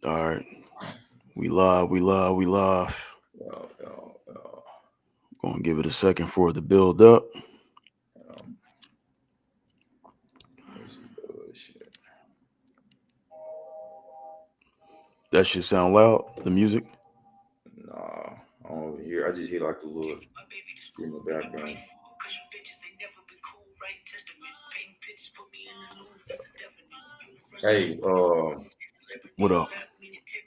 All right. We live, we live, we live. Yo, yo, yo. Gonna give it a second for it to build up. Um, this is bullshit. That shit sound loud. The music. Nah, I don't hear. I just hear like a little in the background. Hey, What up?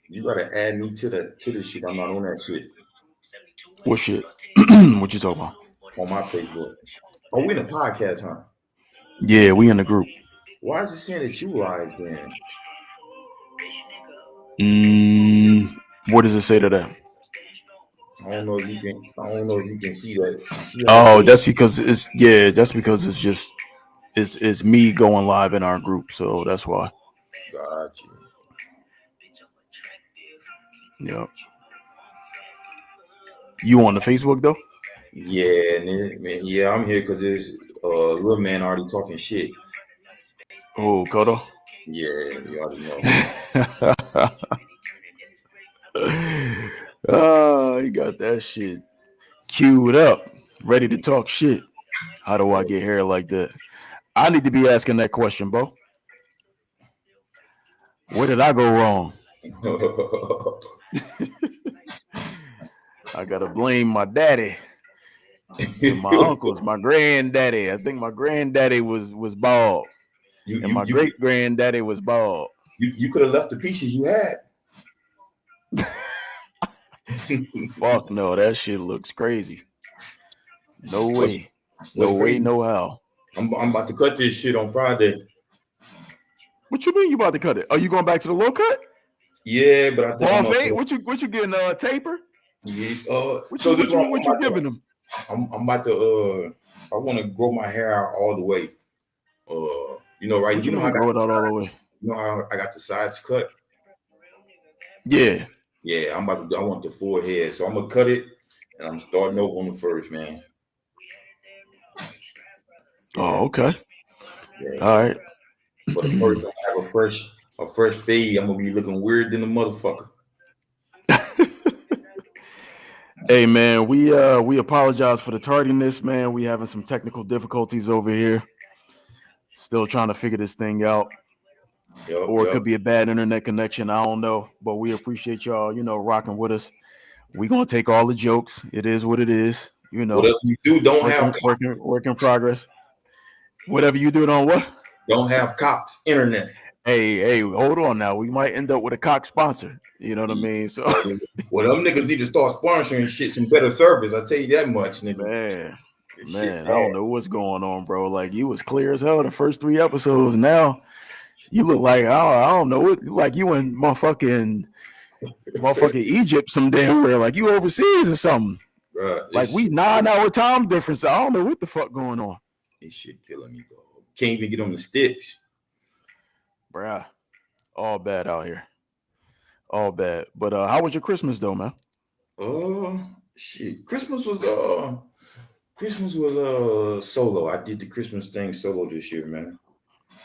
you gotta add me to the shit. I'm not on that shit What shit? What you talking about? on my Facebook. Oh, we in a podcast, huh? Yeah, we in the group. Why is it saying that you live then? Mm, what does it say to that? I don't know if you can. I don't know if you can see that. You see how it Oh, says? that's because it's yeah. That's because it's just it's me going live in our group. So that's why. Got you. Yeah. You on the Facebook though? Yeah, and man, yeah, I'm here because there's little man already talking shit. Oh, Kodo. Yeah, you already know. He got that shit queued up, ready to talk shit. How do I get hair like that? I need to be asking that question, bro. Where did I go wrong? I gotta blame my daddy and my uncles, my granddaddy. I think my granddaddy was bald, you and you my you great granddaddy was bald. you could have left the pieces you had. Fuck no, that shit looks crazy. No what's way, what's no way, crazy? no how. I'm about to cut this shit on Friday. What you mean you about to cut it? Are you going back to the low cut? Yeah, but I think I'm Ball gonna. fade? What you getting? Taper? Yeah. What So you this what one you what you giving them? I'm about to. I want to grow my hair out all the way. Right? What You you know how I mean got grow the it out all the side. way? You know how I got the sides cut. Yeah. Yeah, I'm about to. I want the full head, so I'm gonna cut it, and I'm starting over on the first, man. Yeah, Oh, okay. yeah. All So right. for the first, I have a fresh fade. I'm gonna be looking weird than a motherfucker. Hey man, we apologize for the tardiness, man. We having some technical difficulties over here. Still trying to figure this thing out. Yup, Or it yup. could be a bad internet connection. I don't know. But we appreciate y'all, rocking with us. We gonna take all the jokes. It is what it is, Whatever you do, don't have work in progress. Whatever you do it on what? Cox internet. Hey, hold on now. We might end up with a cock sponsor. You know what I mean? So Well, them niggas need to start sponsoring shit, some better service. I tell you that much, nigga. man, This shit man, I bad. don't know what's going on, bro. Like you was clear as hell the first three episodes. Now you look like I don't know what like you in motherfucking Egypt some damn where like you overseas or something. Bruh, Like we 9 hour time difference. I don't know what the fuck going on, this shit killing me, dog. Can't even get on the sticks. bruh. All bad out here. All bad. But how was your Christmas though, man? Uh, shit. Christmas was solo. I did the Christmas thing solo this year, man.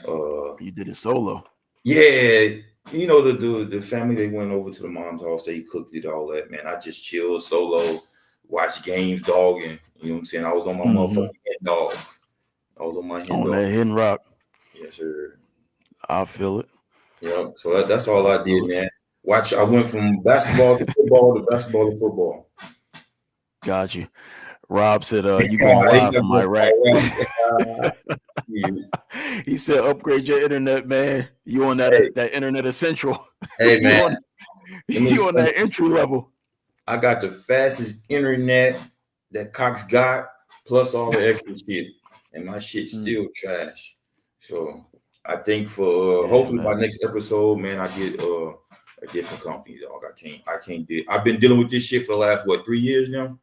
Uh, You did it solo. yeah, the family they went over to the mom's house. They cooked it all that, man. I just chilled solo, watched games, dog, and you know what I'm saying. I was on my Mm-hmm. motherfucking hen dog. I was on my hen On dog. that hidden rock. Yes, sir. I feel it. Yeah. So that's all I I did, feel it. man. Watch. I went from basketball to football to basketball to football. Got you. Rob said, "You going He's live not from going Iraq?" yeah. He said, "Upgrade your internet, man. You on Hey, that internet essential? hey, man. you on Let me you on explain. that entry level?" I got the fastest internet that Cox got, plus all the extra shit, and my shit's Mm. still trash. So I think for Yeah, hopefully by man. next episode, man, I get a different company, dog. I can't do. I've been dealing with this shit for the last 3 years now.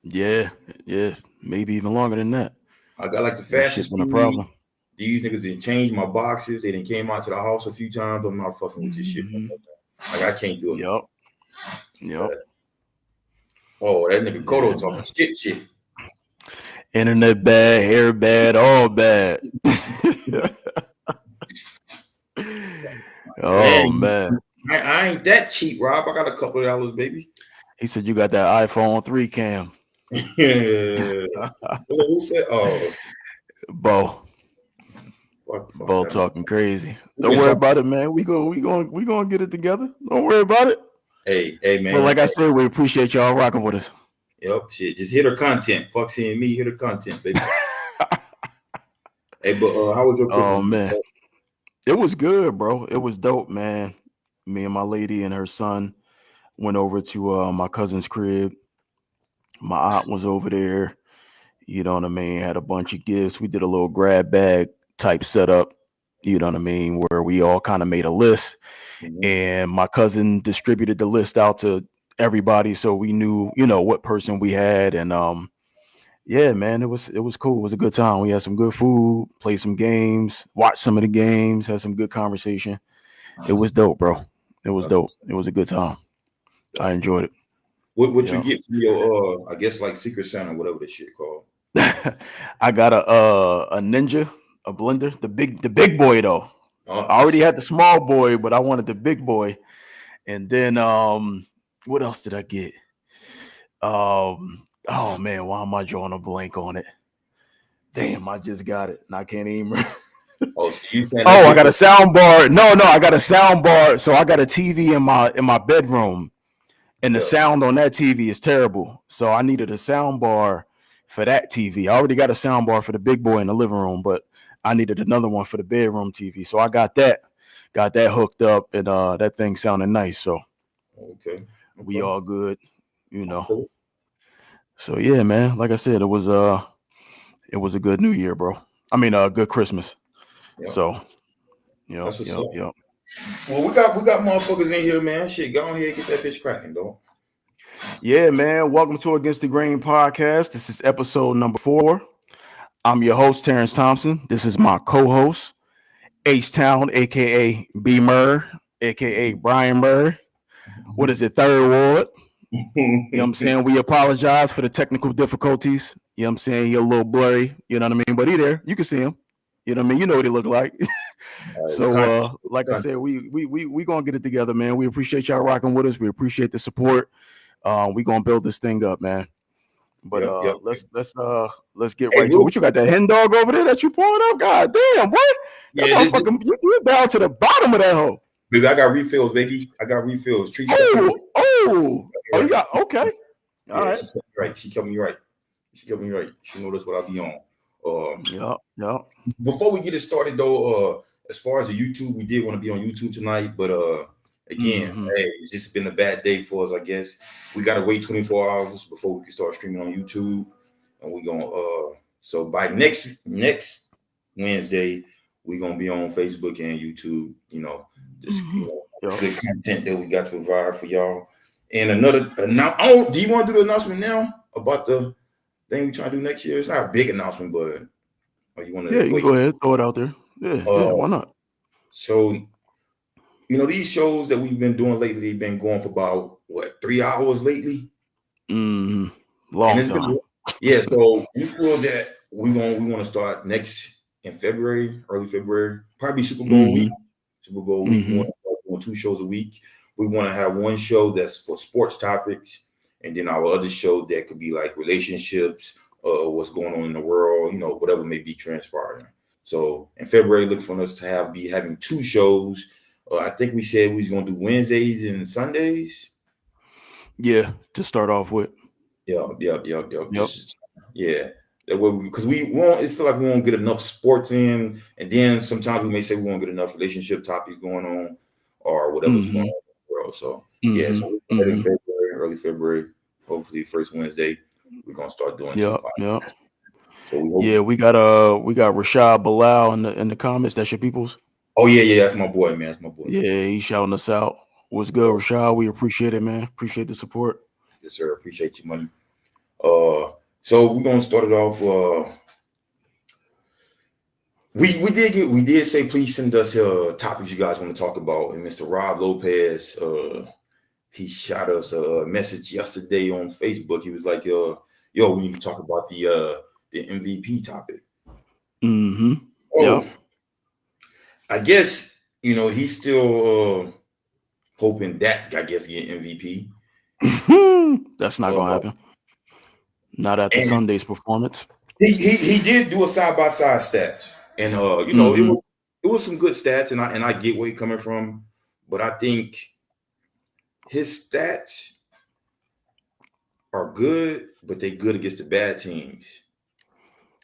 Yeah, yeah. Maybe even longer than that. I got like the This shit fastest been a speed. problem. These niggas didn't change my boxes. They didn't came out to the house a few times. I'm not fucking with this shit no Mm-hmm. more. Like I can't do it no Yep. Yep. more. Oh, that nigga Kodo Yeah, talking man. shit. Internet bad, hair bad, all bad. Man, Oh man. I ain't that cheap, Rob. I got a couple of dollars, baby. He said you got that iPhone 3 cam. Yeah. Who said? Oh, Bo, fuck Bo that. talking crazy. We've Don't been worry talking. about it, man. We gonna get it together. Don't worry about it. Hey, But man. like I said, we appreciate y'all rocking with us. Yep, shit. Just hit her content. Fuck seeing me. Hit her content, baby. Hey, but how was your Christmas? Oh man, it was good, bro. It was dope, man. Me and my lady and her son went over to my cousin's crib. My aunt was over there. You know what I mean? Had a bunch of gifts. We did a little grab bag type setup. You know what I mean? Where we all kind of made a list, Mhm. and my cousin distributed the list out to everybody, so we knew, what person we had, and yeah, man, it was cool. It was a good time. We had some good food, played some games, watched some of the games, had some good conversation. It was dope, bro. It was That's dope. what's It was a good time. I that's enjoyed it. what you Yeah. get from your I guess like Secret Santa, whatever this shit called. I got a ninja, a blender, the big boy though. I already had the small boy, but I wanted the big boy. And then what else did I get? Oh man, why am I drawing a blank on it? Damn, I just got it and I can't even remember. Oh, so you saying that Oh, I gift got a was sound bar. No, I got a sound bar. So I got a TV in my bedroom, and the yeah. sound on that TV is terrible. So I needed a sound bar for that TV. I already got a sound bar for the big boy in the living room, but I needed another one for the bedroom TV. So I got that hooked up, and that thing sounded nice. So Okay. we Okay. all good, you know. Okay. So yeah, man. Like I said, it was a good New Year, bro. I mean, good Christmas. Yeah. So yep, That's what's yep, up. yep. Well, we got motherfuckers in here, man. Shit, go on here, get that bitch cracking, dog. Yeah, man. Welcome to Against the Grain podcast. This is episode number 4. I'm your host, Terrence Thompson. This is my co-host, H Town, aka B Murr, aka Brian Murr. What is it, Third Ward? You know what I'm saying? We apologize for the technical difficulties. You know what I'm saying? You're a little blurry, you know what I mean? But he there. You can see him. You know what I mean? You know what he look like. All right, what So content? like I Content. said, we gonna get it together, man. We appreciate y'all rocking with us. We appreciate the support. We gonna build this thing up, man. But Yep, yep. let's get Hey, right to it. real What you quick. got that hen dog over there that you pulling up? God damn, what? That Yeah, this motherfucker, you down to the bottom of that hole. baby, I got refills, baby. I got refills. Tree, she got me Oh, oh, oh, you right. got okay. All Yeah, right. she kept me right. She kept me right. She kept me right. She know that's what I be on. Yep, yep. Before we get it started though, as far as the YouTube, we did want to be on YouTube tonight, but again, Mm-hmm. hey, it's just been a bad day for us, I guess. We gotta wait 24 hours before we can start streaming on YouTube. And we gonna so by next Wednesday, we're gonna be on Facebook and YouTube, just Mm-hmm. Yep. good content that we got to provide for y'all. And another oh, do you want to do the announcement now about the thing we trying to do next year? It's not a big announcement, but you want Yeah, to you can wait? go ahead, throw it out there. Yeah, yeah, Uh, why not? so these shows that we've been doing lately, they've been going for about what 3 hours lately, Mm-hmm. and Long it's been time. yeah. So we feel that we want to start next in February, early February, probably Super Bowl week. Mm-hmm. Super Bowl week, we Mm-hmm. want to start doing 2 shows a week. We want to have one show that's for sports topics, and then our other show that could be like relationships, what's going on in the world, whatever may be transpiring. So in February, look for us to be having 2 shows. I think we said we was gonna do Wednesdays and Sundays. Yeah, to start off with. Yep. Yep. Just yeah. That way, because we won't. It feel like we won't get enough sports in, and then sometimes we may say we won't get enough relationship topics going on, or whatever's going Mm-hmm. on in the world. So yeah, Mm-hmm. so we're going in Mm-hmm. February, early February, hopefully first Wednesday, we're gonna start doing two Yep. Yep. podcasts. So we Yeah, hope. we got Rashad Bilal in the comments. That's your people's. Oh yeah, that's my boy, man. That's my boy, man. Yeah, he's shouting us out. What's good, Yeah, Rashad? We appreciate it, man. Appreciate the support. yes, sir. Appreciate you, money. Uh, so we're gonna start it off. We did say please send us topics you guys want to talk about. And Mr. Rob Lopez, he shot us a message yesterday on Facebook. He was like, yo, we need to talk about the MVP topic. Mm-hmm. Oh, Yep. I guess he's still hoping that I guess get MVP. That's not gonna Uh, happen. Not after and Sunday's performance. he did do a side by side stats, and you know Mm-hmm. it was some good stats, and I get where he's coming from, but I think his stats are good, but they're good against the bad teams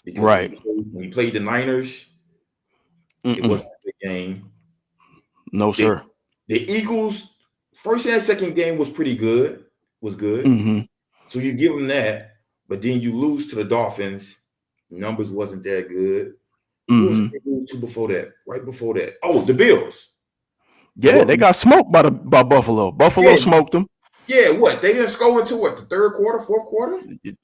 because Right. when he played the Niners, it Mm-mm. wasn't a good game. No, The sir. the Eagles first and second game was pretty good, was good. Mm-hmm. So you give them that, but then you lose to the Dolphins. Numbers wasn't that good. Who else Mm-hmm. did they lose to before that? Right before that. Oh, the Bills. Yeah, they got smoked by Buffalo. Buffalo Yeah, smoked them. yeah. What they didn't score until what the third quarter, fourth quarter? It,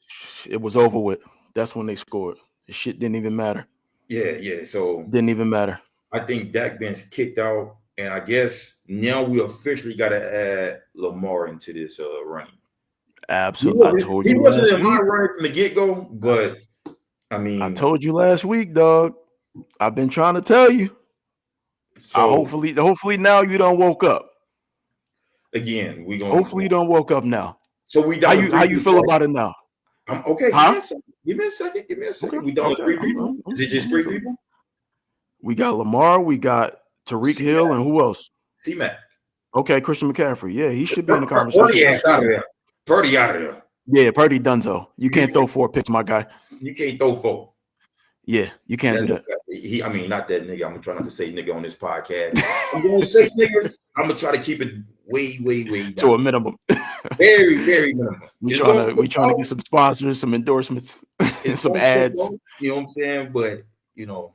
it was over with. That's when they scored. The shit didn't even matter. Yeah, yeah. So Didn't even matter. I think Dak been kicked out, and I guess now we officially got to add Lamar into this running. Absolutely. I told He you wasn't last in my week. running from the get go, but I I mean, told you last week, dog. I've been trying to tell you. I so hopefully now you don't woke up. again, we gonna Hopefully you don't woke up now. so we How down to you how three you people, feel right? about it now? I'm okay. Give me Huh? a second. Give me a second. Give me a Okay, second. We down to okay. three people. Is it just I'm three listening. people? We got Lamar, we got Tariq C Hill, Mac. and who else? C Mac. Okay, Christian McCaffrey. Yeah, he should be in the conversation. Purdy ass out of Absolutely. there. Purdy out of there. Yeah, Purdy Dunzo. You can't throw 4 picks, my guy. You can't throw four. Yeah, you can't That do that. nigga, I mean, not that nigga. I'm gonna try not to say nigga on this podcast. I'm gonna say nigga. I'm gonna try to keep it way, way, way To a down. minimum. Very, very minimal. we It's trying gonna to slip we trying to get out. some sponsors, some endorsements, It's and some gonna slip ads. out. You know what I'm saying? But you know,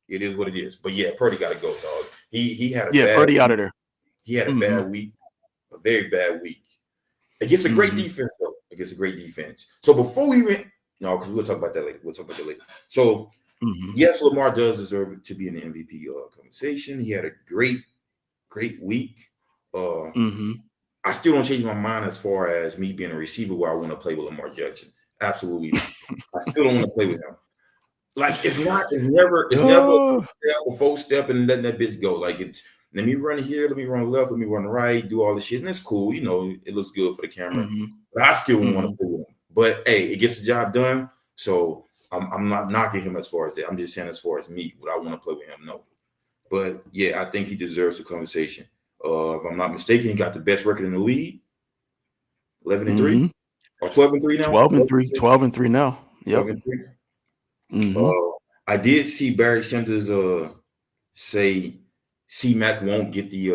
it is what it is. But yeah, Purdy gotta go, dog. He had a Yeah, bad Purdy out week. of there. He had a Mm-hmm. bad week, a very bad week. Against a great Mm-hmm. defense, though. Against a great defense. So before we even no, because we'll talk about that later. We'll talk about that later. So Mm-hmm. yes, Lamar does deserve to be in the MVP conversation. He had a great week. Uh, Mm-hmm. I still don't change my mind as far as me being a receiver where I want to play with Lamar Jackson. Absolutely not. I still don't want to play with him. Like it's never Oh. a full step and letting that bitch go. Like it's let me run here, let me run left, let me run right, do all this shit, and that's cool. You know, it looks good for the camera, Mm-hmm. but I still want Mm-hmm. to play with him. But hey, it gets the job done. So I'm not knocking him as far as that. I'm just saying as far as me, would I want to play with him? No. But yeah, I think he deserves the conversation. If I'm not mistaken, he got the best record in the league, 11-3 Mm-hmm. or 12-3 now. 12 and 3. 12 and 3 now. 12 Yep. and 3. Mm-hmm. I did see Barry Sanders say C Mac won't get the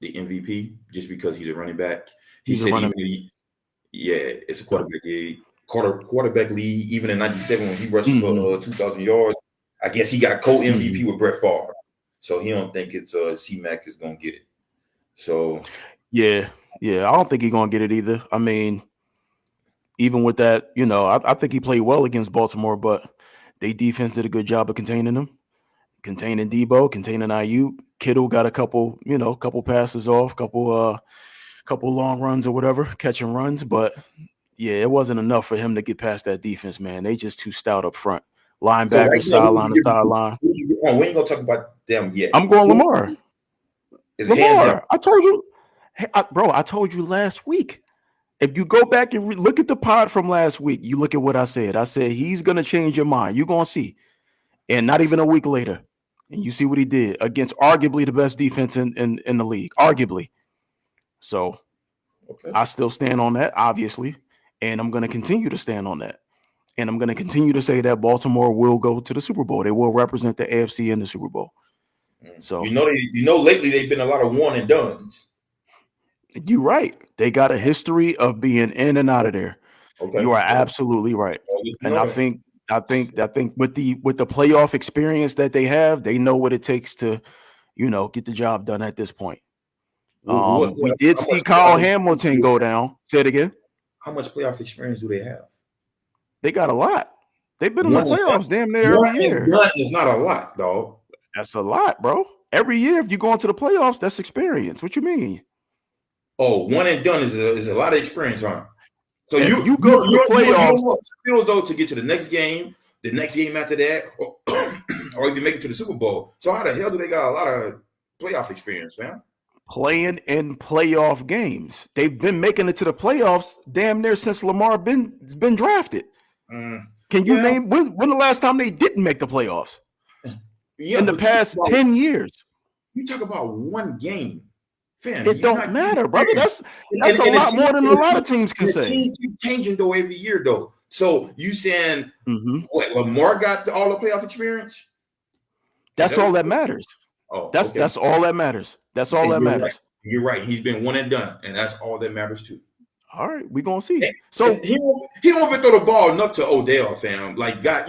MVP just because he's a running back. He He's a said running. it's a quarterback league. Quarterback league, even in 97 when he rushed Mm-hmm. for 2,000 yards. I guess he got co-MVP Mm-hmm. with Brett Favre. So he don't think it's C Mac is gonna get it. So Yeah. Yeah. I don't think he's gonna get it either. I mean, even with that, I think he played well against Baltimore, but they defense did a good job of containing him, containing Debo, containing Ayuk. Kittle got a couple passes off, couple long runs or whatever, catching runs, but yeah, it wasn't enough for him to get past that defense, man. They just too stout up front. right Linebackers now, who would sideline you to give it to? sideline. Who would you give on? We ain't gonna talk about them yet. I'm going Lamar. It's hands down. I told you, hey, bro. I told you last week. If you go back and look at the pod from last week, you look at what I said. I said he's gonna change your mind. You're gonna see. And not even a week later, and you see what he did against arguably the best defense in the league, arguably. So Okay. I still stand on that, obviously, and I'm gonna continue to stand on that. And I'm gonna continue to say that Baltimore will go to the Super Bowl. They will represent the AFC in the Super Bowl. So Lately they've been a lot of one and dones. you're right. They got a history of being in and out of there. Okay. You are absolutely right. You And know I that. think with the playoff experience that they have, they know what it takes to, get the job done at this point. We did see Kyle Hamilton go down. Say it again. How much playoff experience do they have? They got a lot. They've been in the One and done. playoffs damn near One every and year. done is not a lot, dog. That's a lot, bro. Every year, if you go into the playoffs, that's experience. What you mean? Oh, one and done is a lot of experience, huh? So If you you go to the don't playoffs, want skills though to get to the next game, the next game after that, or even make it to the Super Bowl. So how the hell do they got a lot of playoff experience, man? playing in playoff games. They've been making it to the playoffs damn near since Lamar been drafted. Can you Yeah, name when the last time they didn't make the playoffs? yeah, In the but you talk past about 10 years. one game, fam. It You're don't not matter, brother. comparing. That's a And lot more than a lot of teams can the say. team keep changing though every year though. So you saying Mm-hmm. what? Lamar got all the playoff experience? Is That's that what all you that said? matters. Oh, okay. That's all that matters. That's all And that you're right. matters. You're right. He's been one and done, and that's all that matters too. All right, we're gonna see. And So he don't even throw the ball enough to Odell, fam. Like, you got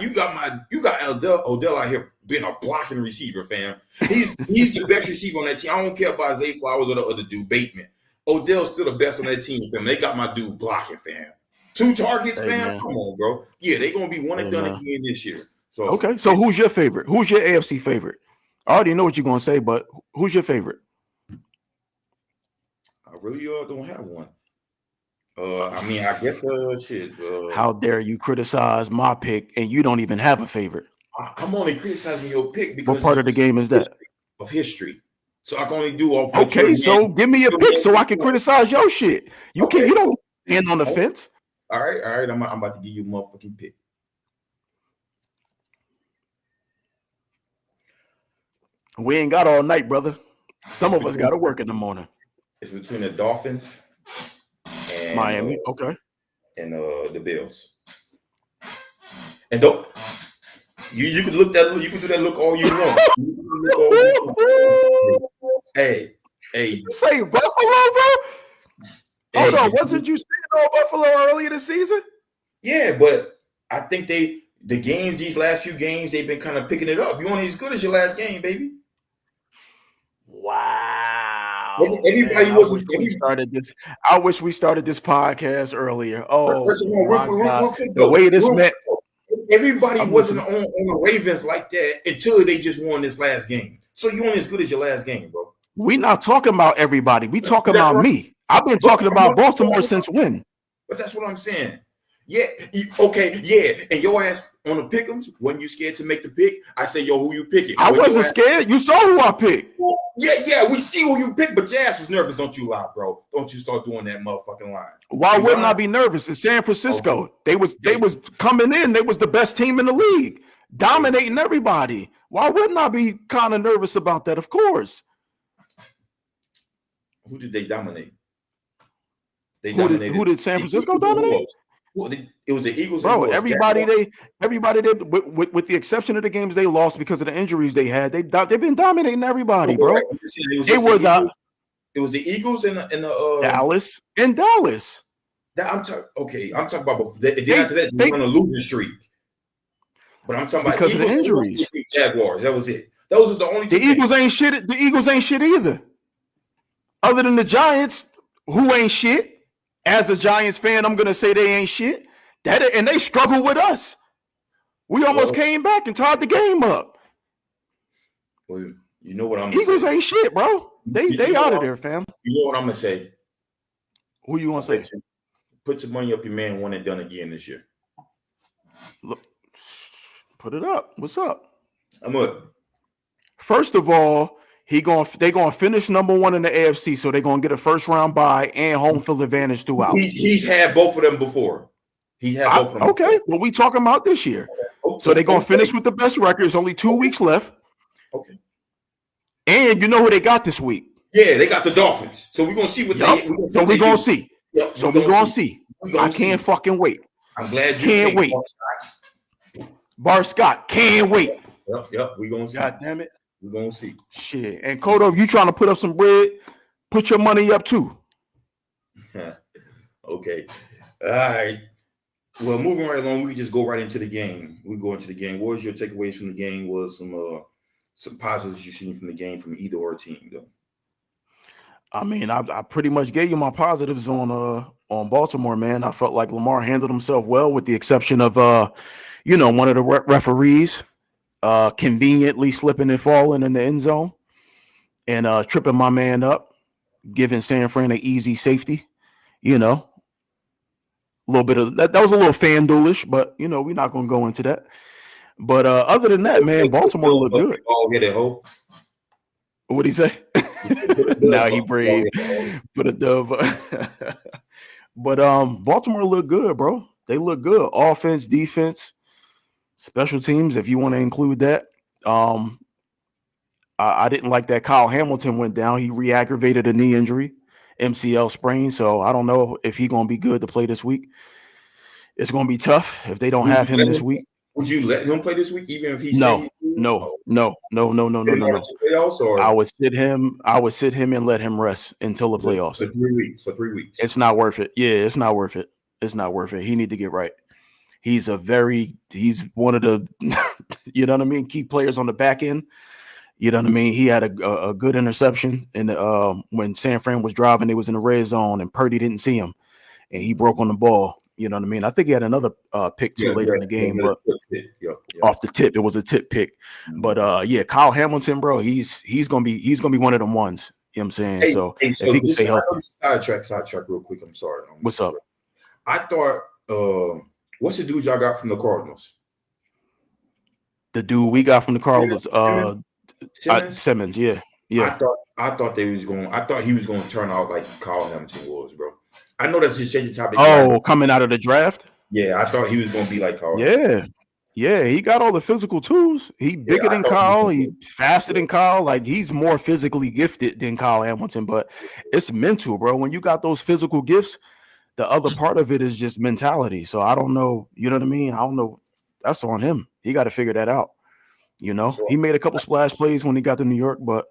Odell out here being a blocking receiver, fam. He's the best receiver on that team. I don't care about Zay Flowers or the other dude, Bateman. Odell's still the best on that team, fam. They got my dude blocking, fam. 2 targets, hey, fam. man. Come on, bro. Yeah, they gonna be one and Hey, done man. again this year. So Okay. So who's your favorite? Who's your AFC favorite? I already know what you're gonna say, but who's your favorite? I really don't have one. I mean, I guess shit. How dare you criticize my pick and you don't even have a favorite? I'm only criticizing your pick What because part of the game is that? of history. So I can only do off what Okay, so give me a pick so I can doing. criticize your shit. You Okay. can't. You don't stand on the fence. All right. I'm about to give you a motherfucking pick. We ain't got all night, brother. Some of us got to work in the morning. It's between the Dolphins and Miami. Okay. And the Bills. And don't you can look that you can do that look all you want. Hey. You say Buffalo, bro? Hold on, wasn't you saying about Buffalo earlier this season? Yeah, but I think these last few games, they've been kind of picking it up. You only as good as your last game, baby. Wow. Everybody Man, wasn't. I wish we started this podcast earlier. Oh, First of all, real quick, the way this meant. Everybody wasn't on the Ravens like that until they just won this last game. So you only as good as your last game, bro. We're not talking about everybody. We talking about me. I've been talking about Baltimore since when? But that's what I'm saying. Yeah. Okay. Yeah. And your ass on the pick'ems, when you scared to make the pick, I say, yo, who you picking? I wasn't scared. You saw who I picked. Well, yeah. We see who you picked, but your ass was nervous. Don't you lie, bro. Don't you start doing that motherfucking line. Why wouldn't I be nervous? In San Francisco, okay. They was coming in. They was the best team in the league, dominating everybody. Why wouldn't I be kind of nervous about that? Of course. Who did they dominate? Who did San Francisco dominate? Well, it was the Eagles. Bro, everybody with the exception of the games they lost because of the injuries they had, they've been dominating everybody, bro. Right. It was the Eagles and the Dallas. I'm talking about before. After that, they went on a losing streak. But I'm talking about because of the injuries. Jaguars. That was it. Those are the only. The Eagles ain't shit. The Eagles ain't shit either. Other than the Giants, who ain't shit. As a Giants fan, I'm gonna say they ain't shit. And they struggle with us. We almost came back and tied the game up. Well, you know what I'm Eagles ain't shit, bro. They out of there, fam. You know what I'm gonna say? Who you want to say? Put your money up, your man one and done again this year. Look, put it up. What's up? I'm up. First of all, they gonna finish number 1 in the AFC, so they're gonna get a first round bye and home field advantage throughout. He's had both of them before. He had both of them. Okay, before. Well, we talking about this year. Okay. So they're gonna finish with the best record. There's only 2 weeks left. Okay. And you know who they got this week? Yeah, they got the Dolphins. So we're gonna see what we're gonna see. Yep, so we're gonna see. I can't fucking wait. I'm glad you can't wait. Bar Scott, can't wait. Yep, we're gonna see. God damn it. We're gonna see. Shit. And Kodo, if you trying to put up some bread, put your money up too. Okay. All right. Well, moving right along, we just go right into the game. We go into the game. What was your takeaways from the game? Was some positives you seen from the game from either or team, though? I mean, I pretty much gave you my positives on Baltimore, man. I felt like Lamar handled himself well, with the exception of one of the referees conveniently slipping and falling in the end zone and tripping my man up, giving San Fran an easy safety. A little bit of that was a little FanDuelish, but we're not going to go into that. But other than that, man, Baltimore looked good. All hit it, hope. What'd he say? He said, put a Now dub he up. Oh, brave. yeah. Put a dub. But Baltimore look good, bro. They look good. Offense, defense, special teams, if you want to include that. Um, I didn't like that Kyle Hamilton went down. He re-aggravated a knee injury, MCL sprain. So I don't know if he's gonna be good to play this week. It's gonna be tough if they don't Would have you him let this him? week. Would you let him play this week, even if he say No, he's good? no, Oh, no, no, no, no, no, get no, him on no. the playoffs I or would sit him. I would sit him and let him rest until the for playoffs. 3 weeks. For 3 weeks. It's not worth it. Yeah, it's not worth it. It's not worth it. He need to get right. He's one of the you know what I mean, key players on the back end. You know what I mean? He had a good interception and when San Fran was driving, they was in the red zone and Purdy didn't see him and he broke on the ball. You know what I mean? I think he had another pick too Yeah, later in the yeah, game, yeah, but yeah, yeah. off the tip, it was a tip pick. But Mhm. yeah, Kyle Hamilton, bro, he's gonna be one of them ones. You know what I'm saying? Hey, So hey. if So he can just stay I know healthy, this sidetrack real quick. I'm sorry. I don't mean what's to up? interrupt. I thought, what's the dude y'all got from the Cardinals? The dude we got from the Cardinals, Simmons. Simmons. Simmons, yeah, yeah. I thought he was going to turn out like Kyle Hamilton was, bro. I know that's just changing topic, but Oh, coming out of the draft. I thought he was going to be like Kyle Hamilton. Yeah. Yeah, he got all the physical tools. He Yeah, bigger I than thought he was Kyle. going to He be. faster Yeah, than Kyle. Like he's more physically gifted than Kyle Hamilton, but it's mental, bro. When you got those physical gifts, the other part of it is just mentality. So I don't know. You know what I mean? I don't know. That's on him. He got to figure that out. You know, so he made a couple splash plays when he got to New York, but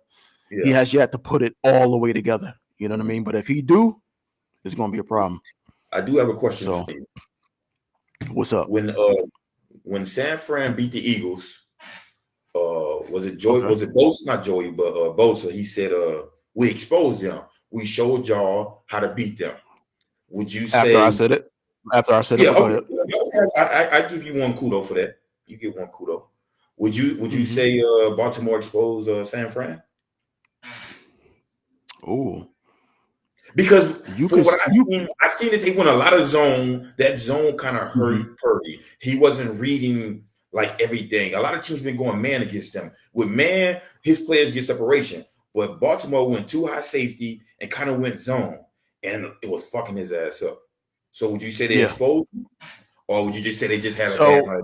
he yeah. has yet to put it all the way together. You know what I Mhm. mean? But if he do, it's gonna be a problem. I do have a question for So you. what's up? When San Fran beat the Eagles, was it Joey? Okay. Was it Bosa? Not Joey, but Bosa. He said, we exposed them. We showed y'all how to beat them. Would you After I say, said it. After I said it, yeah, but go okay, ahead. yeah, okay. I give you one kudo for that. You get one kudo. Would you Hmm. say Baltimore exposed San Fran? Oh, Because you for could what you. I seen that they went a lot of zone. That zone kind of Mhm. hurt Purdy. He wasn't reading like everything. A lot of teams been going man against him. With man, his players get separation. But Baltimore went too high safety and kind of went zone, and it was fucking his ass up. So would you say they Yeah. exposed him, or would you just say they just had a bad So night?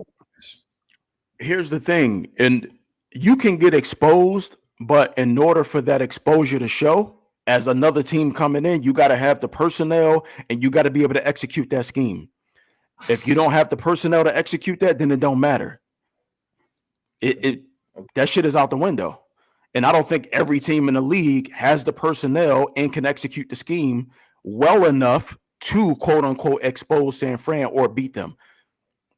here's the thing, and you can get exposed, but in order for that exposure to show, as another team coming in, you got to have the personnel and you got to be able to execute that scheme. If you don't have the personnel to execute that, then it don't matter. It Okay. that shit is out the window. And I don't think every team in the league has the personnel and can execute the scheme well enough to quote unquote expose San Fran or beat them.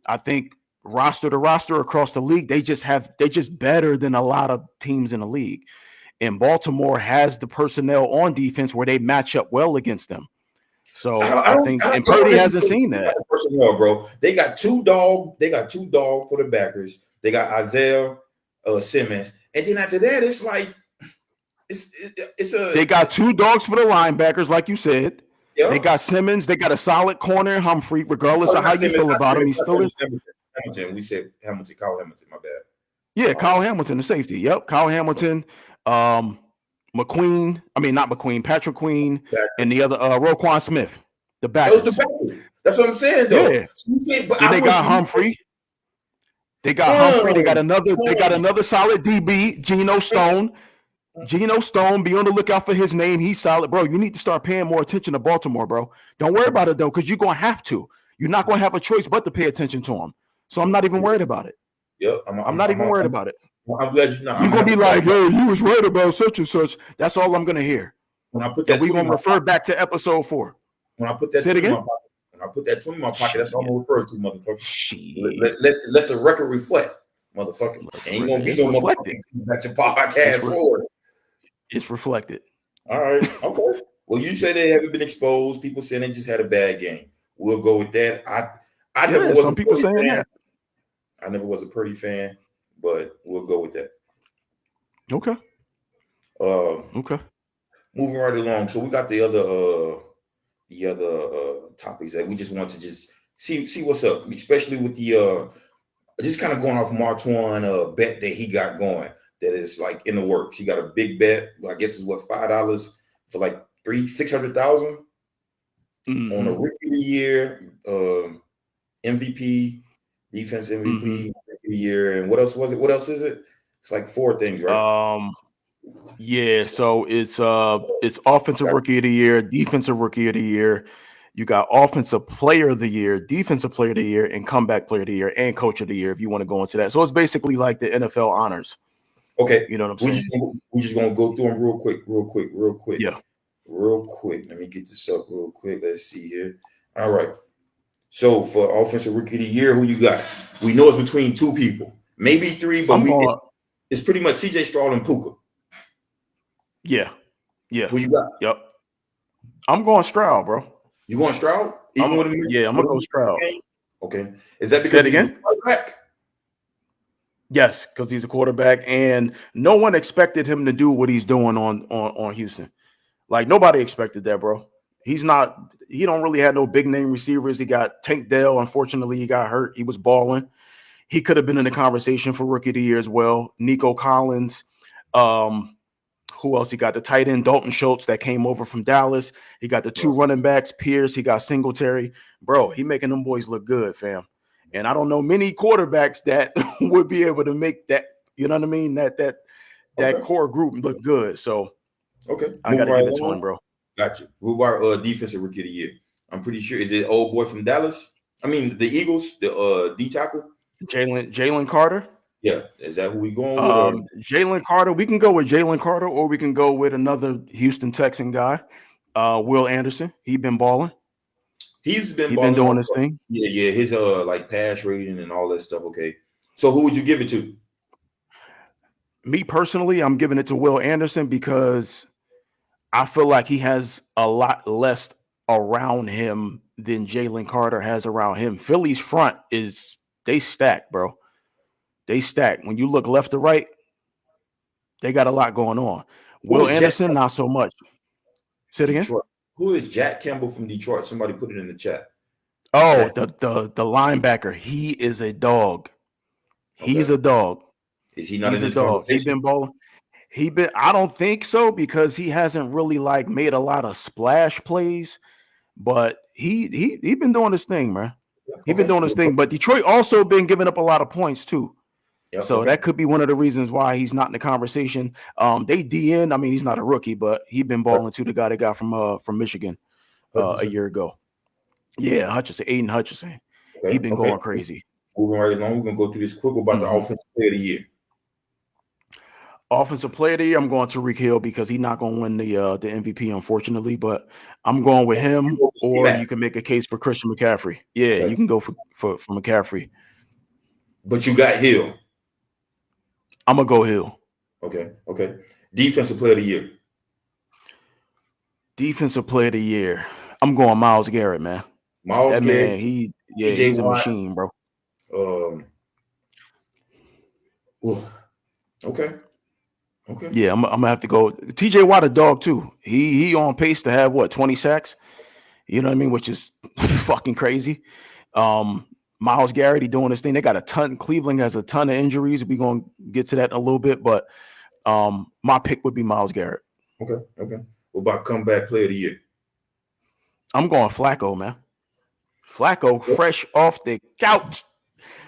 I think roster to roster across the league, they just better than a lot of teams in the league. And Baltimore has the personnel on defense where they match up well against them. So I think, and I don't Purdy hasn't necessarily seen think about that. the personnel, bro. They got two dog. They got two dog for the backers. They got Isaiah Simmons, and then after that, it's like it's a They got two dogs for the linebackers, like you said. They yeah. got Simmons. They got a solid corner, Humphrey. Regardless Oh, of not how you Simmons, feel not about him, Simmons, he not still is. Simmons. Hamilton. Hamilton. We said Hamilton. Kyle Hamilton. My Yeah, bad. Kyle Hamilton, the safety. Yep, Kyle Hamilton, um, McQueen. I mean, not McQueen, Patrick Queen, and the Backers. other Roquan Smith, the That was the backers. backers. That's what I'm saying, though. Yeah. So you can't, but Then I they would. got You, Humphrey. They got Humphrey. They got mm, another. They got mm, another solid DB, Geno Stone. Geno Stone, be on the lookout for his name. He's solid, bro. You need to start paying more attention to Baltimore, bro. Don't worry about it though, because you're gonna have to. You're not gonna have a choice but to pay attention to him. So I'm not even worried about it. yep. I'm not even worried about it. I'm glad you know. I'm You're gonna gonna have be to talk like, about yo, you was right about such and such. That's all I'm gonna hear. when I put And that we're 20 in gonna my refer back to episode 4. when I put that Say it 20 in my again. pocket. When I put that 20 in my pocket, that's all I'm Shit. gonna refer to, motherfucker. Shit. Let the record reflect, motherfucker. Ain't gonna be It's no reflected. motherfucking back to It's podcast re- forward. it's reflected. All right, okay. Well, you say they haven't been exposed. People saying they just had a bad game. We'll go with that. I never Yeah, was a some people Purdy saying fan. that. I never was a Purdy fan, but we'll go with that. Okay. Uh, Okay. moving right along. So we got the other topics that we just want to just see what's up, especially with the just kind of going off Martwan bet that he got going. that is like in the works. He got a big bet. I guess is what $5 for like 600,000 on a Mm-hmm. rookie of the year, MVP, defense Mm-hmm. MVP, rookie of the year, and what else was it? What else is it? It's like four things, right? Um, yeah, so it's offensive rookie of the year, defensive rookie of the year. You got offensive player of the year, defensive player of the year, and comeback player of the year, and coach of the year if you want to go into that. So it's basically like the NFL honors. Okay, You know what I'm we saying? just we just gonna go through them real quick, Yeah. real quick. Let me get this up real quick. Let's see here. All right. So for offensive rookie of the year, who you got? We know it's between two people, maybe three, but I'm going it's pretty much CJ Stroud and Puka. yeah. Yeah. Who you got? Yep. I'm going Stroud, bro. You going Stroud? Even with him, I'm with gonna him go in the Stroud. game? Okay. Is that Say because it he's a again. quarterback? Yes, because he's a quarterback, and no one expected him to do what he's doing on Houston. Like nobody expected that, bro. He's not. He don't really have no big name receivers. He got Tank Dell. Unfortunately, he got hurt. He was balling. He could have been in the conversation for rookie of the year as well. Nico Collins. Um, who else? He got the tight end Dalton Schultz that came over from Dallas. He got the two Right. running backs, Pierce. He got Singletary. Bro, he making them boys look good, fam. And I don't know many quarterbacks that would be able to make that. You know what I mean? That Okay. core group look good. So Okay. I got Moving to right give it to along. him, bro. Gotcha. Who our defensive rookie of the year? I'm pretty sure is it old boy from Dallas? I mean the Eagles, the D tackle. Jalen Carter. Yeah, is that who we going with? Or Jalen Carter. We can go with Jalen Carter, or we can go with another Houston Texan guy, Will Anderson. He been balling. he's been He been balling doing off. his thing. Yeah, his like pass rating and all that stuff. Okay, so who would you give it to? Me personally, I'm giving it to Will Anderson because I feel like he has a lot less around him than Jalen Carter has around him. Philly's front is they stack, bro. They stack. When you look left to right, they got a lot going on. Who Will is Jack Anderson, not so much. Say it again. Detroit? Who is Jack Campbell from Detroit? Somebody put it in the chat. Oh, Jack. the linebacker. He is a dog. He's Okay, a dog. is he not He's in a this dog. He conversation? been balling. He been. I don't think so because he hasn't really like made a lot of splash plays. But he been doing his thing, man. Yeah, He been okay. doing his thing. But Detroit also been giving up a lot of points too. Yeah. So Okay. that could be one of the reasons why he's not in the conversation. They DN. I mean, he's not a rookie, but he been balling too. The guy they got from Michigan a Hutchinson. year ago. Yeah, Hutchinson, Aiden Hutchinson. He Okay. been Okay. going crazy. Moving right along. We're gonna go through this quick about the Hmm. offensive player of the year. Offensive player of the year, I'm going to Tariq Hill because he's not going to win the MVP, unfortunately. But I'm going with him, or C-Mac. you can make a case for Christian McCaffrey. Yeah, Okay. you can go for McCaffrey. But you got Hill. I'm gonna go Hill. Okay. Okay. Defensive player of the year. Defensive player of the year. I'm going Myles Garrett, man. Miles That man, Garrett, T.J. he's a Watt. machine, bro. Um. ooh, Okay. Okay. Yeah, I'm gonna have to go. TJ Watt a dog too. He on pace to have what 20 sacks. You know what I mean? Which is fucking crazy. Um, Myles Garrett, he doing his thing. They got a ton. Cleveland has a ton of injuries. We gonna get to that in a little bit, but my pick would be Myles Garrett. Okay. Okay. What about comeback player of the year? I'm going Flacco, man. Flacco, Yep. fresh off the couch,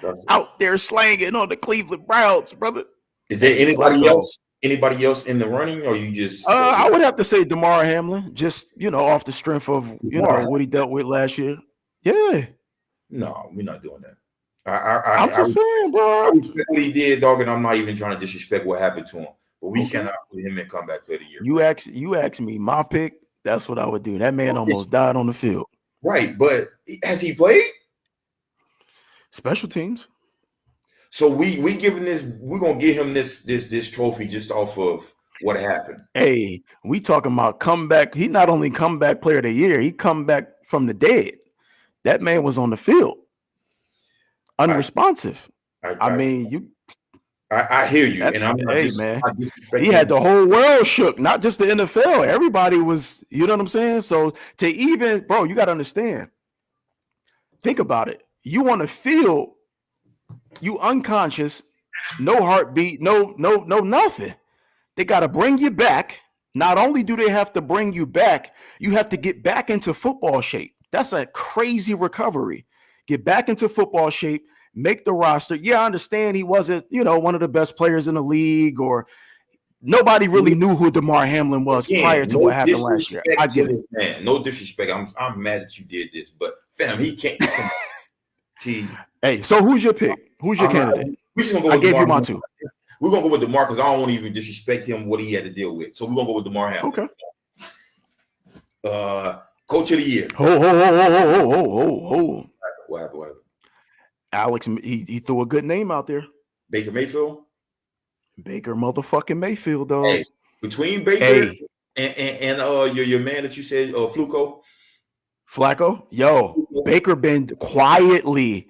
That's it. out there slanging on the Cleveland Browns, brother. Is there Hey, anybody Flacco. else? Anybody else in the running, or you just that's I it? would have to say DeMar Hamlin, just off the strength of Lamar. what he dealt with last year. Yeah, No, we're not doing that. I'm I just saying, I bro. respect what he did, dog, and I'm not even trying to disrespect what happened to him. But we Okay. cannot put him in comeback player of the year, You ask me my pick. That's what I would do. That man fam. almost died on the field. Right, but has he played? Special teams. So we giving this, we're gonna give him this trophy just off of what happened. Hey, we talking about comeback. He not only comeback player of the year, he come back from the dead. That man was on the field, I unresponsive. I I mean, you I hear you, that and I'm not hey just man. not He had disrespecting. the whole world shook, not just the NFL. Everybody was, you know what I'm saying? So to even, bro, you got to understand. Think about it. You on the field, you unconscious, no heartbeat, no nothing. They got to bring you back. Not only do they have to bring you back, you have to get back into football shape. That's a crazy recovery. Get back into football shape, make the roster. Yeah, I understand he wasn't, one of the best players in the league, or nobody really knew who DeMar Hamlin was prior Again, to what no happened last year. I disrespect to get it. this man. No disrespect. I'm mad that you did this, but fam, he can't come on. T. Hey, so who's your pick? Who's your I'm not. candidate? We're just gonna go I with gave DeMar you my Hamlin. two. We're gonna go with DeMar because I don't want to even disrespect him what he had to deal with. So we're gonna go with DeMar Hamlin. Okay. Coach of the year. Ho. What happened? Alex, he threw a good name out there. Baker Mayfield. Baker motherfucking Mayfield, dog. Hey, between Baker and your man that you said, Flacco, Baker been quietly.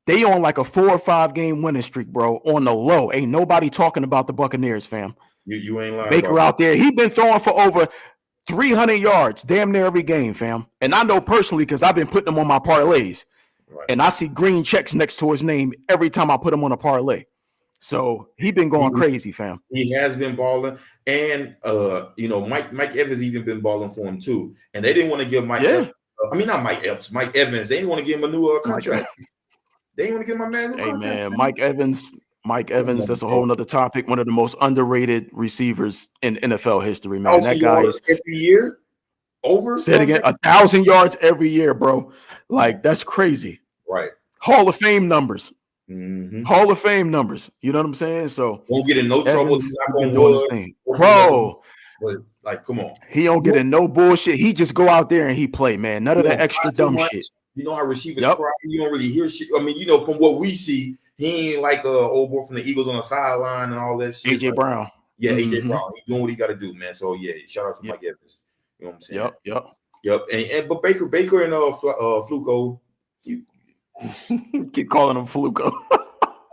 They on like a 4 or 5 game winning streak, bro. On the low, ain't nobody talking about the Buccaneers, fam. You ain't lying. Baker out there, he been throwing for over 300 yards, damn near every game, fam. And I know personally because I've been putting them on my parlays, right. And I see green checks next to his name every time I put him on a parlay. So he been going crazy, fam. He has been balling, and Mike Evans even been balling for him too. And they didn't want to give Mike. Yeah. Not Mike Epps, Mike Evans. They didn't want to give him a new contract. They didn't want to give my man a new contract. Hey man, Mike Evans. That's a whole nother topic. One of the most underrated receivers in NFL history, man. That guy is every year over. Say it again, 1,000 yards every year, bro. Like that's crazy. Right. Hall of Fame numbers. Mm-hmm. Hall of Fame numbers. You know what I'm saying? So won't get in no trouble. Bro. But like, come on. He don't get in no bullshit. He just go out there and he play, man. None of that extra dumb shit. You know how receivers cry. You don't really hear shit. I mean, from what we see, he ain't like a old boy from the Eagles on the sideline and all that shit. AJ Brown. Yeah, AJ Brown. He's doing what he got to do, man. So yeah, shout out to Mike Evans. You know what I'm saying? Yep. And but Baker and Fluco. Keep calling him Fluco.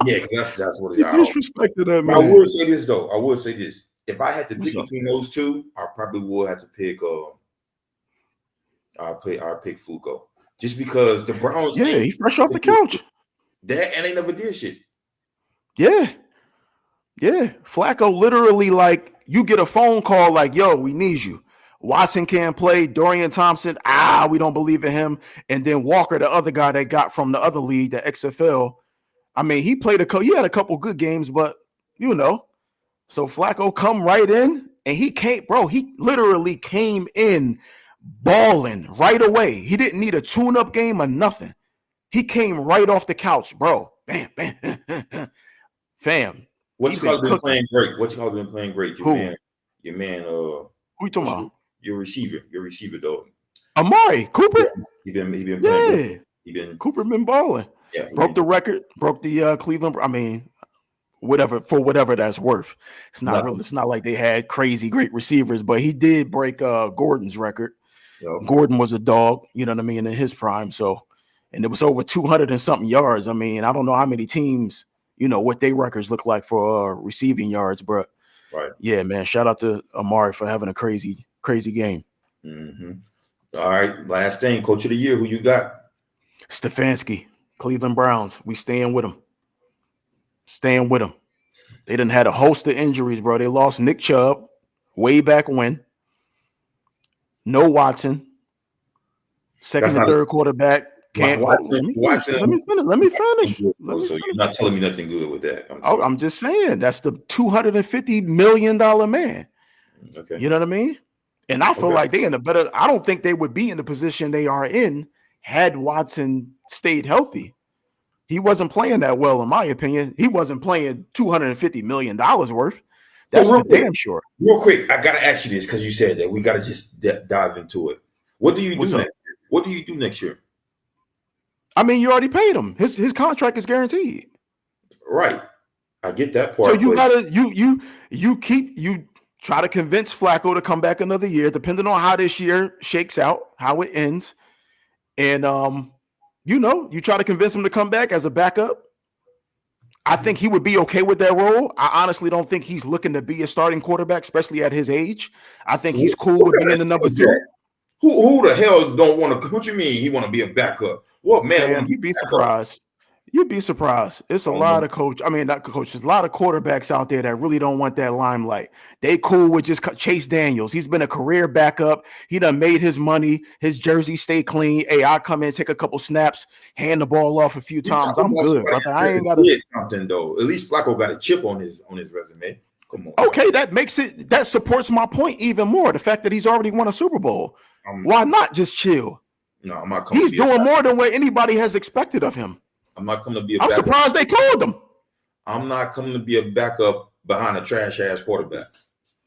Yeah, because that's what it is. Disrespected that man. I would say this though. If I had to pick between those two, I probably would have to pick. I'll pick Fluco just because the Browns. Yeah, he's fresh off the couch. That and they never did shit. Yeah. Flacco literally like you get a phone call like, "Yo, we need you." Watson can't play. Dorian Thompson, we don't believe in him. And then Walker, the other guy they got from the other league, the XFL. I mean, he had a couple good games, but So Flacco come right in, and he literally came in balling right away. He didn't need a tune-up game or nothing. He came right off the couch, bro. Bam, bam, fam. What you call been playing great? Your man. Who you talking about? Your receiver, though. Amari Cooper. Yeah, he been playing. Yeah, Cooper been balling. Yeah, broke the record. Broke the Cleveland. I mean, whatever that's worth. It's not really. It's not like they had crazy great receivers, but he did break Gordon's record. Yep. Gordon was a dog. You know what I mean in his prime. So, and it was over 200 and something yards. I mean, I don't know how many teams. What their records look like for receiving yards, but right. Yeah, man. Shout out to Amari for having a crazy game. Mm-hmm. All right, last thing, Coach of the Year. Who you got? Stefanski, Cleveland Browns. We staying with him. They done had a host of injuries, bro. They lost Nick Chubb way back when. No Watson. Second and third quarterback. Can't Watson. Let me finish. So you're not telling me nothing good with that. I'm just saying that's the $250 million man. Okay. You know what I mean? And I feel like they in a better. I don't think they would be in the position they are in had Watson stayed healthy. He wasn't playing that well, in my opinion. He wasn't playing $250 million worth. That's for damn sure. Real quick, I gotta ask you this because you said that we gotta just dive into it. What do you do next year? What do you do next year? I mean, you already paid him. His contract is guaranteed. Right. I get that part. So you gotta you try to convince Flacco to come back another year, depending on how this year shakes out, how it ends. And you try to convince him to come back as a backup. I think he would be okay with that role. I honestly don't think he's looking to be a starting quarterback, especially at his age. I think he's cool with being the number 2. Who the hell don't want to? What you mean he want to be a backup? What man? You'd be surprised. You'd be surprised. It's a I don't know. lot of coach. I mean, not coaches. A lot of quarterbacks out there that really don't want that limelight. They cool with just Chase Daniels. He's been a career backup. He done made his money. His jersey stay clean. Hey, I come in, take a couple snaps, hand the ball off a few You times. talking I'm about good, somebody brother. I ain't got that to. did something though. At least Flacco got a chip on his resume. Come on, bro. Okay, that supports my point even more. The fact that he's already won a Super Bowl. Why I'm not just chill? no, I'm not coming to He's be a doing more than what anybody has expected of him. I'm not coming to be a I'm backup. surprised they called him. I'm not coming to be a backup behind a trash ass quarterback.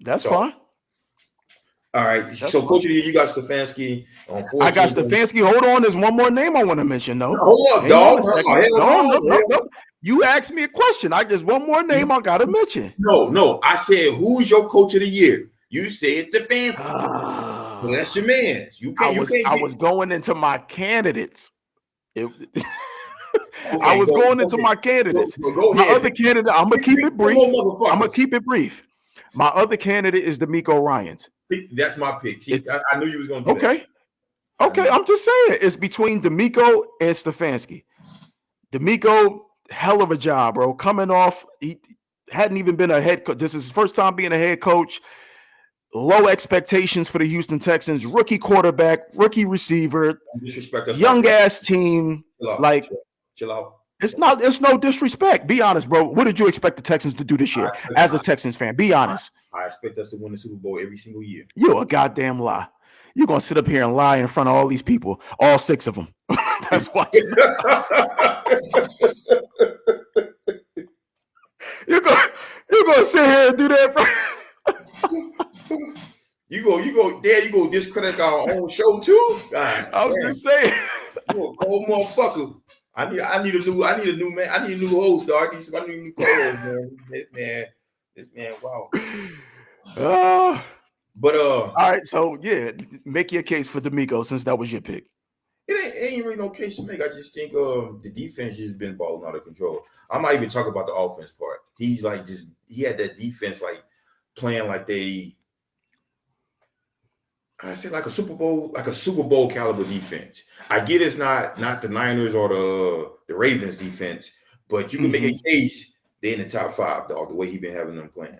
That's So, fine. all right. That's So, fine. Coach, you got Stefanski. I got Unfortunately, Stefanski. Hold on, there's one more name I want to mention, though. hold up, Hang on a dog. second. Hell No, no, no, no, hell no. You asked me a question. There's one more name I gotta mention. no. I said, who's your coach of the year? You said Stefanski. Well, that's your Ah, man. You can't I get. was going into my candidates. It- I Okay, was going into okay. my candidates. Go My ahead. other candidate, I'm gonna keep Pick it one brief. more I'm gonna motherfuckers. keep it brief. My other candidate is D'Amico Ryans. That's my pick. See, It's I knew you was gonna do that shit. okay. I Okay, knew. I'm just saying it's between D'Amico and Stefanski. D'Amico, hell of a job, bro. Coming off, he hadn't even been a head coach. This is his first time being a head coach. Low expectations for the Houston Texans. Rookie quarterback, rookie receiver, Don't disrespect us like young that. ass team. Chill out. Like Chill out. it's no disrespect. Be honest, bro. What did you expect the Texans to do this I year expect, as a Texans fan? Be honest. I expect us to win the Super Bowl every single year. You're a goddamn lie. You're gonna sit up here and lie in front of all these people, all six of them. That's watching. You're gonna sit here and do that, bro. you go there, you go discredit our own show too? God I'm damn. just saying. You a cold motherfucker. I need a new man. I need a new host, dog. I need a new co-host, man. This man, wow. But All right, so yeah, make your case for D'Amico since that was your pick. it ain't really no case to make. I just think the defense has been balling out of control. I'm not even talking about the offense part. He's like he had that defense like playing like I say like a Super Bowl caliber defense. I get it's not the Niners or the Ravens defense, but you can make a case they're in the top 5, dog. The way he been having them playing,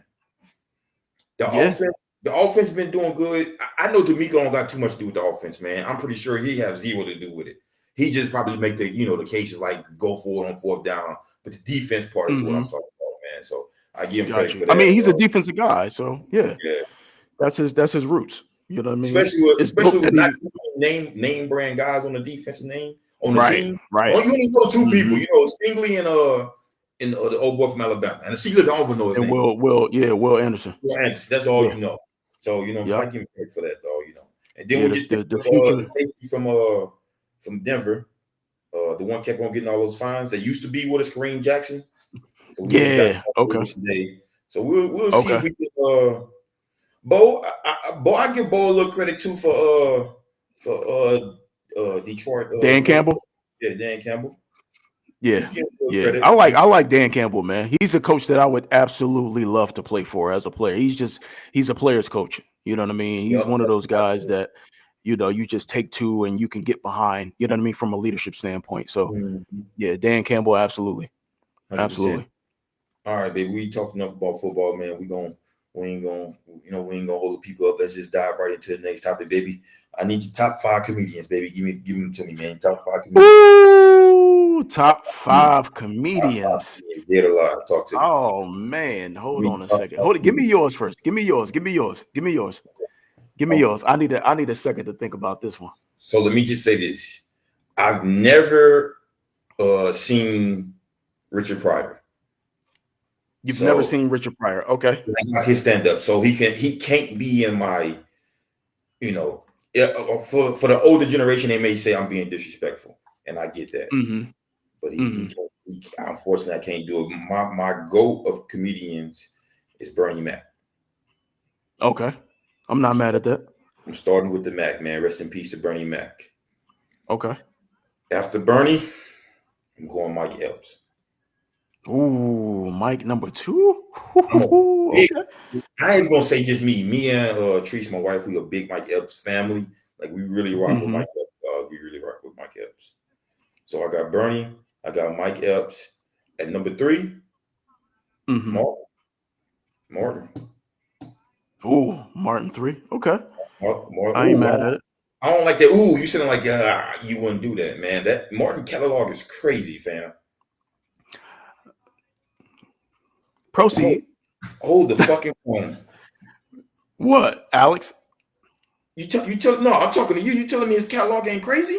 the offense been doing good. I know D'Amico don't got too much to do with the offense, man. I'm pretty sure he has zero to do with it. He just probably make the cases like go for it on 4th down, but the defense part is what I'm talking about, man. So I give him credit for that. I mean, he's a defensive guy, so yeah, Yeah. that's his roots. You know what I mean? Especially with not name brand guys on the defensive name on the team. Right. You only know 2 people, Stingley and the old boy from Alabama. And see, look, I don't even know his And name. Will Anderson. That's all you know. So I give him credit for that, dog. And then we just the safety from Denver. The one kept on getting all those fines. That used to be with us, Kareem Jackson. So okay. Today. So we'll see if we can. Bo, I give Bo a little credit too for Detroit. Dan Campbell. Yeah, Dan Campbell. Yeah. I like Dan Campbell, man. He's a coach that I would absolutely love to play for as a player. He's a player's coach. You know what I mean? He's one of those guys that you just take to and you can get behind. You know what I mean from a leadership standpoint. So yeah, Dan Campbell, absolutely, 100%. absolutely. All right, baby. We talked enough about football, man. We ain't gonna hold the people up. Let's just dive right into the next topic, baby. I need your top 5 comedians, baby. Give them to me, man. Top 5 comedians. Ooh, top 5 comedians. Get a lot. Talk to me. Oh man, hold on a second. Hold it. Give me yours first. Give me yours. I need a second to think about this one. So let me just say this: I've never seen Richard Pryor. You've never seen Richard Pryor, okay? Like his stand up, so he can't be in my, for the older generation, they may say I'm being disrespectful, and I get that. But he can't, unfortunately, I can't do it. My goat of comedians is Bernie Mac. Okay, I'm not mad at that. I'm starting with the Mac, man. Rest in peace to Bernie Mac. Okay. After Bernie, I'm going Mike Epps. Ooh, Mike number 2. Okay. I ain't gonna say just me. Me and Treese, my wife, we a big Mike Epps family. Like we really rock with Mike Epps. We really rock with Mike Epps. So I got Bernie. I got Mike Epps at number 3. Mm-hmm. Martin. Martin. Ooh, Martin 3. Okay. I ain't Ooh, mad at it. I don't like that. Ooh, you sounding like you wouldn't do that, man. That Martin catalog is crazy, fam. Hold, Proceed. hold the fucking phone. What, Alex? No, I'm talking to you. You telling me his catalog ain't crazy?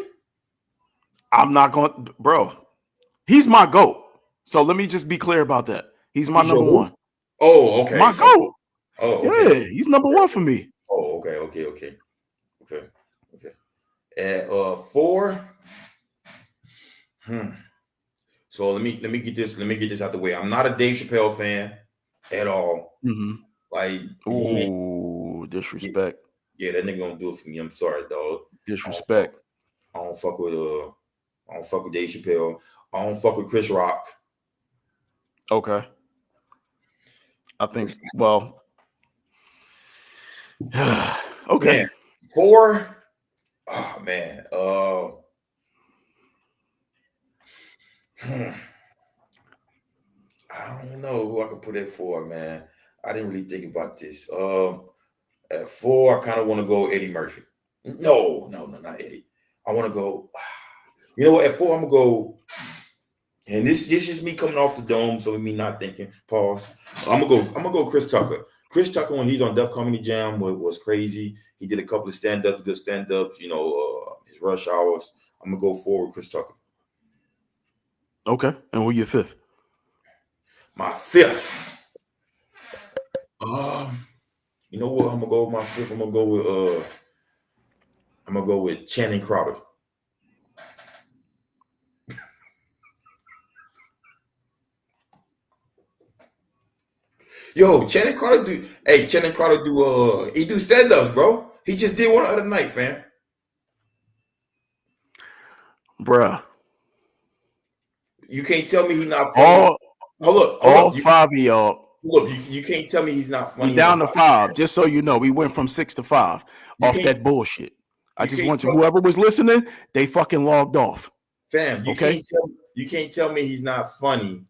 I'm not going, bro. He's my GOAT. So let me just be clear about that. He's my He's your number who? one. Oh, okay. My Okay. GOAT. Oh, okay. Yeah, Okay. he's number one for me. Oh, okay. Okay. Okay. Okay. Okay. At 4. Hmm. So let me get this out the way. I'm not a Dave Chappelle fan at all. Mm-hmm. Like he ain't. Ooh, Yeah, disrespect. yeah, that nigga don't do it for me. I'm sorry, dog. I don't fuck. Disrespect. I don't fuck with I don't fuck with Dave Chappelle. I don't fuck with Chris Rock. Okay. I think, well, okay. Man, 4. Oh man. Hmm, I don't know who I could put it for, man. I didn't really think about this. At 4, I kind of want to go Eddie Murphy. No, no, no, not Eddie. I want to go. You know what? At 4, I'm gonna go. And this is me coming off the dome, so me not thinking. Pause. I'm gonna go. Chris Tucker. Chris Tucker when he's on Def Comedy Jam was crazy. He did a couple of stand-ups, good stand-ups. His rush hours. I'm gonna go forward, Chris Tucker. Okay. And who your fifth? My 5th. You know what? I'm gonna go with my 5th. I'm gonna go with Channing Crowder. Yo, Channing Crowder do. Hey, Channing Crowder do. He do stand-ups, bro. He just did one the other night, fam. Bruh. You can't tell me he's not funny. All Hold all up. five of y'all. You can't tell me he's not We funny on a down to podcast. 5. Just so you know, we went from 6 to 5 You off can't that bullshit. I you just can't want to tell whoever was listening, they fucking logged off. fam, Okay? you can't tell me he's not funny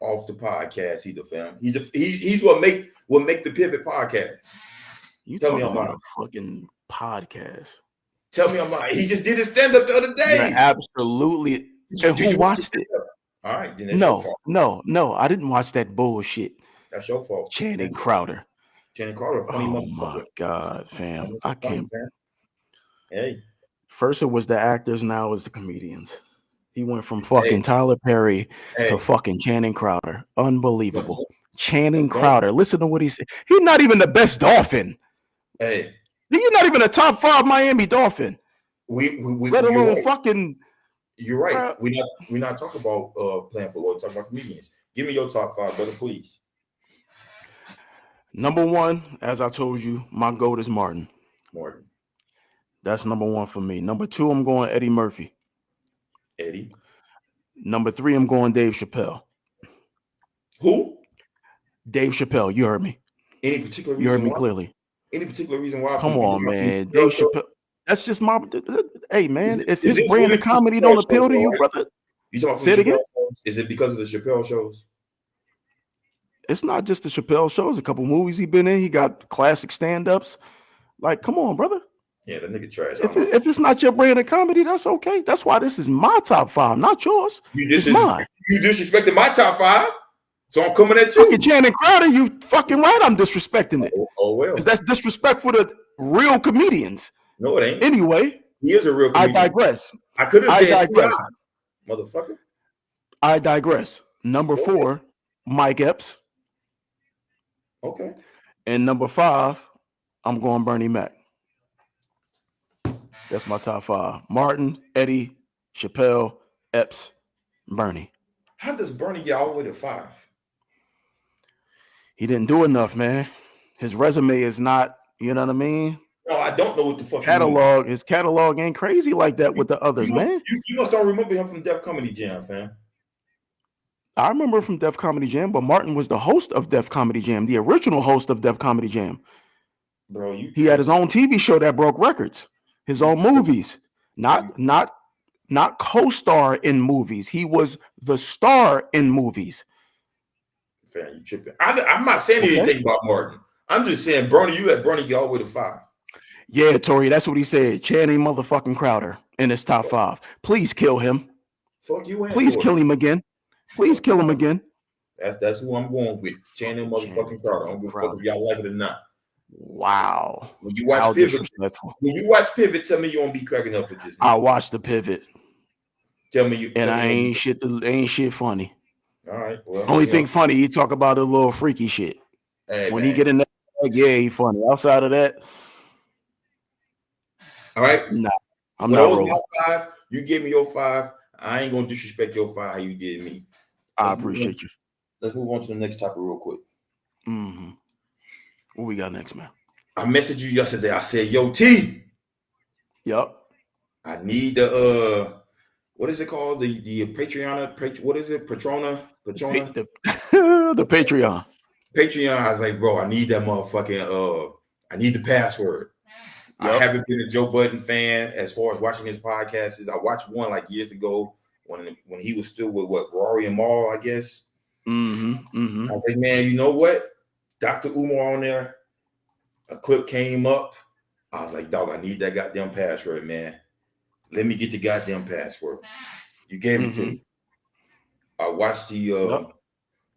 off the podcast either, fam. He's what make the pivot podcast. You Tell me talking I'm about lying. a fucking podcast. Tell me I'm lying. He just did a stand-up the other You're day. absolutely. And Did who you watch his watched it? stand-up? All right, then that's your No, fault. no, no. I didn't watch that bullshit. That's your fault. Channing That's your Crowder. Channing Carter, a funny Oh my motherfucker. God, That fam. I nigga funny, can't. fam. Hey, First it was the actors, now it's the comedians. He went from hey, fucking Tyler Perry to hey. fucking Channing Crowder. Don't, Unbelievable. Channing don't, Crowder. Listen to what he said. He's not even the best Dolphin. hey. He's not even a top 5 Miami Dolphin, let You're alone right. fucking You're right. crap. We're not talking about playing football. We're talking about comedians. Give me your top 5, brother, please. Number 1, as I told you, my GOAT is Martin. Morgan, That's number 1 for me. Number 2, I'm going Eddie Murphy. Eddie. Number 3, I'm going Dave Chappelle. Who? Dave Chappelle, you heard me. Any particular You heard reason me why? clearly. Any particular reason why? Come Is it on, from the man. Dave Chappelle show? Chappelle. That's just my. Hey, man. If Is his this brand really of from the comedy Chappelle don't show, appeal to though, you, right? brother, You talking about from say the it again. Chappelle shows? Is it because of the Chappelle shows? It's not just the Chappelle shows. A couple movies he been in. He got classic stand-ups. Like, come on, brother. Yeah, that nigga trash. I If don't know. if it's not your brand of comedy, that's okay. That's why this is my top 5, not yours. You It's mine. disrespected my top 5, so I'm coming at Fucking you. Channing Crowder, you fucking right. I'm disrespecting it Oh because well. that's disrespectful to real comedians. No, it ain't. Anyway, He is a real I comedian. digress. I could have I said digress. T.I., motherfucker. I digress. Number Go ahead. 4, Mike Epps. Okay. And number 5, I'm going Bernie Mac. That's my top 5. Martin, Eddie, Chappelle, Epps, Bernie. How does Bernie get all the way to 5? He didn't do enough, man. His resume is not, you know what I mean? No, I don't know what the fuck you mean. His catalog ain't crazy like that You, with the others, you must man. you must don't remember him from Def Comedy Jam, fam. I remember from Def Comedy Jam, but Martin was the host of Def Comedy Jam, the original host of Def Comedy Jam. Bro, you He had his tripping. own TV show that broke records, his You own tripping. movies, Bro, you not not co-star in movies. He was the star in movies. Fam, you tripping. I'm not saying Okay. anything about Martin. I'm just saying, Bernie, you let Bernie get all the way to 5. Yeah, Tori, that's what he said. Channing motherfucking Crowder in his top five. Please kill him. Fuck you and Please Tori. kill him again. Please Fuck you kill him and again. that's who I'm going with. Channing Channing motherfucking Crowder. I don't fucking give a fuck if Crowder. y'all like it or not. Wow. When you How watch Pivot, disrespectful. tell me you won't be cracking up at this, I man. watched the pivot and Tell me I you won't be. ain't shit funny. All right, well, Only thing funny, he talk about a little freaky shit. hey When he man. get in that, yeah, he funny. Outside of that, All right. nah, I'm Well, not those my rolling. 5. You gave me your 5. I ain't gonna disrespect your 5 how you did me. I Let's move on. appreciate you. Let's move on to the next topic real quick. Mm-hmm. What we got next, man? I messaged you yesterday. I said, "Yo, T, Yup. I need the what is it called? The Patreon? What is it? Patrona, The, the Patreon. Patreon." I was like, "Bro, I need that motherfucking I need the password." I Yup. haven't been a Joe Budden fan as far as watching his podcasts. I watched one like years ago when he was still with what Rory and Maul, I guess. Mm-hmm. Mm-hmm. I was like, man, you know what? Dr. Umar on there. A clip came up. I was like, dog, I need that goddamn password, man. Let me get the goddamn password. You gave it to Mm-hmm. me. I watched the Yup.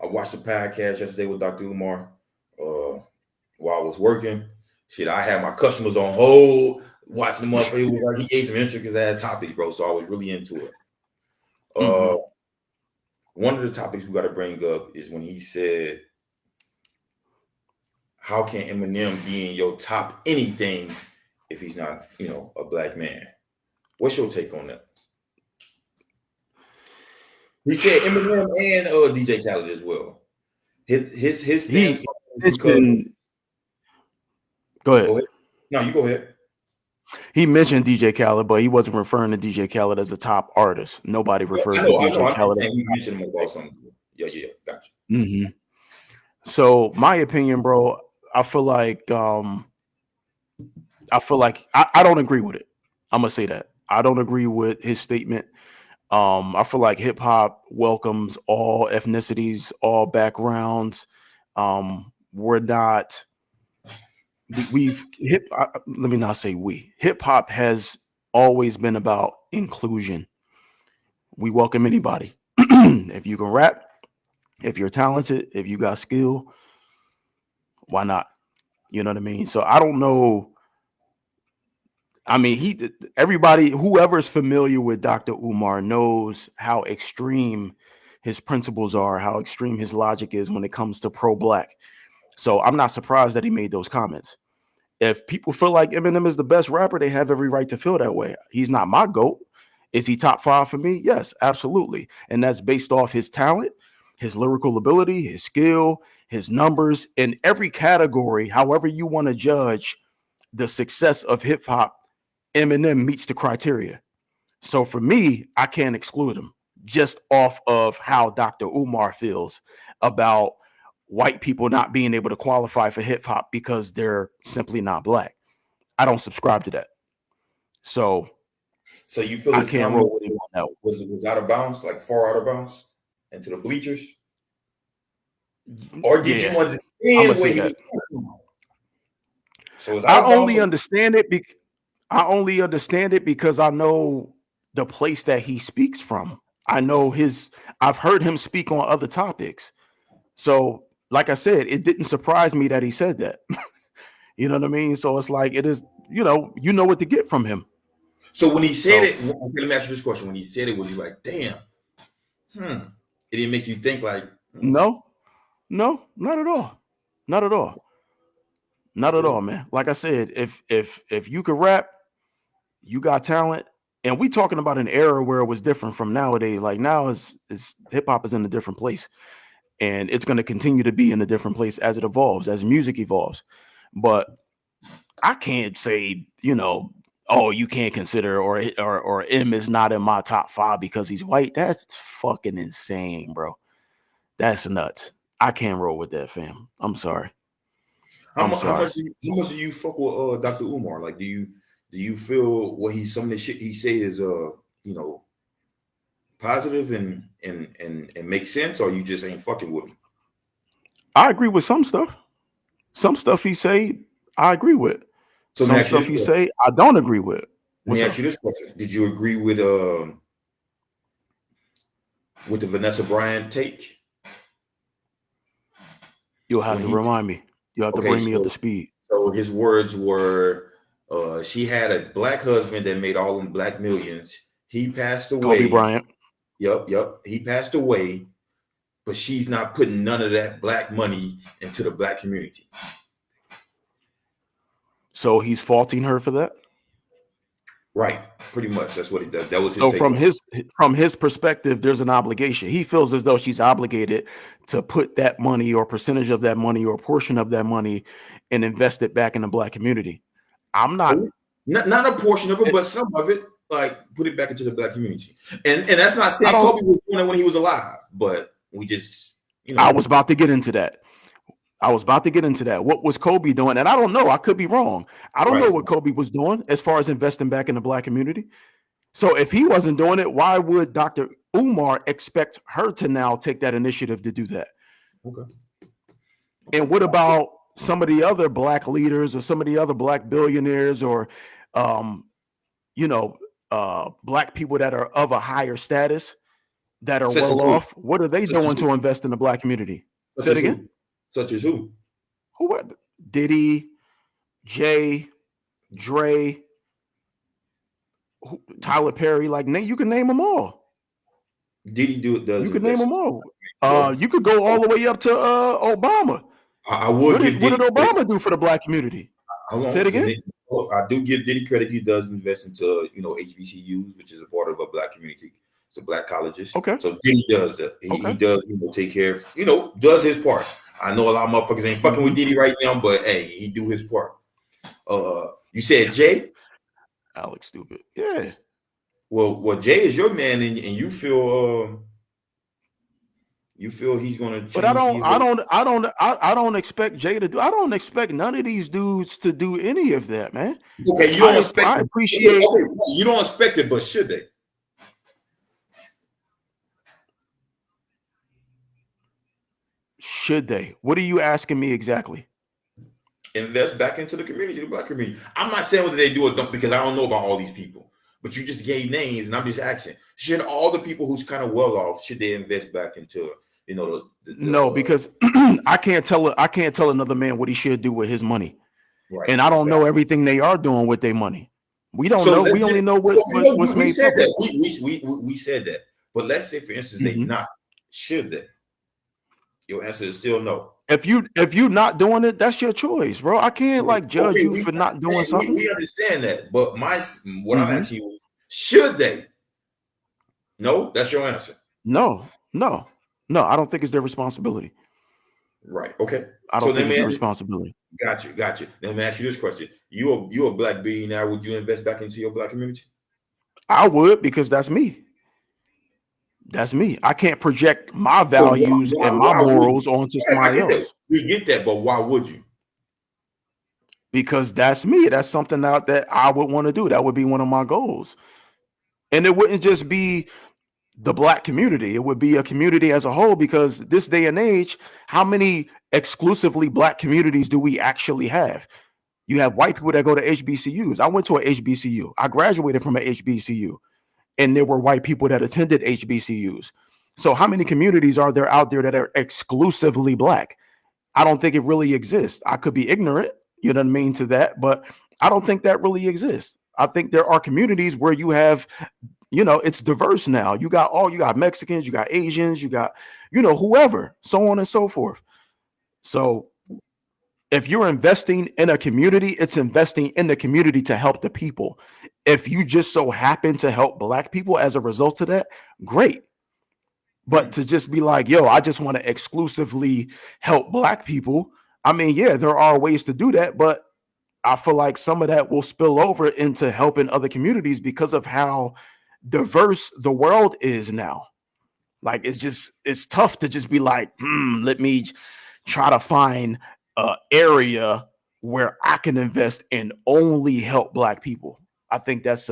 I watched the podcast yesterday with Dr. Umar while I was working. Shit, I had my customers on hold watching the motherfucker. It was like he gave some intricate ass topics, bro. So I was really into it. Mm-hmm. Uh, one of the topics we got to bring up is when he said, "How can Eminem be in your top anything if he's not, a black man?" What's your take on that? He said Eminem and DJ Khaled as well. His stance He is because mentioned. Go ahead. go ahead. No, you go ahead. He mentioned DJ Khaled, but he wasn't referring to DJ Khaled as a top artist. Nobody Yeah, refers I to know, I know. DJ I'm just Khaled saying as he a top mentioned him about something. Yeah, yeah, gotcha. hmm So my opinion, bro, I feel like I don't agree with it. I'm gonna say that. I don't agree with his statement. I feel like hip hop welcomes all ethnicities, all backgrounds. We're not we've hip let me not say we. Hip hop has always been about inclusion. We welcome anybody. If you can rap, if you're talented, if you got skill, why not? You know what I mean? So I don't know. I mean, everybody, whoever's familiar with Dr. Umar knows how extreme his principles are, how extreme his logic is when it comes to pro-black. So I'm not surprised that he made those comments. If people feel like Eminem is the best rapper, they have every right to feel that way. He's not my GOAT. Is he top five for me? Yes, absolutely. And that's based off his talent, his lyrical ability, his skill, his numbers in every category. However, you want to judge the success of hip hop, Eminem meets the criteria. So for me, I can't exclude him just off of how Dr. Umar feels about white people not being able to qualify for hip hop because they're simply not black. I don't subscribe to that. So So you feel I his can't comment roll with him on that was out of bounds, like far out of bounds, into the bleachers, one. or did you Yeah, I'm gonna understand where say he was that. coming from? So it's out I of bounds. only understand it I only understand it because I know the place that he speaks from. I know I've heard him speak on other topics. So, like I said, it didn't surprise me that he said that. You know what I mean? So it's like it is, you know what to get from him. So when he said So it, okay, let me ask you this question: when he said it, was you like, "Damn"? It didn't make you think like, no, no, not at all. Not at all. you Not at feel all, me? man. Like I said, if you can rap, you got talent. And we talking about an era where it was different from nowadays. Like now is hip hop is in a different place. And it's gonna continue to be in a different place as it evolves, as music evolves. But I can't say, oh, you can't consider or M is not in my top five because he's white. That's fucking insane, bro. That's nuts. I can't roll with that, fam. I'm sorry. I'm How sorry. much do you fuck with Dr. Umar? Like, do you feel what some of the shit he say is you know, positive and make sense, or you just ain't fucking with him? I agree with some stuff. Some stuff he say, I agree with. So let me Some ask you stuff this he question. say, I don't agree with. Let me What's ask up? you this question. Did you agree with the Vanessa Bryant take? You'll have When to he's remind me. You have to okay, bring me up to speed. so his words were, she had a black husband that made all them black millions. He passed Kobe away. Bryant. Yep. He passed away, but she's not putting none of that black money into the black community. So he's faulting her for that. Right. Pretty much. That's what he does. That was his So take on it. from his perspective, there's an obligation. He feels as though she's obligated to put that money or percentage of that money or portion of that money and invest it back in the black community. I'm not. Oh, not a portion of it, but some of it, like put it back into the black community. And that's not I saying don't. Kobe was doing it when he was alive, but we just, I was about to get into that. What was Kobe doing? And I don't know. I could be wrong. I don't know right. what Kobe was doing as far as investing back in the black community. So if he wasn't doing it, why would Dr. Umar expect her to now take that initiative to do that? Okay. And what about some of the other black leaders or some of the other black billionaires or, um, you know, black people that are of a higher status that are Such as well who? off? What are they Such as doing who? to invest in the black community? Such Say it as again. who? Such as who? Who? Diddy, Jay, Dre, Tyler Perry. Like, you can name them all. Did he do it? Does You could name invest? them all. Well, You could go all the way up to Obama. I would give What did Diddy credit. Obama do for the black community? How Say it long? again. I do give Diddy credit. He does invest into HBCUs, which is a part of a black community. So black colleges. Okay. So Diddy does that. He Okay. does take care of does his part. I know a lot of motherfuckers ain't fucking with Diddy right now, but hey, he do his part. You said Jay. Alex, stupid. Yeah. Well, Jay is your man, and you feel he's gonna But I change don't, the I whole. don't, I don't, I don't expect Jay to do. I don't expect none of these dudes to do any of that, man. Okay, you don't expect. I Okay, appreciate. you don't expect it, but should they? Should they? What are you asking me exactly? Invest back into the community, the black community. I'm not saying whether they do or don't because I don't know about all these people. But you just gave names, and I'm just asking: should all the people who's kind of well off should they invest back into No, because I can't tell. I can't tell another man what he should do with his money, right? and I don't know Exactly. everything they are doing with their money. We don't So know. let's We say, only know no, what's we made said public. that we said that. But let's say, for instance, they Mm-hmm. not. Should they? Your answer is still no. If you not doing it, that's your choice, bro. I can't like judge Okay, you for not doing something. we understand that. But what I'm Mm-hmm. asking you, should they? No, that's your answer. No, no, no. I don't think it's their responsibility. Right. Okay. I So don't let think it's their me responsibility. got you. Let me ask you this question: you a black billionaire? Would you invest back into your black community? I would because that's me. That's me. I can't project my So values and my why would you? morals onto Yeah, I somebody get that. else We get that, but why would you? because that's me. That's something that I would want to do. That would be one of my goals. And it wouldn't just be the black community. It would be a community as a whole because this day and age, how many exclusively black communities do we actually have? You have white people that go to HBCUs. I went to a HBCU. I graduated from an HBCU, and there were white people that attended HBCUs. So how many communities are there out there that are exclusively black? I don't think it really exists. I could be ignorant, you know what I mean, to that, but I don't think that really exists. I think there are communities where you have, it's diverse now. You got Mexicans, you got Asians, you got, whoever, so on and so forth. So if you're investing in a community, it's investing in the community to help the people. If you just so happen to help black people as a result of that, great. But to just be like, yo, I just want to exclusively help black people. I mean, yeah, there are ways to do that, but I feel like some of that will spill over into helping other communities because of how diverse the world is now. Like it's tough to just be like, let me try to find an area where I can invest and only help black people. I think that's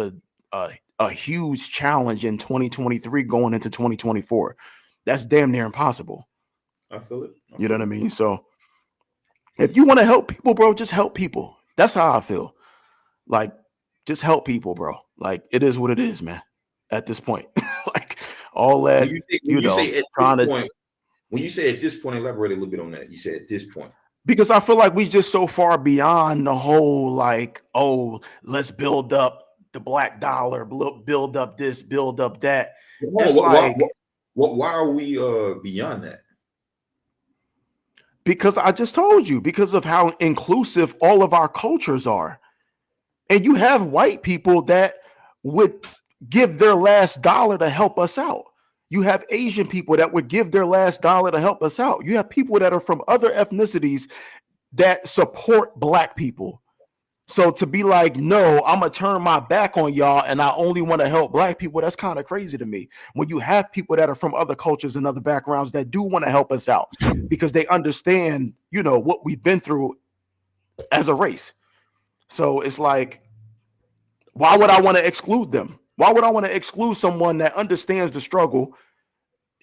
a huge challenge in 2023 going into 2024. That's damn near impossible. I feel it. I You know feel what I it. mean? So if you want to help people, bro, just help people. That's how I feel. Like, just help people, bro. Like, it is what it is, man. At this point, like all When that, you say when you say at this trying to, point, when you say at this point, elaborate a little bit on that. You said at this point. because I feel like we just so far beyond the whole like, oh, let's build up the black dollar, build up this, build up that. Hold on, It's like, why are we beyond that? because I just told you, because of how inclusive all of our cultures are. And you have white people that would give their last dollar to help us out. You have Asian people that would give their last dollar to help us out. You have people that are from other ethnicities that support black people. So to be like, no, I'm gonna turn my back on y'all and I only want to help black people, that's kind of crazy to me. When you have people that are from other cultures and other backgrounds that do want to help us out because they understand, what we've been through as a race. So it's like, why would I want to exclude them? Why would I want to exclude someone that understands the struggle?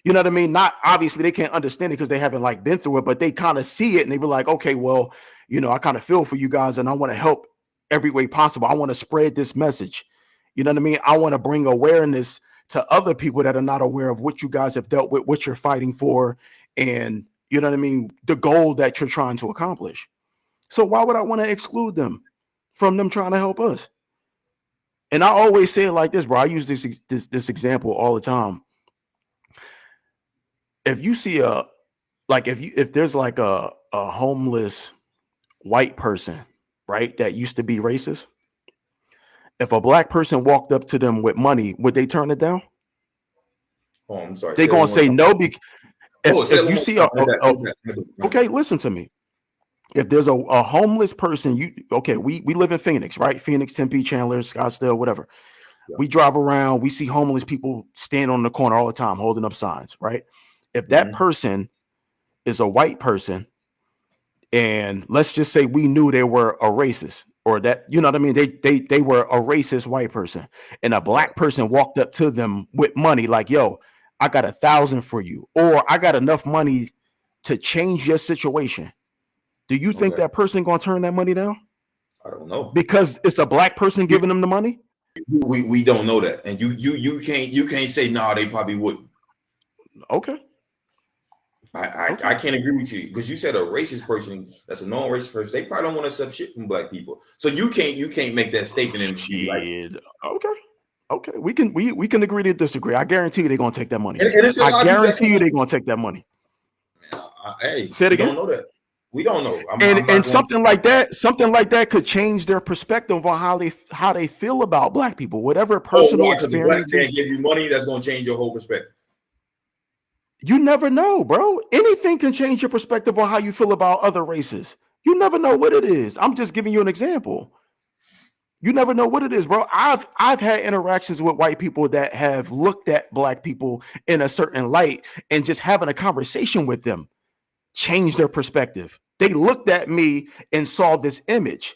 You know what I mean? Not obviously they can't understand it because they haven't like been through it, but they kind of see it and they be like, okay, well, I kind of feel for you guys and I want to help every way possible. I want to spread this message. You know what I mean? I want to bring awareness to other people that are not aware of what you guys have dealt with, what you're fighting for, and you know what I mean, the goal that you're trying to accomplish. So why would I want to exclude them from them trying to help us? And I always say it like this, bro. I use this example all the time. If you see if there's like a homeless white person, right, that used to be racist, if a black person walked up to them with money, would they turn it down? Oh, I'm sorry. They Say that gonna one more say time. no. Oh, say that If one you more see time. My bad. okay, listen to me. If there's a homeless person, we live in Phoenix, right? Phoenix, Tempe, Chandler, Scottsdale, whatever. Yeah. We drive around, we see homeless people stand on the corner all the time holding up signs, right? If that Mm-hmm. person is a white person, and let's just say we knew they were a racist, or that, you know what I mean, they were a racist white person, and a Right. black person walked up to them with money, like, yo, I got 1,000 for you, or I got enough money to change your situation. Do you think Okay. that person gonna turn that money down I don't know. because it's a black person We, giving them the money? we don't know that, and you can't say no. They probably wouldn't. Okay. I can't agree with you because you said a racist person that's a non-racist person. They probably don't want to accept shit from black people. So you can't make that statement and be like, Shit. Okay. Okay. We can agree to disagree. I guarantee you they're gonna take that money. and it's a I lot of people that's guarantee you gonna. they're gonna take that money. Hey, Say it we again. don't know that. We don't know. And I'm and not going. something like that could change their perspective on how they feel about black people. Whatever Oh, personal why? Because a black man experiences, give you money, that's going to change your whole perspective. you never know, bro. Anything can change your perspective on how you feel about other races. You never know what it is. I'm just giving you an example. You never know what it is, bro. I've had interactions with white people that have looked at black people in a certain light, and just having a conversation with them changed their perspective. They looked at me and saw this image.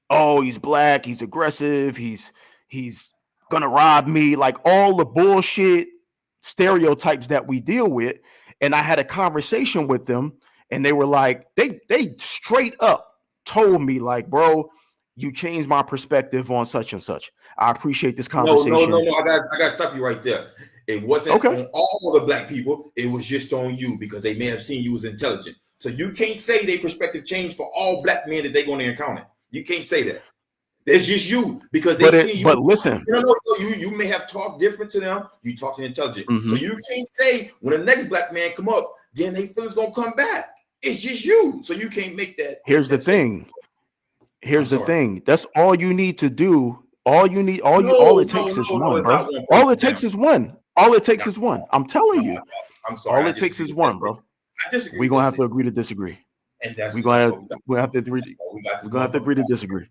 Oh, he's black, he's aggressive, he's gonna rob me, like all the bullshit stereotypes that we deal with. And I had a conversation with them, and they were like, they straight up told me, like, bro, you changed my perspective on such and such. I appreciate this No, no, no, conversation. no. I got to stop you right there. It wasn't Okay. on all the black people. It was just on you because they may have seen you as intelligent. So you can't say their perspective changed for all black men that they're going to encounter. You can't say that. That's just you because they see you. But listen. You may have talked different to them. You talking intelligent, so Mhm. you can't say when the next black man come up, then they feelings gonna come back. It's just you, so you can't make that that, Here's the that statement. thing. I'm Here's the sorry. thing. That's all you need to do. All No, it no, takes is no. one, It's bro. not one All person it now. takes is one. All it No, takes is one. I'm telling no, you. I'm sorry. All I it takes disagree is with that one, statement. bro. I disagree We're with gonna that have to statement, agree to disagree. and We're that's gonna have what we got. we have to agree. That's what we got We're this gonna have to agree motherfucker to talking. disagree.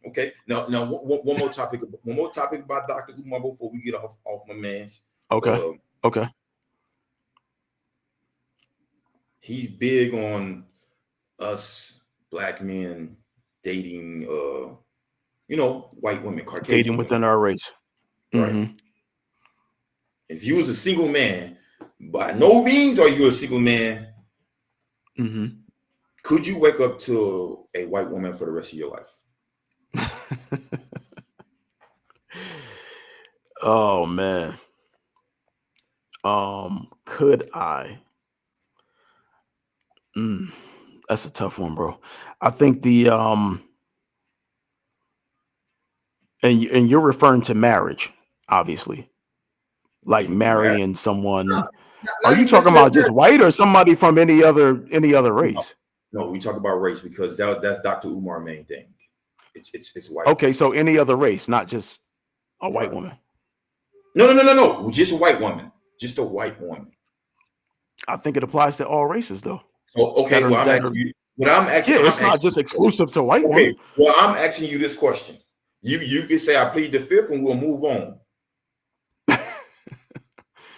Okay. Now, one more topic. One more topic about Doctor Umar before we get off my man's. Okay. Uh, Okay. he's big on us black men dating white women, Dating Caucasian women. within our race. right? Mm-hmm. If you was a single man, by no means are you a single man. Mm-hmm. Could you wake up to a white woman for the rest of your life? Oh man. Could I? Mm, that's a tough one, bro. I think and you're referring to marriage, obviously, like It could be married. marrying someone. Are Not you even talking necessarily about just married. white or somebody from any other No, race? no, we talk about race because that's Dr. Umar main thing. It's white, Okay, so any other race, not just a white right? woman. No. Just a white woman. Just a white woman. I think it applies to all races, though. So That okay, are well I'm that are asking you. What I'm Yeah, asking, it's not just exclusive to white okay. women. Well, I'm asking you this question. You can say I plead the fifth, and we'll move on.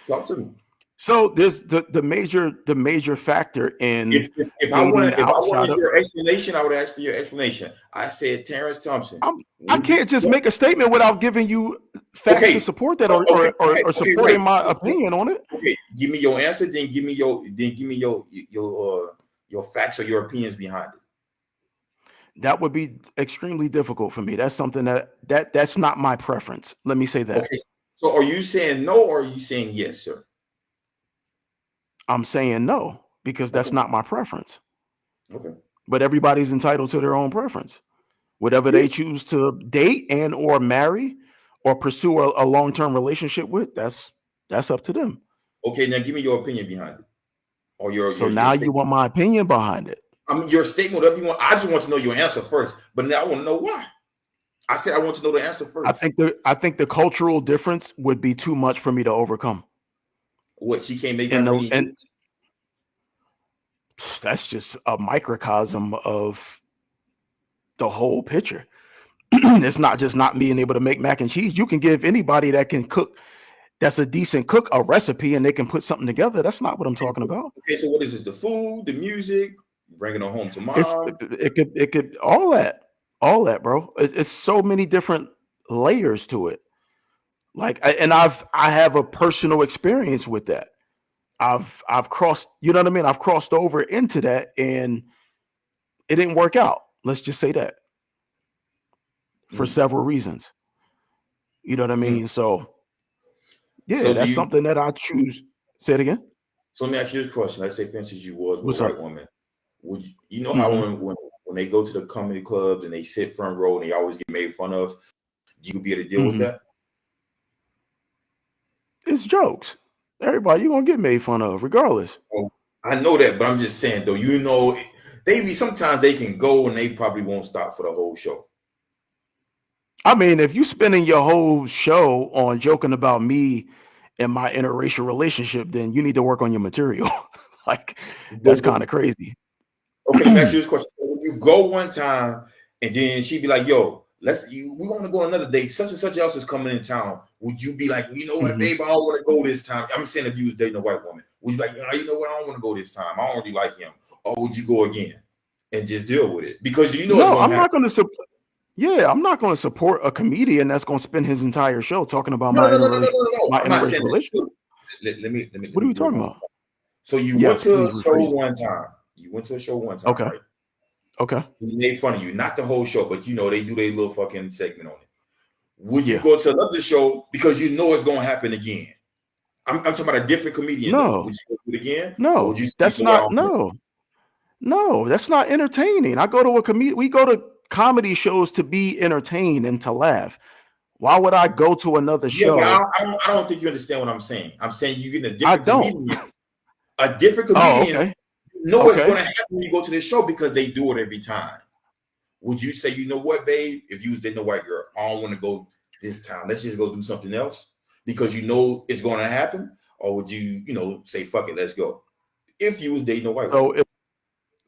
Talk to me. So there's the major factor in If I dating wanted outside of. your explanation, I would ask for your explanation. I said Terrence Thompson. I Would you? can't just make a statement without giving you facts to Okay. support that, Okay. or Right. supporting my opinion on it. Okay. Give me your answer. Then give me your facts or your opinions behind it. That would be extremely difficult for me. That's something that's not my preference. Let me say that. Okay. So are you saying no or are you saying yes, sir? I'm saying no because that's Okay. not my preference. Okay. But everybody's entitled to their own preference. Whatever Yeah. they choose to date and or marry or pursue a long-term relationship with, that's up to them. Okay. Now give me your opinion behind it or So your now you statement. want my opinion behind it. I mean your statement, whatever you want. I just want to know your answer first. But now I want to know why. I said I want to know the answer I first. think the cultural difference would be too much for me to overcome. What she can't make And the macaroni and and cheese? that's just a microcosm of the whole picture. It's not just not being able to make mac and cheese. You can give anybody that can cook, that's a decent cook, a recipe, and they can put something together. That's not what I'm talking about. Okay, so what is this? The food, the music, bringing it home to It's mom. it could all that, bro. It's so many different layers to it. Like, and I have a personal experience with that. I've crossed, you know what I mean? I've crossed over into that, and it didn't work out. Let's just say that, for Mm, several reasons. You know what I mm. mean? So yeah, So do that's you? something that I choose. Say it again. So let me ask you this question. Let's say, for instance, you was with a What's up? white woman. Would you, you know how Hmm. when they go to the comedy clubs and they sit front row and they always get made fun of? You could be able to deal with Hmm. that. It's jokes. Everybody, you gonna get made fun of, regardless. Oh, I know that, but I'm just saying though. You know, they be sometimes they can go and they probably won't stop for the whole show. I mean, if you spending your whole show on joking about me and my interracial relationship, then you need to work on your material. Like, that's But kind of crazy. okay, let me ask you this question. So would you go one time and then she'd be like, yo, we want to go on another date. Such and such else is coming in town. Would you be like, you know what, Hmm. babe, I don't want to go this time? I'm saying if you was dating a white woman, would you be like, you know what, I don't want to go this time. I don't really like him. Or would you go again and just deal with it? Because you know it's No, gonna I'm happen. not going to support. Yeah, I'm not going to support a comedian that's going to spend his entire show talking about No, no, no, no, no, no, no, no. my I'm not interracial saying that relationship. too. Let What are me we do it talking one more about? time. So you went Yes, to a please show rephrase it. one time. You went to a show one time, Okay. right? Okay. He made fun of you, not the whole show, but you know they do their little fucking segment on it. Would you Yeah. go to another show because you know it's gonna happen again? I'm talking about a different comedian though. No. Would you go do it again, or would No. you say, you That's know what, I not. don't care? No. No. That's not entertaining. I go to a comedy. We go to comedy shows to be entertained and to laugh. Why would I go to another Yeah, but show? I don't think you understand what I'm saying. I'm saying you get I don't. a different Oh, comedian. okay. You know it's Okay. gonna happen when you go to this show because they do it every time. Would you say, you know what, babe? If you was dating a white girl, I don't want to go this time. Let's just go do something else because you know it's going to happen. Or would you, say, fuck it, let's go? If you was dating a white woman,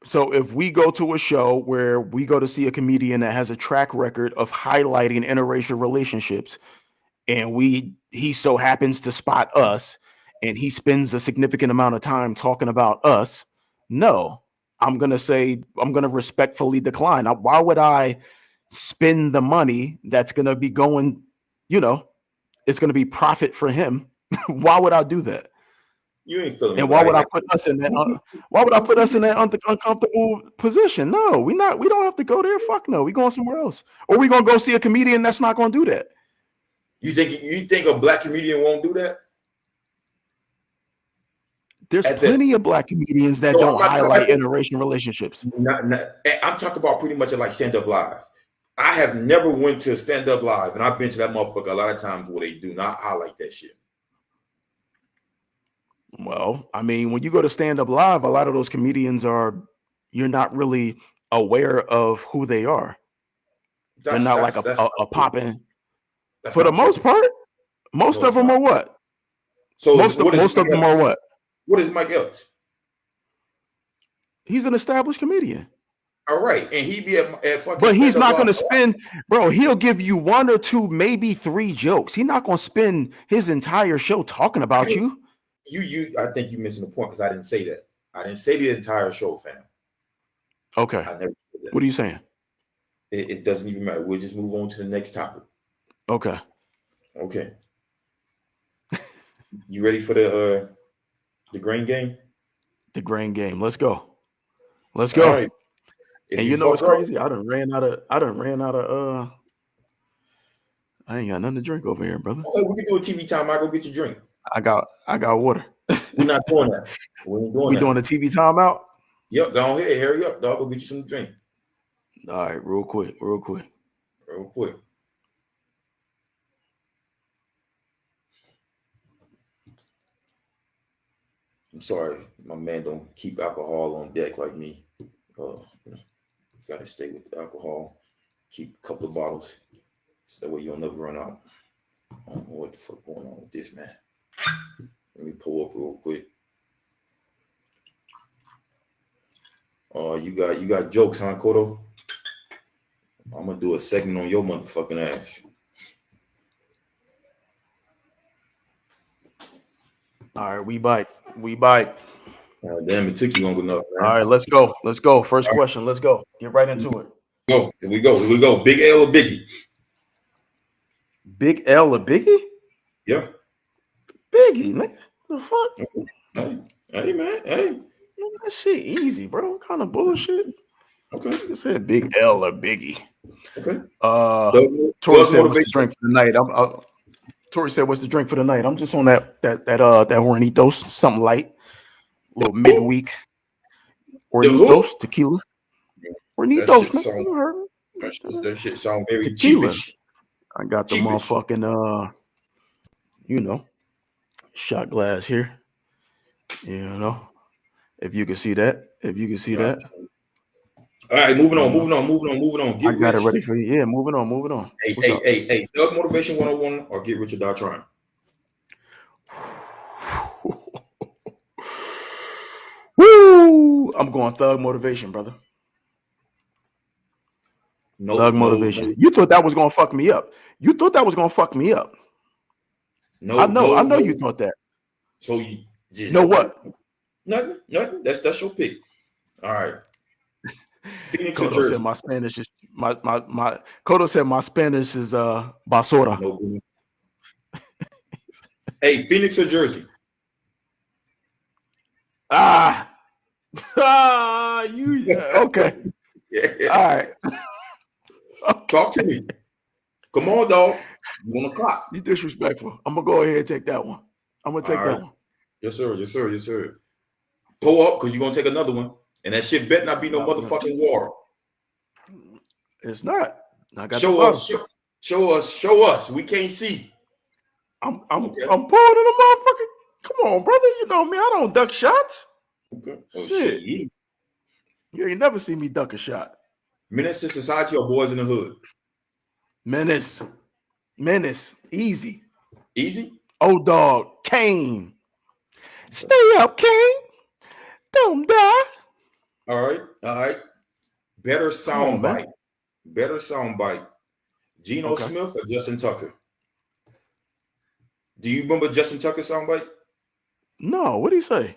So if we go to a show where we go to see a comedian that has a track record of highlighting interracial relationships, and he so happens to spot us, and he spends a significant amount of time talking about us, no, I'm gonna respectfully decline. Why would I spend the money that's gonna be going, you know, it's going to be profit for him, why would I do that? You ain't feeling me And why would I right. put us in that? Why would I put us in that uncomfortable position? No, we not. We don't have to go there. Fuck no. We going somewhere else, or we gonna go see a comedian that's not gonna do that. You think a black comedian won't do that? There's At that, plenty of black comedians that so don't I'm not highlight interracial relationships. I'm talking about pretty much like stand up live. I have never went to stand up live, and I've been to that motherfucker a lot of times where they do not highlight that shit. Well, I mean, when you go to stand up live, a lot of those comedians you're not really aware of who they are. They're That's not like that's that's a not true. popping. That's For the not most true. part, most No, of it's them not. are what? So what is Most Mike of them Epps? are what? What is Mike Epps? He's an established comedian. All right, and he be at fucking But he's stand up not live. going to spend, bro. He'll give you one or two, maybe three jokes. He's not going to spend his entire show talking about you. I think you missing the point because I didn't say that. I didn't say the entire show, fam. Okay. I never said that. What are you saying? It doesn't even matter. We'll just move on to the next topic. Okay. Okay. You ready for the grain game? The grain game. Let's go. Let's go. All right. If And you you know what's fuck up, crazy? I done ran out of I ain't got nothing to drink over here, brother. okay, we can do a TV time. I go get your drink. I got water. We're not doing that. We ain't doing We that. doing a TV timeout? Yep, go ahead, hurry up, dog. Go get you some drink. All right, real quick. Real quick. I'm sorry, my man don't keep alcohol on deck like me. Gotta stay with the alcohol. Keep a couple of bottles, so that way you'll never run out. I don't know what the fuck going on with this, man. Let me pull up real quick. You got jokes, huh, Kodo? I'm gonna do a segment on your motherfucking ass. All right, we bite. Damn, it took you long enough, man. All right, let's go. First question. Let's go. Get right into it. Here we go. Big L or Biggie? Big L or Biggie? Yeah. Biggie, man. The fuck? Hey, man. Hey. That shit easy, bro. What kind of bullshit? Okay. You said Big L or Biggie. Okay. Tori said, "What's the drink for the night?" Tori said, "What's the drink for the night?" I'm just on that Hornitos, something light, a little midweek. Hornitos, tequila. Hornitos, that shit sound very tequila. cheapish. I got the motherfucking shot glass here. You know, if you can see that. All right, moving on. I got it ready for you. Yeah, moving on. Hey, Thug Motivation 101 or Get Rich or Die Trying? Woo! I'm going Thug Motivation, brother. Thug Motivation. No. You thought that was gonna fuck me up. No, I know you thought that. So you just know what? Nothing. That's your pick. All right. Phoenix or Kodo Jersey? said my Spanish is my Kodo said my Spanish is basura. No. Hey, Phoenix or Jersey? You okay? Yeah. All right. Talk to me. Come on, dog. You on the clock? You disrespectful. I'm gonna go ahead and take that one. That one. Yes, sir. Pull up because you're gonna take another one, and that shit better not be no motherfucking water. It's not. I got show us. We can't see. I'm pouring in a motherfucker. Come on, brother. You know me. I don't duck shots. Okay. Oh shit. You ain't never seen me duck a shot. Menace to Society or Boys in the Hood? Menace. Easy. Easy? Old dog. Kane. Stay up, Kane. Don't die. All right. Better sound bite. Geno Smith or Justin Tucker? Do you remember Justin Tucker's soundbite? No. What did he say?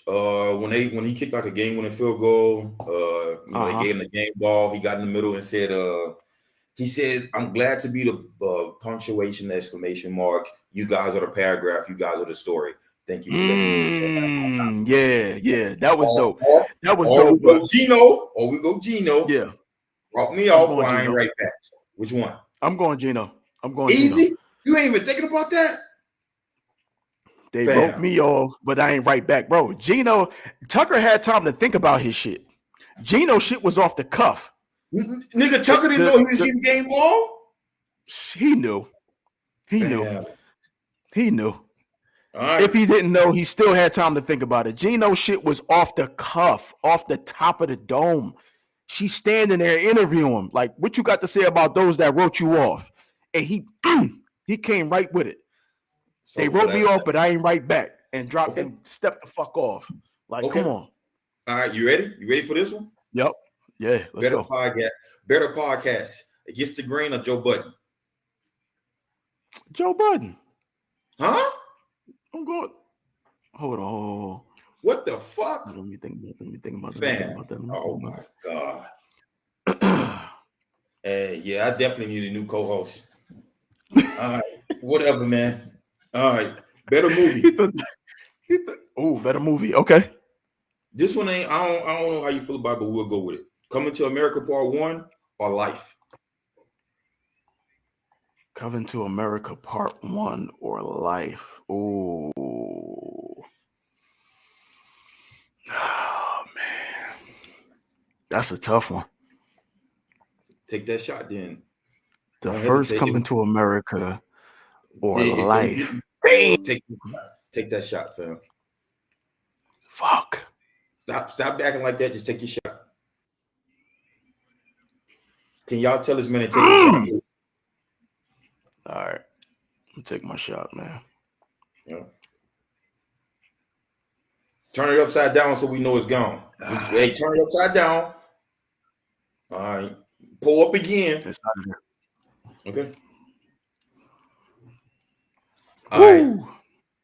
When he kicked like a game-winning field goal, they gave him the game ball. He got in the middle and said, He said, "I'm glad to be the punctuation exclamation mark. You guys are the paragraph. You guys are the story. Thank you for letting me." Yeah. That was dope. Or, That was or we dope. go But Gino, or we go Gino. yeah, Walk me I'm off, or going I ain't Gino. right back. Which one? I'm going Gino. I'm going Gino. Easy. You ain't even thinking about that, They wrote fam. me off, but I ain't right back, bro. Gino Tucker had time to think about his shit. Gino shit was off the cuff. Nigga Tucker didn't know he was The getting game ball. he knew. He knew. Fam. He knew. All If right. he didn't know, he still had time to think about it. Gino shit was off the cuff, off the top of the dome. She's standing there interviewing him. Like, what you got to say about those that wrote you off? And he came right with it. They So wrote me that's off, but I ain't right back. And dropped okay. and stepped the fuck off. Like, Okay. come on. All right. You ready? You ready for this one? Yep. Yeah, let's Better go. podcast. Better podcast. Against the Grain or Joe Budden? Joe Budden. Huh? I'm going. Hold on. What the fuck? Let me think about Fam. that. Oh my god. that. Yeah, I definitely need a new co-host. All right. Whatever, man. All right. Better movie. Oh, better movie. Okay. This one ain't. I don't know how you feel about it, but we'll go with it. Coming to America Part 1 or Life? Coming to America Part 1 or Life. Oh. Oh, man. That's a tough one. Take that shot then. The Don't first hesitate. Coming to America or Don't Life. Take that shot, fam. Fuck. Stop acting like that. Just take your shot. Can y'all tell this man to take a shot? All right. I'm take my shot, man. Yeah. Turn it upside down so we know it's gone. Hey, turn it upside down. All right. Pull up again. It's not here. Okay. All right.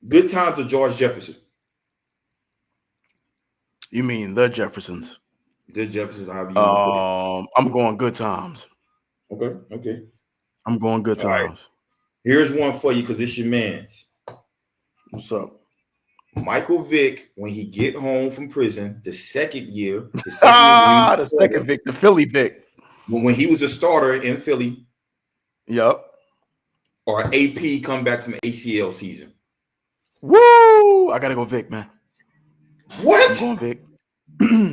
Good Times with George Jefferson. You mean the Jeffersons? The Jeffersons, however you want to put it. I'm going Good Times. Okay. I'm going Good Times. Right. Here's one for you because it's your man's. What's up? Michael Vick, when he get home from prison, the second year, The second Vic, the Philly Vic. When he was a starter in Philly. Yep. Or AP come back from ACL season. Woo! I gotta go Vic, man. What? I'm going Vic.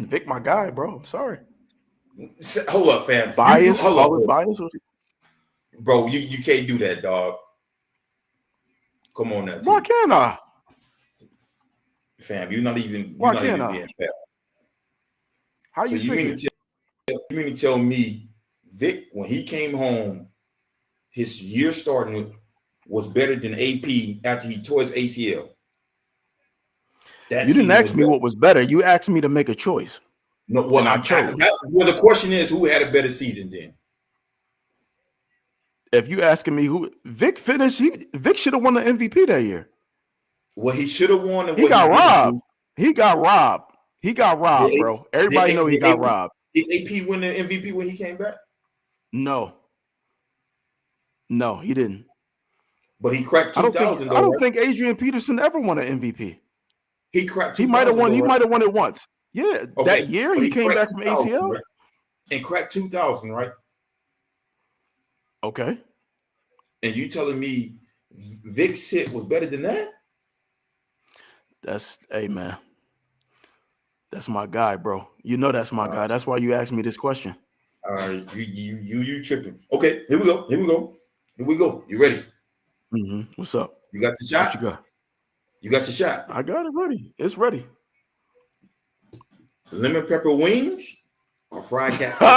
Vic, my guy, bro. I'm sorry. Hold up, fam. Bias? Hold up. Bias? Bro, you can't do that, dog. Come on now. Why can't I? Fam, you're not even being fair. How you mean to tell me Vic, when he came home, his year starting was better than AP after he tore his ACL? You didn't ask me what was better. You asked me to make a choice. No, well, I chose. The question is, who had a better season then? If you asking me who Vic finished, Vic should have won the MVP that year. Well, he should have won. He got robbed. He got robbed, bro. Everybody know he got robbed. Did AP win the MVP when he came back? No, he didn't. But he cracked 2000. I don't think Adrian Peterson ever won an MVP. He cracked 2000. He might have won. He might have won it once. Yeah, okay. That year he came back from ACL right? And cracked 2000, right? Okay. And you telling me Vic's shit was better than that? Hey man, that's my guy, bro. You know that's my guy. That's why you asked me this question. All right, you tripping? Okay, here we go. You ready? Mm-hmm. What's up? You got the shot. What you got? You got your shot. I got it ready. It's ready. Lemon pepper wings or fried catfish?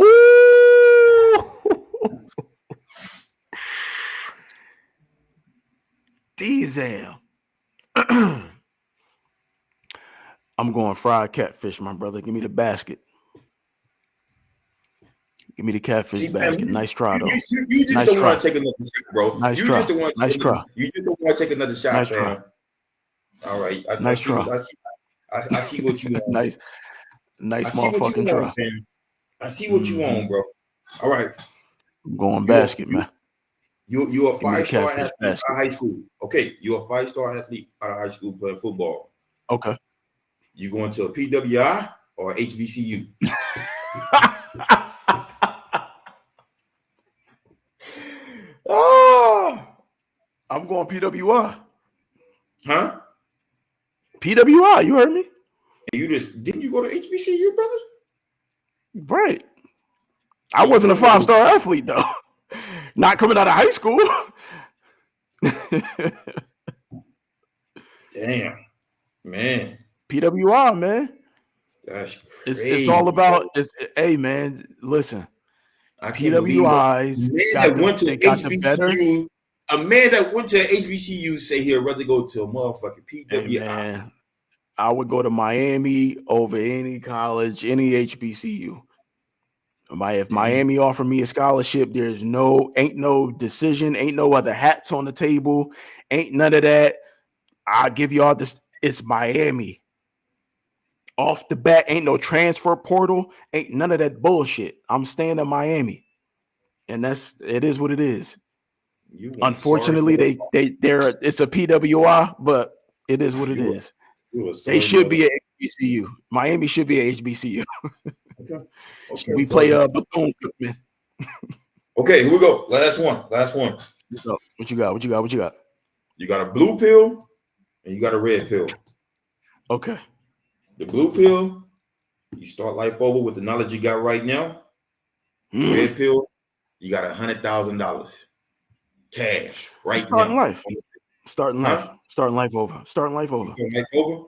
Ooh. Diesel. I'm going fried catfish, my brother. Give me the basket. Give me the catfish basket. Nice try, though. You just don't want to take another shot, bro. Nice try. You just don't want to take another shot, fam. All right. I see what you want. Nice motherfucking try. I see what you want, bro. All right. I'm going You're basket, you man. you're a Give me the 5-star catfish athlete out basket. of high school. Okay, you're a 5-star athlete out of high school playing football. Okay. You going to a PWI or HBCU? Oh, I'm going PWI. Huh? PWI, you heard me? And you just didn't you go to HBCU, brother? Right. I And you wasn't a telling me to go? 5-star athlete though. Not coming out of high school. Damn, man, PWI, man. that's It's all crazy, bro. about it's hey man, listen. I can't believe a PWIs man got that went to the better. HBCU. A man that went to HBCU say he'd rather go to a motherfucking Hey PWI. man, I would go to Miami over any college, any HBCU. If Damn, Miami offered me a scholarship, ain't no decision, ain't no other hats on the table, ain't none of that. I'll give you all this. It's Miami. Off the bat, ain't no transfer portal, ain't none of that bullshit. I'm staying in Miami. And it is what it is. you one sorry Unfortunately, motherfucker. they're it's a PWI, but it is what it You a is. you a They sorry should motherfucker. be a HBCU. Miami should be a HBCU. Okay, Should okay, we play so Bethune Cookman? okay, here we go. Last one, last one. What's up? What you got? What you got? What you got? You got a blue pill and you got a red pill. Okay. The blue pill, you start life over with the knowledge you got right now. The Mm. red pill, you got $100,000 cash right Starting now. life. Starting life. Huh? Starting life over. Starting life You over. start life over?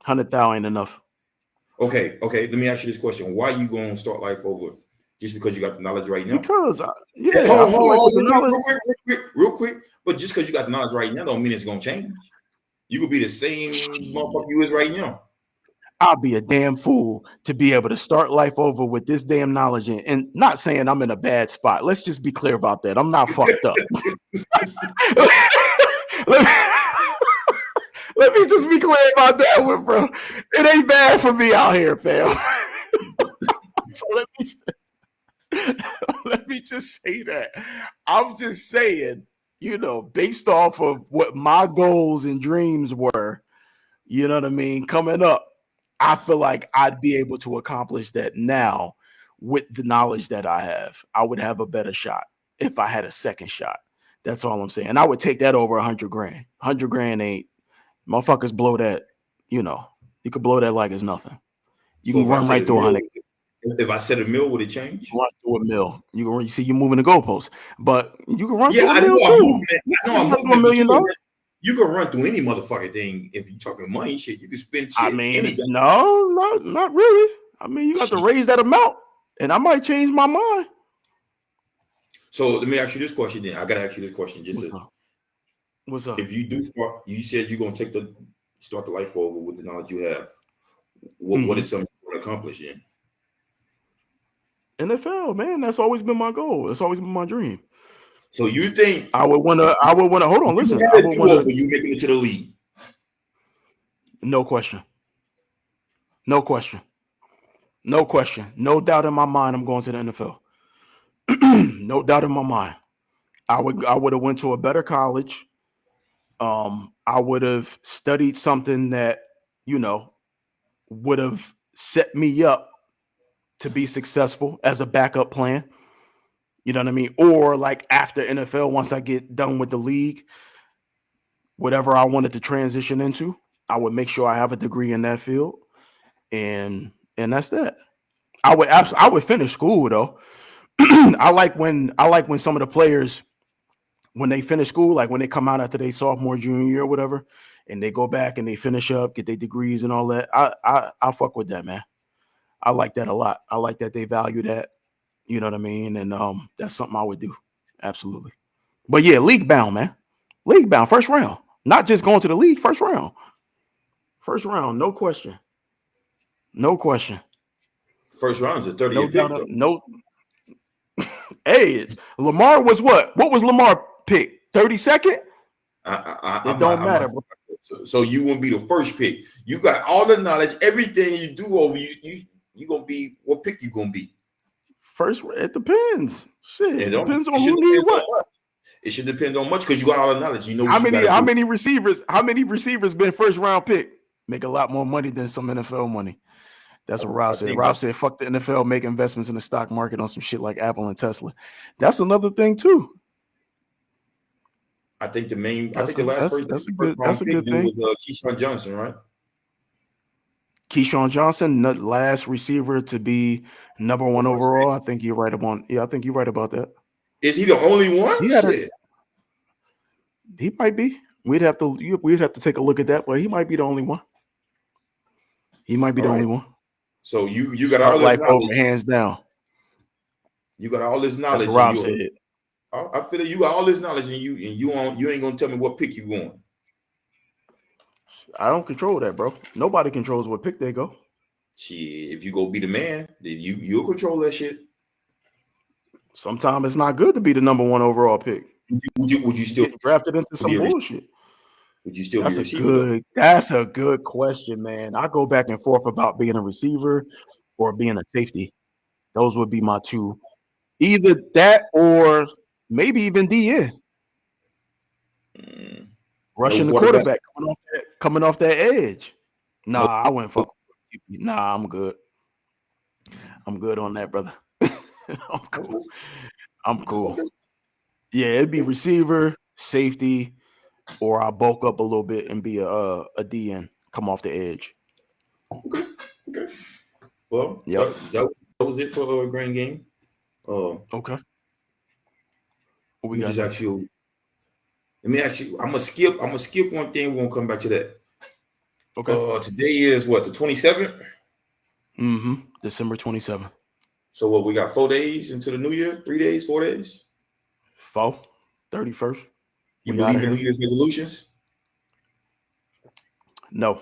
100,000 ain't enough. Okay, okay. Let me ask you this question: why you gonna start life over? Just because you got the knowledge right now? Because Yeah, I feel like with the knowledge, real quick. But just because you got the knowledge right now, don't mean it's gonna change. You could be the same motherfucker shit, you is right now. I'll be a damn fool to be able to start life over with this damn knowledge and not saying I'm in a bad spot. Let's just be clear about that. I'm not fucked up. let, me, let me just be clear about that one, bro. It ain't bad for me out here, fam. So let me just say that. I'm just saying, based off of what my goals and dreams were, you know what I mean, coming up, I feel like I'd be able to accomplish that now with the knowledge that I have. I would have a better shot if I had a second shot. That's all I'm saying. And I would take that over 100 grand. 100 grand ain't motherfuckers blow that, you could blow that like it's nothing. You So can if I run said right a through mill, 100. if I said a mill, would it change? Run through a mill. You see, you're moving the goalposts, but you can run Yeah, through a I mill know I'm too. moving it. You I know can I'm run moving through a it, but million dollars. you can run through any motherfucking thing if you're talking money shit. You can spend I shit mean, anything. no, not really. I mean, you got to raise that amount, and I might change my mind. So let me ask you this question. Then I gotta ask you this question. Just What's to, up? What's up? if you do start, you said you're gonna start the life over with the knowledge you have. What Mm-hmm. is something you want to accomplish in? NFL, man, that's always been my goal. It's always been my dream. So you think I would want to. I would want to. Hold on, you listen. had I a would do want to. over you making it to the league? No question. No question. No question. No doubt in my mind. I'm going to the NFL. No doubt in my mind. I would have went to a better college. I would have studied something that you know would have set me up to be successful as a backup plan. You know what I mean? Or like after NFL, once I get done with the league, whatever I wanted to transition into, I would make sure I have a degree in that field, and that's that. I would finish school though. I like when some of the players when they finish school, like when they come out after they sophomore, junior year, or whatever, and they go back and they finish up, get their degrees and all that. I fuck with that, man. I like that a lot. I like that they value that. You know what I mean? And that's something I would do. Absolutely. But yeah, league bound, man. League bound, first round. Not just going to the league, first round. First round, no question. No question. First round is a No 30th doubt. pick though. No. Hey, Lamar was what? What was Lamar pick? 32nd? It I'm not. don't I'm not. matter, bro. So you won't be the first pick. You got all the knowledge, everything you do over you. You gonna be what pick you gonna be? First, it depends. Shit, And it don't depends on it should who need depend what. on much. It should depend on much because you got all the knowledge. You know How what you got many? to How do. many receivers? How many receivers been first round pick? Make a lot more money than some NFL money. That's what Rob I said. think Rob said, "Fuck the NFL, make investments in the stock market on some shit like Apple and Tesla." That's another thing too. I think the main. I That's think a the last that's first that's a first good round pick good dude thing. was Keyshawn Johnson, right? Keyshawn Johnson, the last receiver to be number The one first overall. pick. I think you're right about. Yeah, I think you're right about that. Is he the only one? He had a. Shit. He might be. We'd have to take a look at that, but he might be the only one. He might be All the right. only one. So you got all Start this life knowledge. over, hands down. You got all this That's what knowledge, and Rob you. said. I feel that you got all this knowledge, and you ain't gonna tell me what pick you going. I don't control that, bro. Nobody controls what pick they go. Shit, if you go be the man, then you'll control that shit. Sometimes it's not good to be the number one overall pick. Would you You still get drafted into some be a bullshit. would you still be a receiver though? That's a good question, man. I go back and forth about being a receiver or being a safety. Those would be my two. Either that or maybe even DN. Mm, no Rushing the quarterback. quarterback coming off that edge. No. Nah, I wouldn't fuck. Nah, I'm good. I'm good on that, brother. I'm cool. I'm cool. Okay. Yeah, it'd be receiver, safety, or I bulk up a little bit and be a DN, come off the edge. Okay. Okay. Well, Yep. that was it for Grand Game. Okay. What we We got just next? actually. Let me actually. I'm gonna skip one thing. We're gonna come back to that. Okay. Today is what, the 27th. Mm-hmm. December 27th. So what, we got 4 days into the New Year? 3 days, 4 days. 31st. You We out of believe in here. New Year's resolutions? No.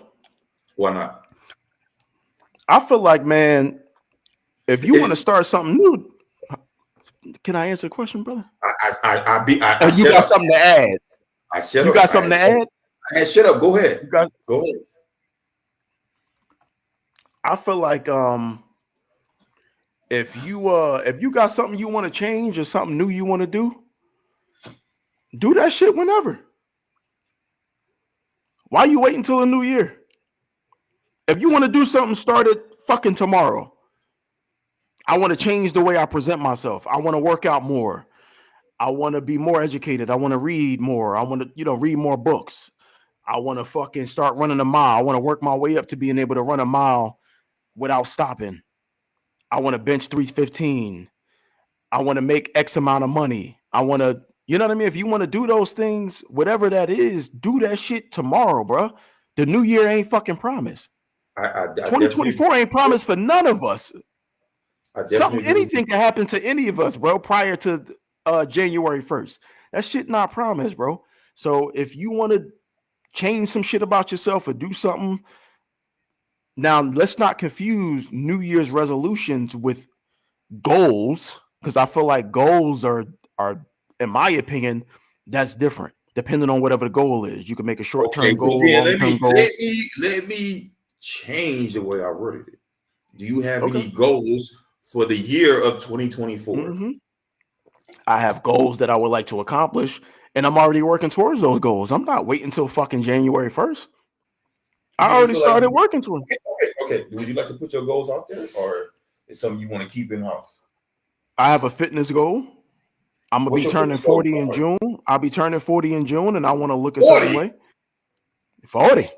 Why not? I feel like, man, if you want to start something new, can I answer the question, brother? I You shut got up. something to add. I shut You up. got something to add? Shut up. Go ahead. You got. Go ahead. I feel like if you got something you want to change or something new you want to do that shit whenever. Why you wait until the new year? If you want to do something, start it fucking tomorrow. I want to change the way I present myself. I want to work out more. I want to be more educated. I want to read more. I want to, read more books. I want to fucking start running a mile. I want to work my way up to being able to run a mile without stopping. I want to bench 315. I want to make X amount of money. I want to, you know what I mean? If you want to do those things, whatever that is, do that shit tomorrow, bro. The new year ain't fucking promised. I definitely 2024 ain't promised for none of us. I definitely agree with you. Anything can happen to any of us, bro, prior to January 1st. That shit not promised, bro. So if you want to change some shit about yourself or do something, now let's not confuse New Year's resolutions with goals, because I feel like goals are, in my opinion, that's different. Depending on whatever the goal is, you can make a short-term Okay, so goal, then long-term goal. let me change the way I worded it. Do you have Okay. any goals for the year of 2024? Mm-hmm. I have goals that I would like to accomplish, and I'm already working towards those goals. I'm not waiting until fucking January 1st. I Do you already feel like started working towards them. okay? Would you like to put your goals out there, or is something you want to keep in house? I have a fitness goal. I'm gonna What's be your turning fitness goal? 40 in June. I'll be turning 40 in June, and I want to look a 40. certain way. 40.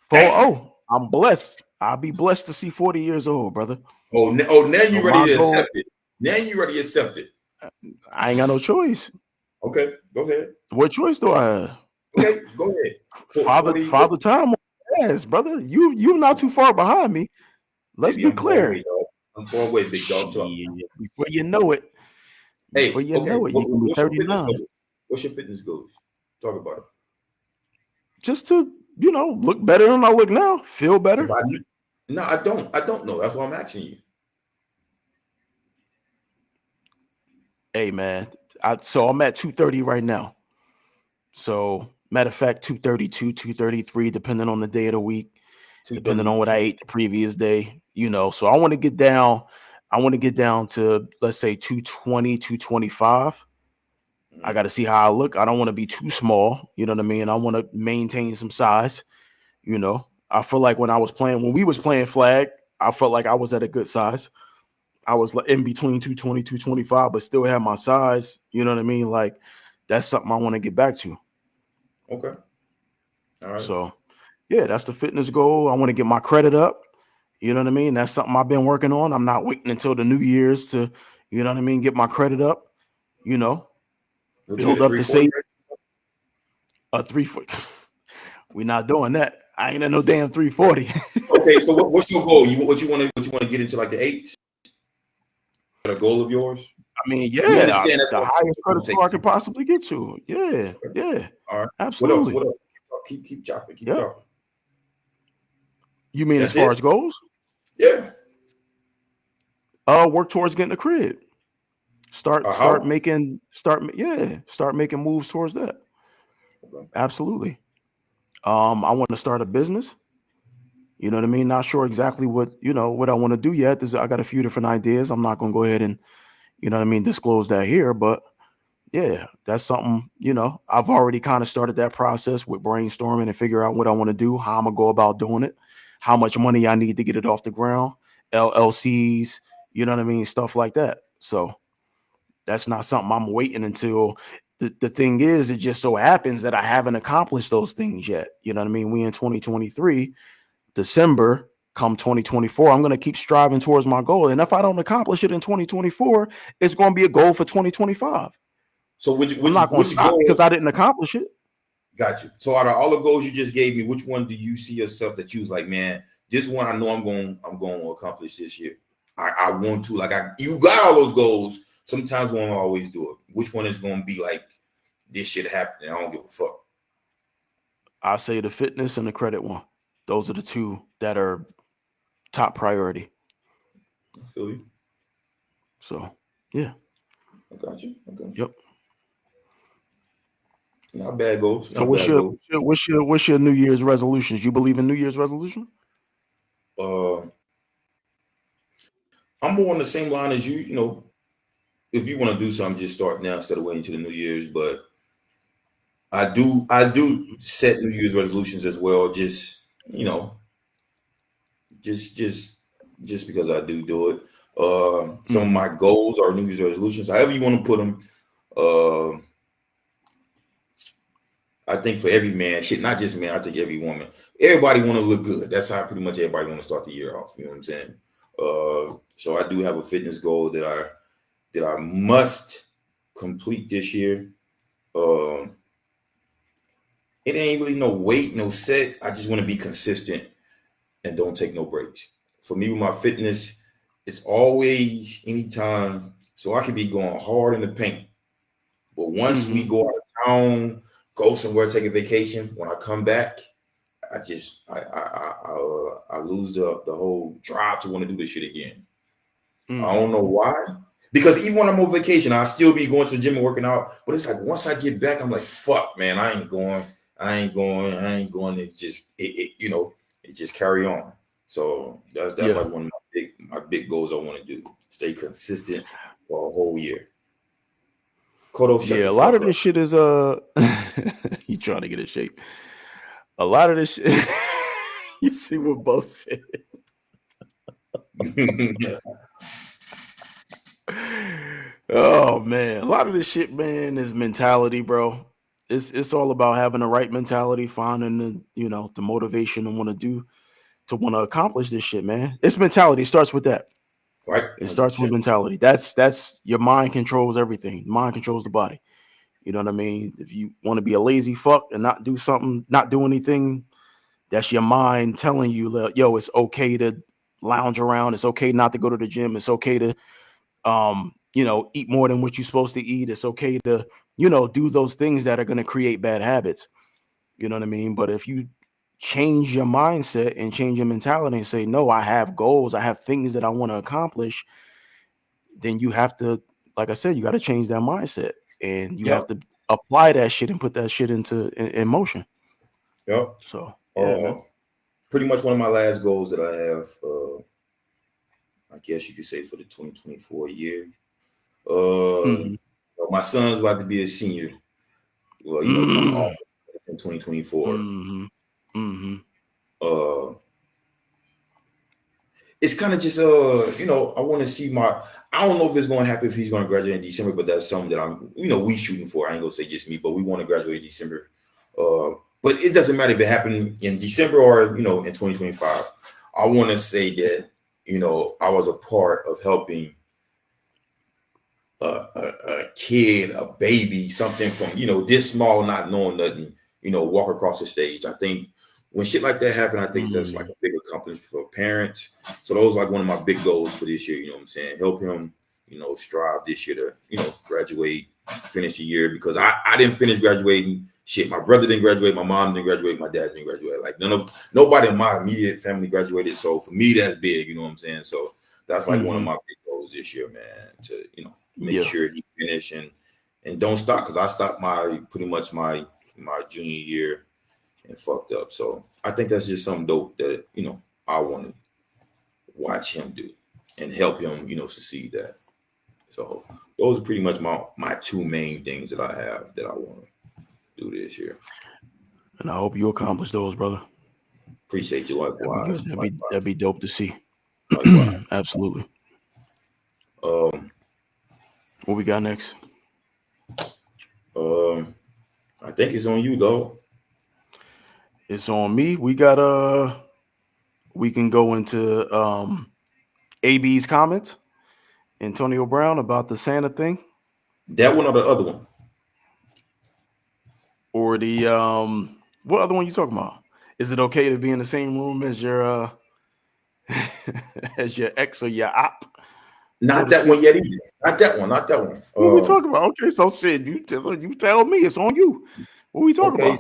Damn. 40. I'm blessed. I'll be blessed to see 40 years old, brother. Now you So ready my to goal, accept it. Now you ready to accept it. I ain't got no choice. Okay, go ahead. What choice do I have? Okay, go ahead. 40 years. Father time on my ass, brother. You not too far behind me. Let's Baby, be I'm far clear. away, dog. I'm far away, big dog. Before you know it, Hey, okay. you can be What's your fitness 39. goals? What's your fitness goals? Talk about it. Just to, look better than I look now, feel better. No, I don't. I don't know. That's why I'm asking you. Hey man, so I'm at 230 right now. So matter of fact, 232, 233, depending on the day of the week, depending on what I ate the previous day. So I want to get down I want to get down to, let's say, 220, 225. I Mhm. got to see how I look. I don't want to be too small. You know what I mean? I want to maintain some size. You know, I feel like when we was playing flag, I felt like I was at a good size. I was like in between 220, 225, but still had my size. You know what I mean? Like that's something I want to get back to. Okay. All right. So yeah, that's the fitness goal. I want to get my credit up. You know what I mean? That's something I've been working on. I'm not waiting until the New Year's to, you know what I mean, get my credit up. You know, What you at build a up the 340? save a 3 foot. We're not doing that. I ain't at no damn 340. Okay, so what's your goal? What you want to get into like the eights? A goal of yours? I mean, We yeah, understand that's the highest gonna credit take score I time. could possibly get to. Yeah, Okay. yeah, All right. What else? absolutely. What else? Keep chopping. Keep Yep. chopping. You mean as That's far it? as goals? Yeah. Work towards getting a crib. A Start house? making start making moves towards that. Okay. Absolutely. I want to start a business. You know what I mean? Not sure exactly what I want to do yet. I got a few different ideas. I'm not gonna go ahead and what I mean disclose that here, but yeah, that's something, I've already kind of started that process with brainstorming and figure out what I want to do, how I'm gonna go about doing it, how much money I need to get it off the ground, LLCs, you know what I mean, stuff like that. So that's not something I'm waiting until the thing is, it just so happens that I haven't accomplished those things yet. You know what I mean? We in 2023, December, come 2024, I'm gonna keep striving towards my goal. And if I don't accomplish it in 2024, it's gonna be a goal for 2025. So which I'm which not going to which stop because goal I didn't accomplish it. got you? So out of all the goals you just gave me, which one do you see yourself that you was like, man, this one I know I'm going to accomplish this year. I want to you got all those goals. Sometimes we won't always do it. Which one is going to be like this shit happening? I don't give a fuck. I say the fitness and the credit one. Those are the two that are top priority. I feel you. So yeah, I got you. I got you. yep. Not bad goals. So Not bad goals. what's your New Year's resolutions? You believe in New Year's resolution? Uh, I'm more on the same line as you. If you want to do something, just start now instead of waiting to the New Year's. But I do set New Year's resolutions as well. Just because I do it. Some of Mm-hmm. my goals are New Year's resolutions. However you want to put them. Uh, I think for every man, shit, not just man. I think every woman, everybody want to look good. That's how pretty much everybody want to start the year off. You know what I'm saying? So I do have a fitness goal that I must complete this year. Um, it ain't really no weight, no set. I just want to be consistent and don't take no breaks. For me, with my fitness, it's always anytime. So I could be going hard in the paint, but once we Mm-hmm. go out of town, go somewhere, take a vacation. When I come back, I just I lose the whole drive to want to do this shit again. I Mm-hmm. don't know why. Because even when I'm on vacation, I still be going to the gym and working out. But it's like once I get back, I'm like, fuck, man, I ain't going. I ain't going. I ain't going. It just carry on. So that's Yeah. like one of my big goals I want to do. Stay consistent for a whole year. Kodo, shut Yeah. the A lot fuck of this shit is you trying to get in shape. A lot of this shit you see what both said. up. Oh man, a lot of this shit, man, is mentality, bro. It's all about having the right mentality, finding the motivation to want to accomplish this shit, man. It's mentality. It starts with that. Right, It starts with 100%. mentality. That's your mind controls everything. Mind controls the body. You know what I mean? If you want to be a lazy fuck and not do something, not do anything, that's your mind telling you, yo, it's okay to lounge around. It's okay not to go to the gym. It's okay to eat more than what you're supposed to eat. It's okay to, do those things that are going to create bad habits. You know what I mean? But if you change your mindset and change your mentality and say, no, I have goals, I have things that I want to accomplish, then you have to, like I said, you got to change that mindset and you have Yep, to apply that shit and put that shit in motion. yep. So yeah, Uh, man. Pretty much one of my last goals that I have. I guess you could say for the 2024 year. Uh, Mm-hmm. my son's about to be a senior. Well, come Mm-hmm. August in 2024. Mm-hmm. Mm-hmm. Uh, it's kind of just I want to see my. I don't know if it's going to happen if he's going to graduate in December, but that's something that I'm, we shooting for. I ain't gonna say just me, but we want to graduate in December. But it doesn't matter if it happened in December or in 2025. I want to say that I was a part of helping a kid, a baby, something from this small, not knowing nothing, walk across the stage. I think when shit like that happen, I think that's like a big accomplishment for parents. So those are like one of my big goals for this year. You know what I'm saying? Help him, strive this year to graduate, finish the year, because I didn't finish graduating. Shit, my brother didn't graduate, my mom didn't graduate, my dad didn't graduate. Like nobody in my immediate family graduated. So for me, that's big. You know what I'm saying? So that's like one of Mm-hmm. my big goals this year, man. To make Yeah. sure he finish and don't stop, because I stopped my pretty much my junior year and fucked up. So I think that's just something dope that I want to watch him do and help him succeed that. So those are pretty much my two main things that I have that I want to do this year. And I hope you accomplish those, brother. Appreciate you. That'd be Likewise, good. That'd likewise, be dope to see. likewise. Absolutely. Um, What we got next? um, I think it's on you though. It's on me. We can go into AB's comments, Antonio Brown, about the Santa thing, That one or the other one? or the what other one you talking about? Is it okay to be in the same room as your as your ex or your op, so Not to that speak? one yet either. Not that one. Not that one. What we talking about? Okay, so shit, you tell me. It's on you. What we talking Okay,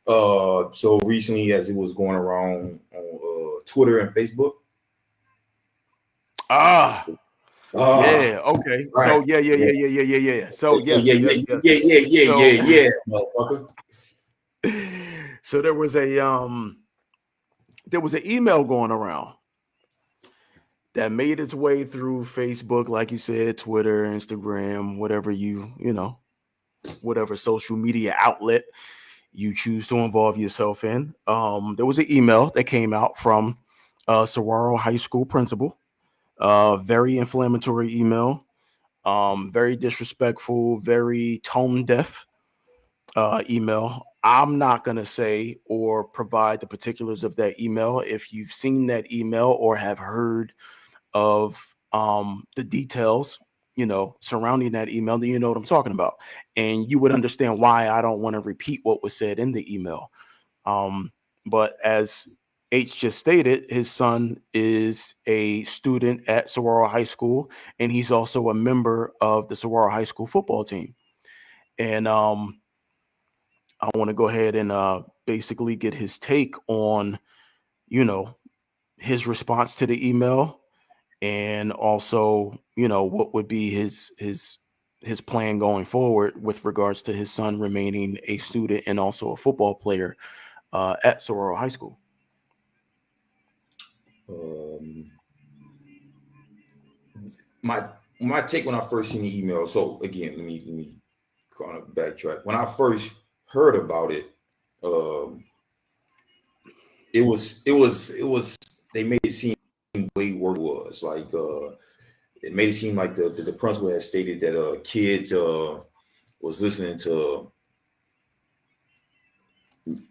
about? so recently, as it was going around on Twitter and Facebook. Ah, Ah, yeah. Okay. right. So yeah, yeah, Yeah. yeah, yeah, yeah, yeah, yeah, yeah. So So yeah, yes, yeah, yes, yes. yeah, yeah, yeah, So yeah, yeah, motherfucker. so there was an email going around that made its way through Facebook, like you said, Twitter, Instagram, whatever whatever social media outlet you choose to involve yourself in. There was an email that came out from Saguaro High School principal. Very inflammatory email. Very disrespectful. Very tone deaf email. I'm not going to say or provide the particulars of that email. If you've seen that email or have heard of the details, surrounding that email, then you know what I'm talking about. And you would understand why I don't want to repeat what was said in the email. But as H just stated, his son is a student at Saguaro High School, and he's also a member of the Saguaro High School football team. And I want to go ahead and basically get his take on, you know, his response to the email, and also, what would be his plan going forward with regards to his son remaining a student and also a football player at Saguaro High School. Um, my my take when I first seen the email. So again, let me kind of backtrack. When I first heard about it, um, it was they made it seem way worse. It was like it made it seem like the principal had stated that kids was listening to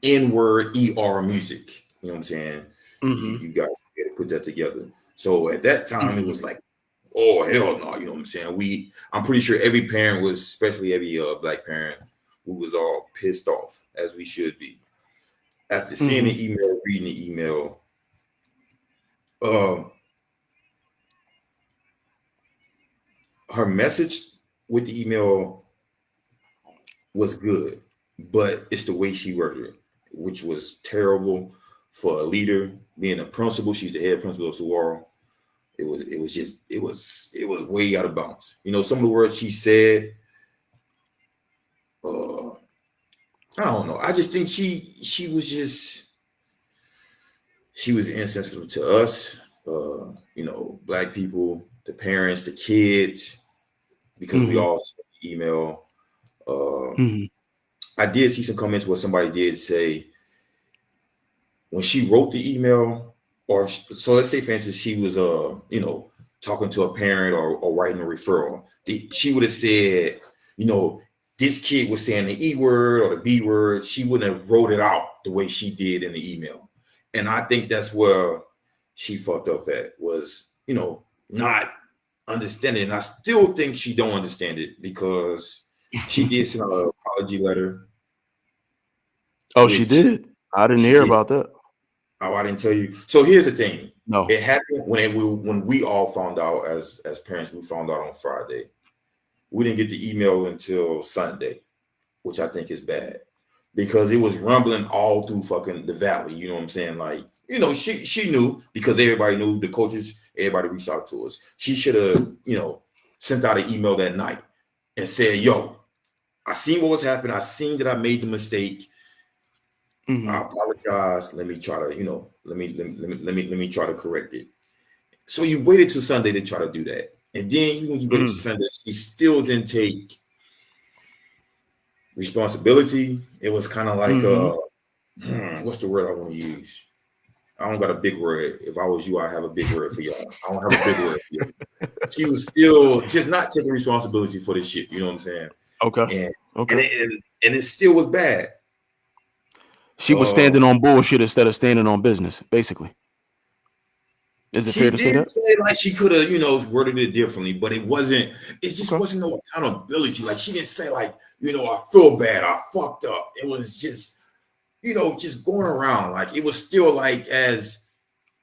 N-word ER music. You know what I'm saying? You, Hmm. you guys got to put that together. So at that time, it Hmm. was like, oh hell no. You know what I'm saying? I'm pretty sure every parent was, especially every black parent, who was all pissed off, as we should be. After seeing Hmm. the email, reading the email, um, her message with the email was good, but it's the way she worded it, which was terrible for a leader. Being a principal, she's the head principal of Saguaro. It was way out of bounds. Some of the words she said, uh, I don't know. I just think she was insensitive to us. Black people, the parents, the kids, because we Mm-hmm. all sent the email. Uh, Mm-hmm. I did see some comments where somebody did say when she wrote the email, or so let's say for instance she was talking to a parent or writing a referral, she would have said, you know, this kid was saying the E word or the B word. She wouldn't have wrote it out the way she did in the email. And I think that's where she fucked up at, was, not understanding. And I still think she don't understand it, because she did send an apology letter, Oh, she which did. I didn't she hear did. about that. Oh, I didn't tell you. So here's the thing. No. It happened when we all found out as parents. We found out on Friday. We didn't get the email until Sunday, which I think is bad, because it was rumbling all through fucking the valley. You know what I'm saying? Like, she knew, because everybody knew, the coaches, everybody reached out to us. She should have, sent out an email that night and said, "Yo, I seen what was happening. I seen that I made the mistake. I Mm-hmm. apologize. Let me try to, let me try to correct it." So you waited till Sunday to try to do that, and then when you waited till Mm. Sunday, you still didn't take responsibility. It was kind of like, Mm-hmm. what's the word I want to use? I don't got a big word. If I was you, I have a big word for y'all. I don't have a big word for you. She was still just not taking responsibility for this shit. You know what I'm saying? Okay. And and Okay. it, and, and it still was bad. She was Uh, standing on bullshit instead of standing on business, basically. Is it fair She to say did that? say like she could have, worded it differently, but it wasn't. It just Okay. wasn't no accountability. Like, she didn't say like, I feel bad, I fucked up. It was just, just going around. Like, it was still like as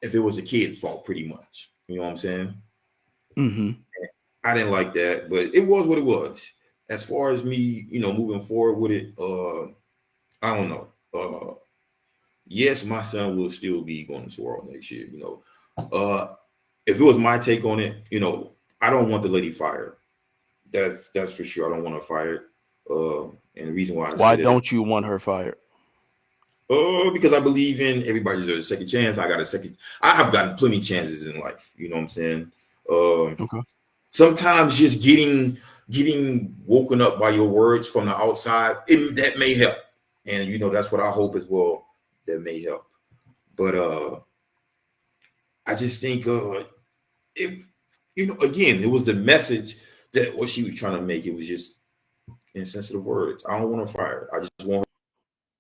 if it was a kid's fault, pretty much. You know what I'm saying? Mm-hmm. I didn't like that, but it was what it was. As far as me, moving forward with it, I don't know. Yes, my son will still be going to World next year. If it was my take on it, I don't want the lady fired. That's for sure. I don't want her fired. And the reason why I Why say that is, don't you want her fired? because I believe in everybody deserves a second chance. I got a second. I have gotten plenty of chances in life. You know what I'm saying? Uh, Okay. Sometimes just getting woken up by your words from the outside, that may help. And that's what I hope as well. That may help. But I just think it, again, it was the message that what she was trying to make. It was just insensitive words. I don't want her fired. I just want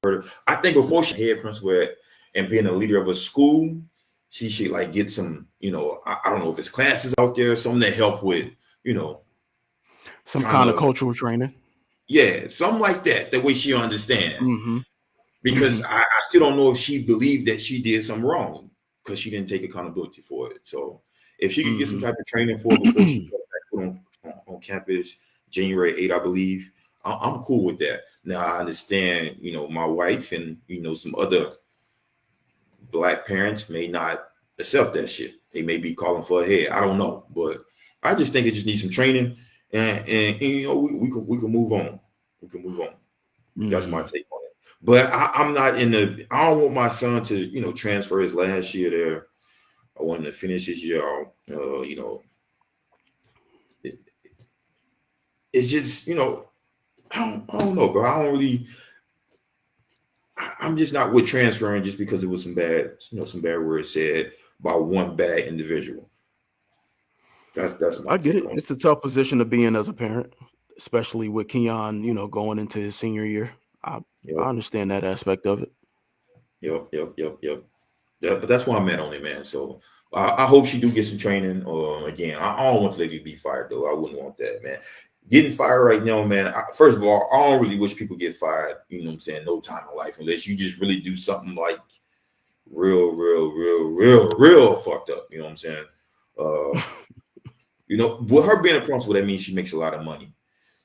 her. I think before she head principal and being a leader of a school, she should like get some. I don't know if it's classes out there, something that help with, you know, Some kind kind of of, cultural training. yeah, something like that. That way she understand. Mm-hmm. Because Mm-hmm. I still don't know if she believed that she did something wrong, because she didn't take accountability for it. So if she could get some type of training for it before she Mm-hmm. goes back on campus January 8th, I believe, I'm cool with that. Now I understand, my wife and some other black parents may not accept that shit. They may be calling for a head. I don't know, but I just think it just needs some training, and we can move on. We can move on. That's my Mm. take on it. But I'm not in the. I don't want my son to, transfer his last year there. I want him to finish his year out. It, it's just, I don't know, bro. I don't really. I'm just not with transferring just because it was some bad words said by one bad individual. That's my I get take it. on it. It's a tough position to be in as a parent, especially with Keon, going into his senior year. I Yep, I understand that aspect of it. yep. But that's why I'm at on it, man. So I hope she do get some training. Again, I don't want the lady to be fired though. I wouldn't want that, man. Getting fired right now, man. First of all, I don't really wish people get fired. You know what I'm saying? No time in life, unless you just really do something like real fucked up. You know what I'm saying? Uh, with her being a principal, that means she makes a lot of money.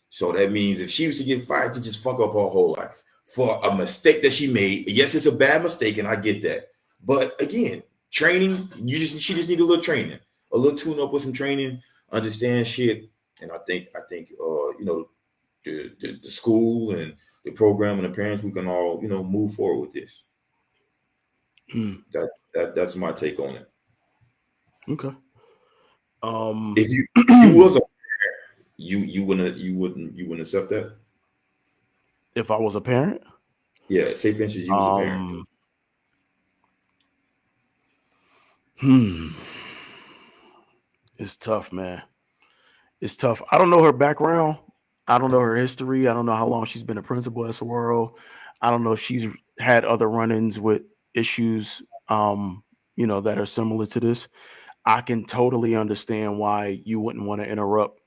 So that means if she was to get fired, she could just fuck up her whole life for a mistake that she made. Yes, it's a bad mistake, and I get that. But again, training, she just need a little training, a little tune up with some training, understand shit. And I think the school and the program and the parents, we can all move forward with this. Mm. That's my take on it. Okay. If you was a you wouldn't accept that. If I was a parent, Yeah, say for instance you was a parent. um, hmm, it's tough, man. It's tough. I don't know her background. I don't know her history. I don't know how long she's been a principal at Saguaro. I don't know if she's had other run-ins with issues, that are similar to this. I can totally understand why you wouldn't want to interrupt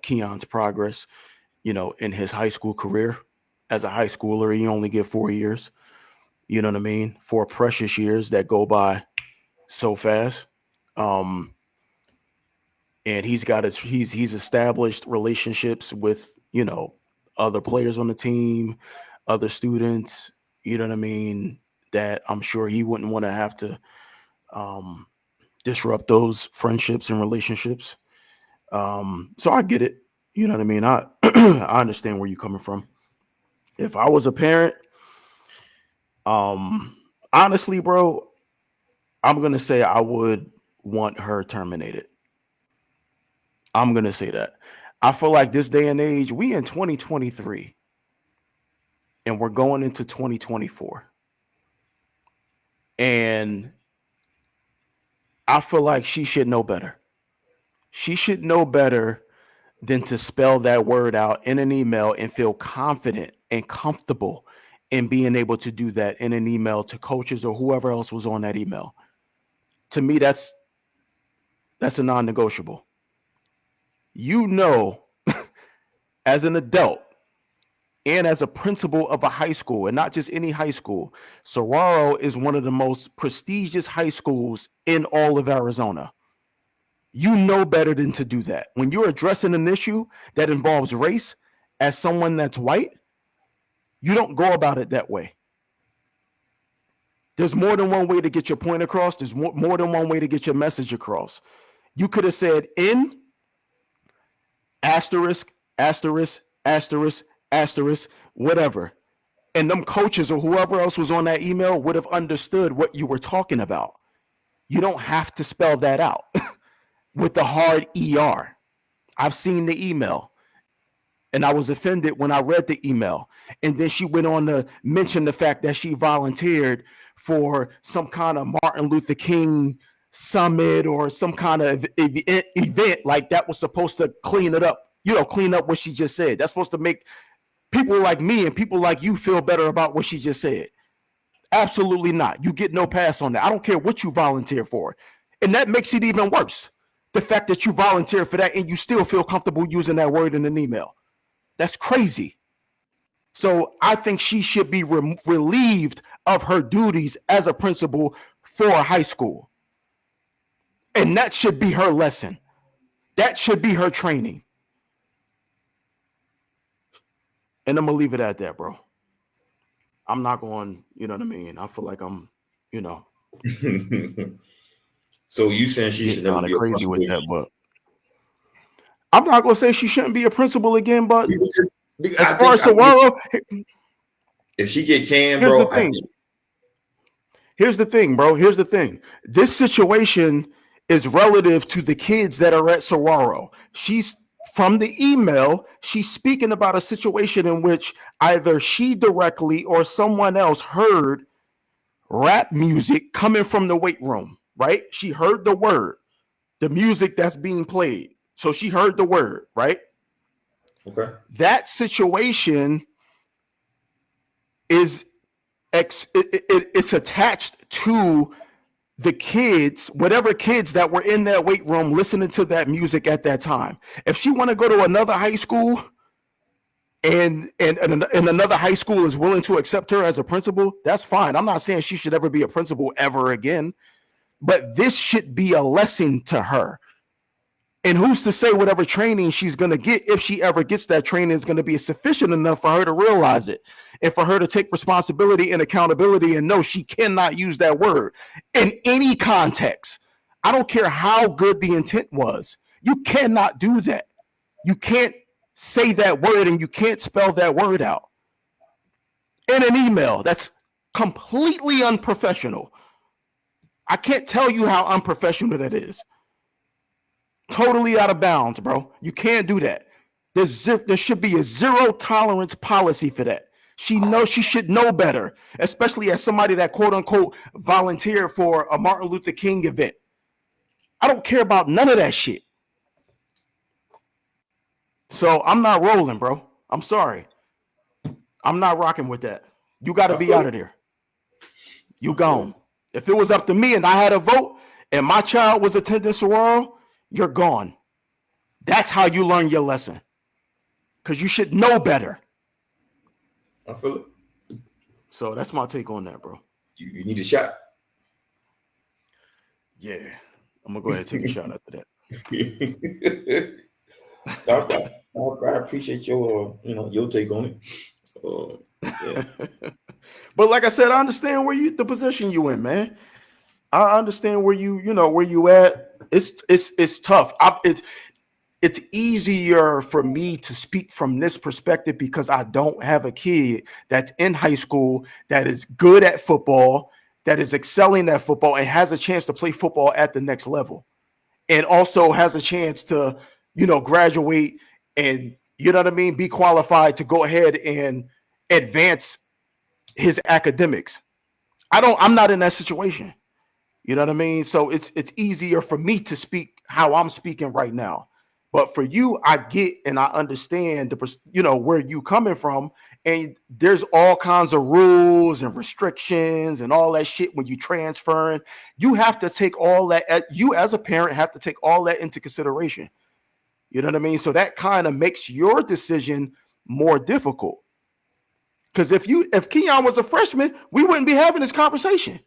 Keon's progress, in his high school career. As a high schooler, you only get 4 years. You know what I mean? 4 precious years that go by so fast. Um, and he's established relationships with other players on the team, other students. You know what I mean? That I'm sure he wouldn't want to have to um, disrupt those friendships and relationships. So I get it. You know what I mean? I I understand where you're coming from. If I was a parent, um, honestly, bro, I'm gonna say I would want her terminated. I'm gonna say that. I feel like this day and age, we in 2023 and we're going into 2024. And I feel like she should know better. She should know better than to spell that word out in an email and feel confident and comfortable in being able to do that in an email to coaches or whoever else was on that email. To me, that's a non-negotiable. You know, as an adult and as a principal of a high school, and not just any high school, Saguaro is one of the most prestigious high schools in all of Arizona. You know better than to do that. When you're addressing an issue that involves race as someone that's white, you don't go about it that way. There's more than one way to get your point across. There's more than one way to get your message across. You could have said in asterisk, asterisk, asterisk, asterisk, whatever. And them coaches or whoever else was on that email would have understood what you were talking about. You don't have to spell that out with the hard ER. I've seen the email and I was offended when I read the email. And then she went on to mention the fact that she volunteered for some kind of Martin Luther King summit or some kind of event like that was supposed to clean it up, clean up what she just said. That's supposed to make people like me and people like you feel better about what she just said. Absolutely not. You get no pass on that. I don't care what you volunteer for. And that makes it even worse. The fact that you volunteer for that and you still feel comfortable using that word in an email. That's crazy. So I think she should be relieved of her duties as a principal for a high school. And that should be her lesson. That should be her training. And I'm going to leave it at that, bro. I'm not going, you know what I mean? I feel like I'm, you know, So you saying she getting should never kind of be a crazy with principal that, but I'm not going to say she shouldn't be a principal again, but again? as I far think as I think Saguaro, if she get canned, here's the bro, I thing. think Here's the thing, bro. Here's the thing. This situation is relative to the kids that are at Saguaro. She's from the email, she's speaking about a situation in which either she directly or someone else heard rap music coming from the weight room, right? She heard the word, the music that's being played. So she heard the word, right? okay. That situation is it's attached to the kids, whatever kids that were in that weight room listening to that music at that time. If she want to go to another high school and another high school is willing to accept her as a principal, that's fine. I'm not saying she should ever be a principal ever again, but this should be a lesson to her. And who's to say whatever training she's going to get, if she ever gets that training, is going to be sufficient enough for her to realize it and for her to take responsibility and accountability and know she cannot use that word in any context. I don't care how good the intent was. You cannot do that. You can't say that word and you can't spell that word out in an email. That's completely unprofessional. I can't tell you how unprofessional that is. Totally out of bounds, bro. You can't do that. There should be a zero tolerance policy for that. She should know better, especially as somebody that quote unquote volunteered for a Martin Luther King event. I don't care about none of that shit. So I'm not rolling, bro. I'm sorry. I'm not rocking with that. You got to be out of there. You gone. If it was up to me and I had a vote and my child was attending sorority, you're gone. That's how you learn your lesson. Because you should know better. I feel it. So that's my take on that, bro. You need a shot. Yeah. I'm going to go ahead and take a shot after that. I appreciate your your take on it. Yeah. But like I said, I understand the position you in, man. I understand where where you at. It's tough. It's easier for me to speak from this perspective because I don't have a kid that's in high school that is good at football, that is excelling at football, and has a chance to play football at the next level, and also has a chance to, graduate and, be qualified to go ahead and advance his academics. I'm not in that situation. You know what I mean? So it's easier for me to speak how I'm speaking right now. But for you, I get and I understand where you coming from, and there's all kinds of rules and restrictions and all that shit when you transferring. You have to take all that. You as a parent have to take all that into consideration. You know what I mean? So that kind of makes your decision more difficult. Because if Keon was a freshman, we wouldn't be having this conversation.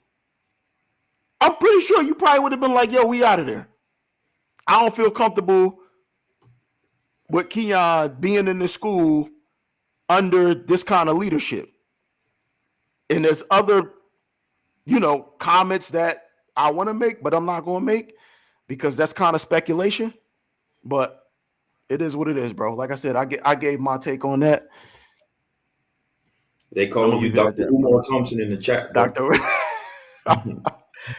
I'm pretty sure you probably would have been like, yo, we out of there. I don't feel comfortable with Keon being in the school under this kind of leadership. And there's other, comments that I want to make, but I'm not going to make because that's kind of speculation. But it is what it is, bro. Like I said, I gave my take on that. They call you Dr. Umar Thompson in the chat, bro. Dr.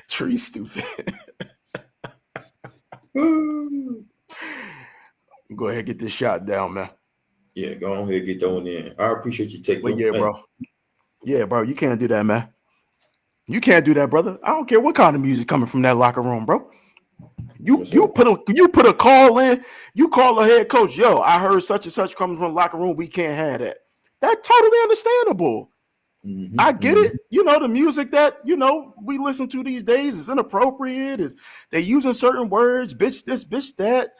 Tree stupid. Go ahead, get this shot down, man. Yeah, go on ahead, get that one in. I appreciate you taking. But yeah, bro. Yeah, bro. You can't do that, man. You can't do that, brother. I don't care what kind of music coming from that locker room, bro. You put a call in. You call the head coach. Yo, I heard such and such coming from the locker room. We can't have that. That's totally understandable. Mm-hmm, I get it. The music that we listen to these days is inappropriate. They're using certain words, bitch this, bitch that,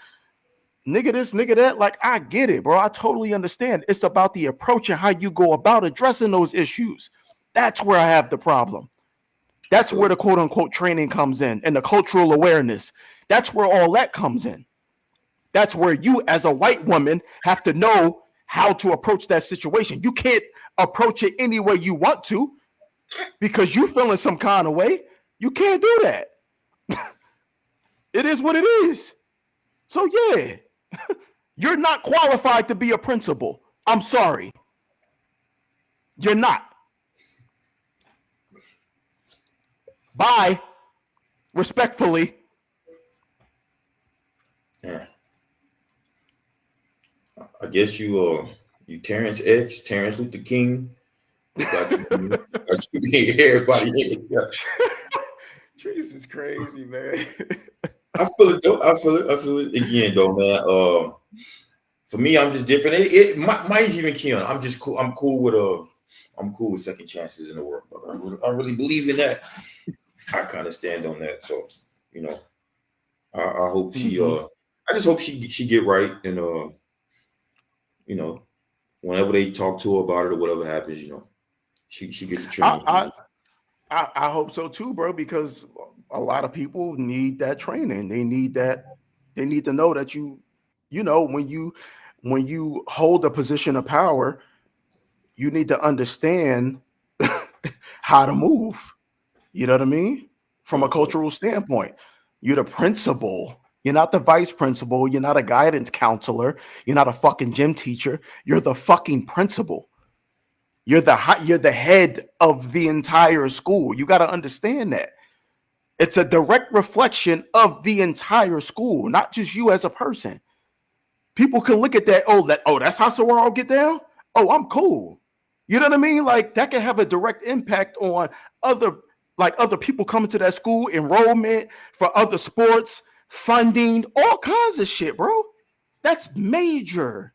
nigga this, nigga that. Like, I get it, bro. I totally understand. It's about the approach and how you go about addressing those issues. That's where I have the problem. That's where the quote unquote training comes in and the cultural awareness. That's where all that comes in. That's where you as a white woman have to know how to approach that situation. You can't approach it any way you want to because you're feeling some kind of way. You can't do that. It is what it is. So yeah, you're not qualified to be a principal. I'm sorry. You're not. Bye. Respectfully. Yeah. I guess you Terrence X, Terrence Luther King. Everybody. Trees is crazy, man. I feel it though. I feel it again though, man. For me, I'm just different. Mine's even Keon. I'm just cool. I'm cool with second chances in the world. I really believe in that. I kind of stand on that. So, I hope she. I just hope she get right and whenever they talk to her about it or whatever happens, she gets a training. I hope so too, bro, because a lot of people need that training. They need that. They need to know that when you hold a position of power, you need to understand how to move. You know what I mean? From a cultural standpoint, you're the principal. You're not the vice principal. You're not a guidance counselor. You're not a fucking gym teacher. You're the fucking principal. You're the head of the entire school. You got to understand that. It's a direct reflection of the entire school, not just you as a person. People can look at that. Oh, that's how Sorrel get down. Oh, I'm cool. You know what I mean? Like that can have a direct impact on other other people coming to that school, enrollment for other sports, funding, all kinds of shit, bro. That's major.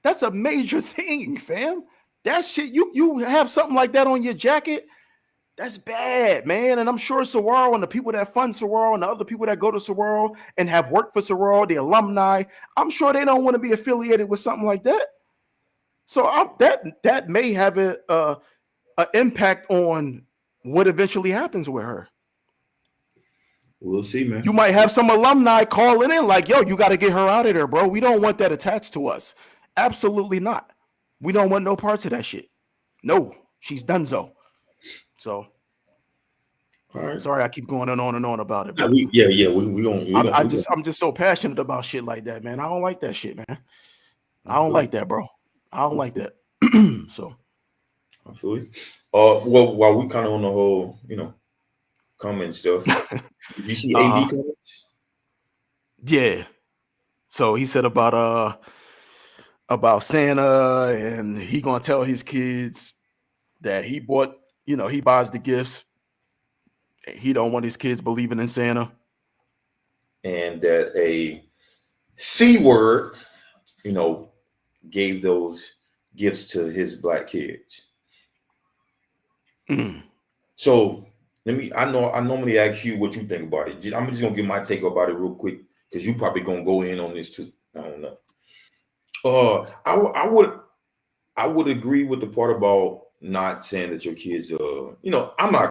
That's a major thing, fam. That shit, you have something like that on your jacket. That's bad, man. And I'm sure Sorrel and the people that fund Sorrel and the other people that go to Sorrel and have worked for Sorrel, the alumni, I'm sure they don't want to be affiliated with something like that. So that may have a impact on what eventually happens with her. We'll see, You man. might have some alumni calling in like, yo, you got to get her out of there, bro. We don't want that attached to us. Absolutely not. We don't want no parts of that shit. No, she's done so. All right. Sorry, I keep going on and on about it, Yeah, but I'm just so passionate about shit like that, man. I don't like that shit, man. I I don't feel like you. that, bro. I don't I like feel, that. So I feel you. Well, while we kind of on the whole, comment stuff, did you see AB uh comments? yeah. So he said about Santa and he gonna tell his kids that he bought, he buys the gifts. He don't want his kids believing in Santa. And that a C word, you know, gave those gifts to his black kids. Mm. So I normally ask you what you think about it. I'm just gonna give my take about it real quick because you probably gonna go in on this too. I don't know. I would agree with the part about not saying that your kids I'm not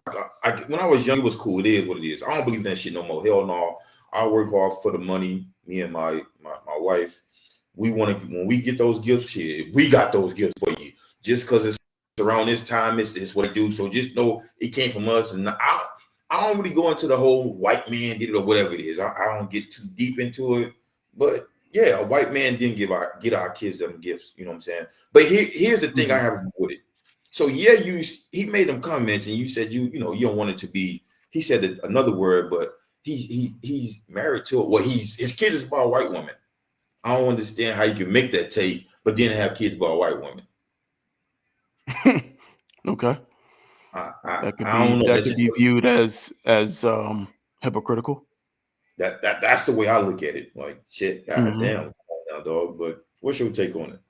when I was young it was cool. It is what it is. I don't believe in that shit no more. Hell no. I work hard for the money. Me and my wife, we want to when we get those gifts, shit, we got those gifts for you. Just because it's around this time, it's what I do. So just know it came from us. And I don't really go into the whole white man did it or whatever it is. I don't get too deep into it. But yeah, a white man didn't get our kids them gifts. You know what I'm saying? But here's the thing I Mhm. have with it. So yeah, he made them comments and you said you don't want it to be. He said another word, but he's married to it. Well, his kids is by a white woman. I don't understand how you can make that take, but then have kids by a white woman. Okay. I don't know. That That's could just be viewed as hypocritical. that's the way I look at it. Like shit, Mhm. goddamn, come on now, dog. But what's your take on it?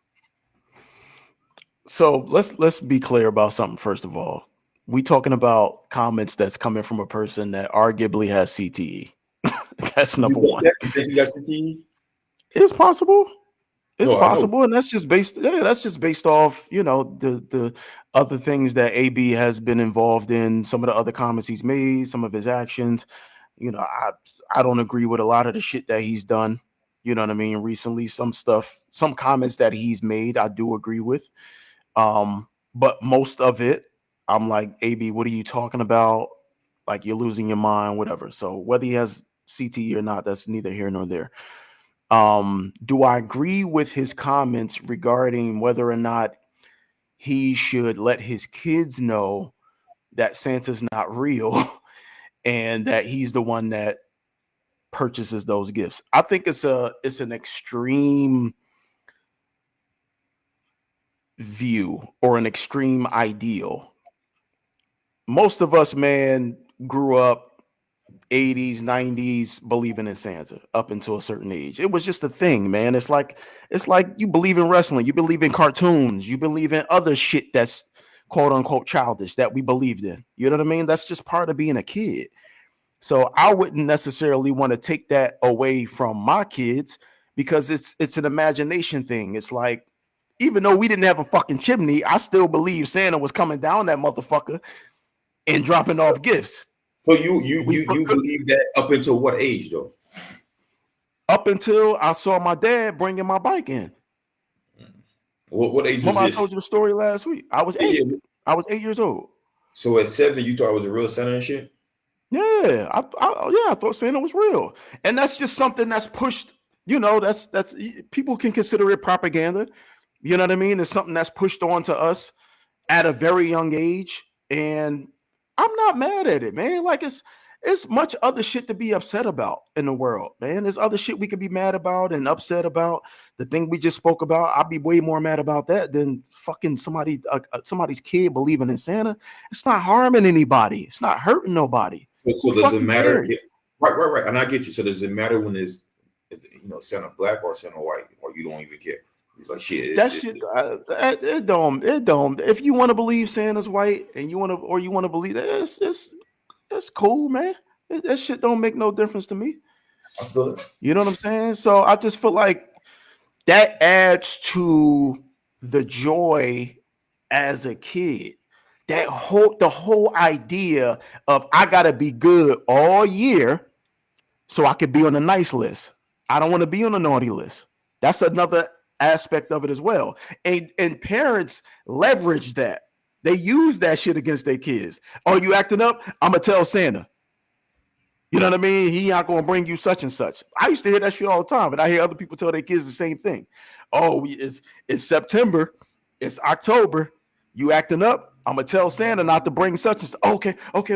So let's be clear about something first of all. We talking about comments that's coming from a person that arguably has CTE. That's You number think one. that? You think you got CTE? It's possible. It's No, I know. possible, and that's just based off, the other things that AB has been involved in, some of the other comments he's made, some of his actions. I don't agree with a lot of the shit that he's done. You know what I mean? Recently, some comments that he's made, I do agree with. But most of it, I'm like, AB, what are you talking about? Like you're losing your mind, whatever. So whether he has CTE or not, that's neither here nor there. Do I agree with his comments regarding whether or not he should let his kids know that Santa's not real and that he's the one that purchases those gifts? I think it's an extreme view or an extreme ideal. Most of us, man, grew up 80s, 90s believing in Santa up until a certain age. It was just a thing, man. It's like you believe in wrestling, you believe in cartoons, you believe in other shit that's quote unquote childish that we believed in. You know what I mean? That's just part of being a kid. So I wouldn't necessarily want to take that away from my kids because it's an imagination thing. It's like even though we didn't have a fucking chimney, I still believe Santa was coming down that motherfucker and dropping off gifts. So you We you put you believe that up until what age though? up until I saw my dad bringing my bike in. What age was Remember, I this? told you the story last week. I was Yeah, 8. yeah. I was 8 years old. So at 7, you thought it was a real center and shit. Yeah, I thought Santa was real, and that's just something that's pushed. That's people can consider it propaganda. You know what I mean? It's something that's pushed on to us at a very young age, and I'm not mad at it, man. Like It's much other shit to be upset about in the world, man. There's other shit we could be mad about and upset about. The thing we just spoke about, I'd be way more mad about that than fucking somebody's kid believing in Santa. It's not harming anybody. It's not hurting nobody. So Who does it fucking matter? cares? Right. And I get you. So does it matter when Santa black or Santa white, or you don't even care? It's like shit. That shit, it don't. It don't. If you want to believe Santa's white and you want to believe that, it's cool, man. That shit don't make no difference to me. I feel it. You know what I'm saying? So I just feel like that adds to the joy as a kid. The whole idea of I gotta be good all year so I could be on the nice list. I don't want to be on the naughty list. That's another aspect of it as well. And parents leverage that. They use that shit against their kids. Oh, you acting up? I'm gonna tell Santa. You know what I mean? He not gonna bring you such and such. I used to hear that shit all the time, and I hear other people tell their kids the same thing. Oh, it's September, it's October. You acting up? I'm gonna tell Santa not to bring such and such. Okay. I'm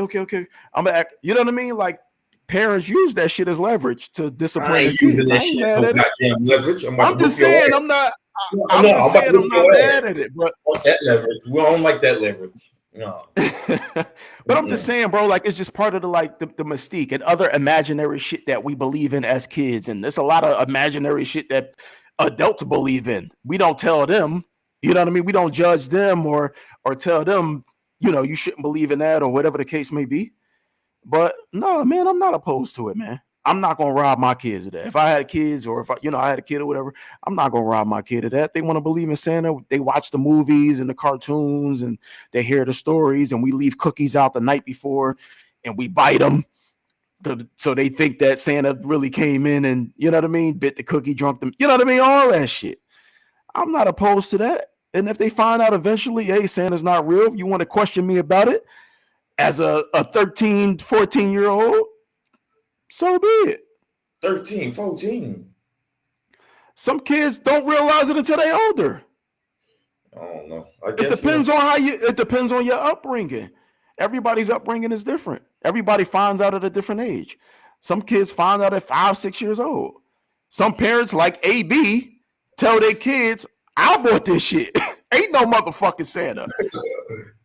gonna act. You know what I mean? Like parents use that shit as leverage to I discipline their ain't using kids. I that ain't shit mad no at it. goddamn leverage. I'm about I'm to just whoop your saying ass. I'm not. No, I'm I'm just about to saying whoop I'm not your ass. mad at it, but Want that leverage? We don't like that leverage. No. but I'm just saying, bro, like it's just part of the mystique and other imaginary shit that we believe in as kids. And there's a lot of imaginary shit that adults believe in. We don't tell them, you know what I mean? We don't judge them or tell them, you shouldn't believe in that or whatever the case may be. But no, man, I'm not opposed to it, man. I'm not gonna rob my kids of that. If I had kids or if I had a kid or whatever, I'm not gonna rob my kid of that. They want to believe in Santa. They watch the movies and the cartoons and they hear the stories, and we leave cookies out the night before and we bite them. So they think that Santa really came in and you know what I mean, bit the cookie, drunk them, you know what I mean, all that shit. I'm not opposed to that. And if they find out eventually, hey, Santa's not real, if you want to question me about it as a 13, 14-year-old, so be it. 13, 14. Some kids don't realize it until they're older. I don't know. I It guess depends on it depends on your upbringing. Everybody's upbringing is different. Everybody finds out at a different age. Some kids find out at 5, 6 years old. Some parents, like AB, tell their kids, I bought this shit. Ain't no motherfucking Santa.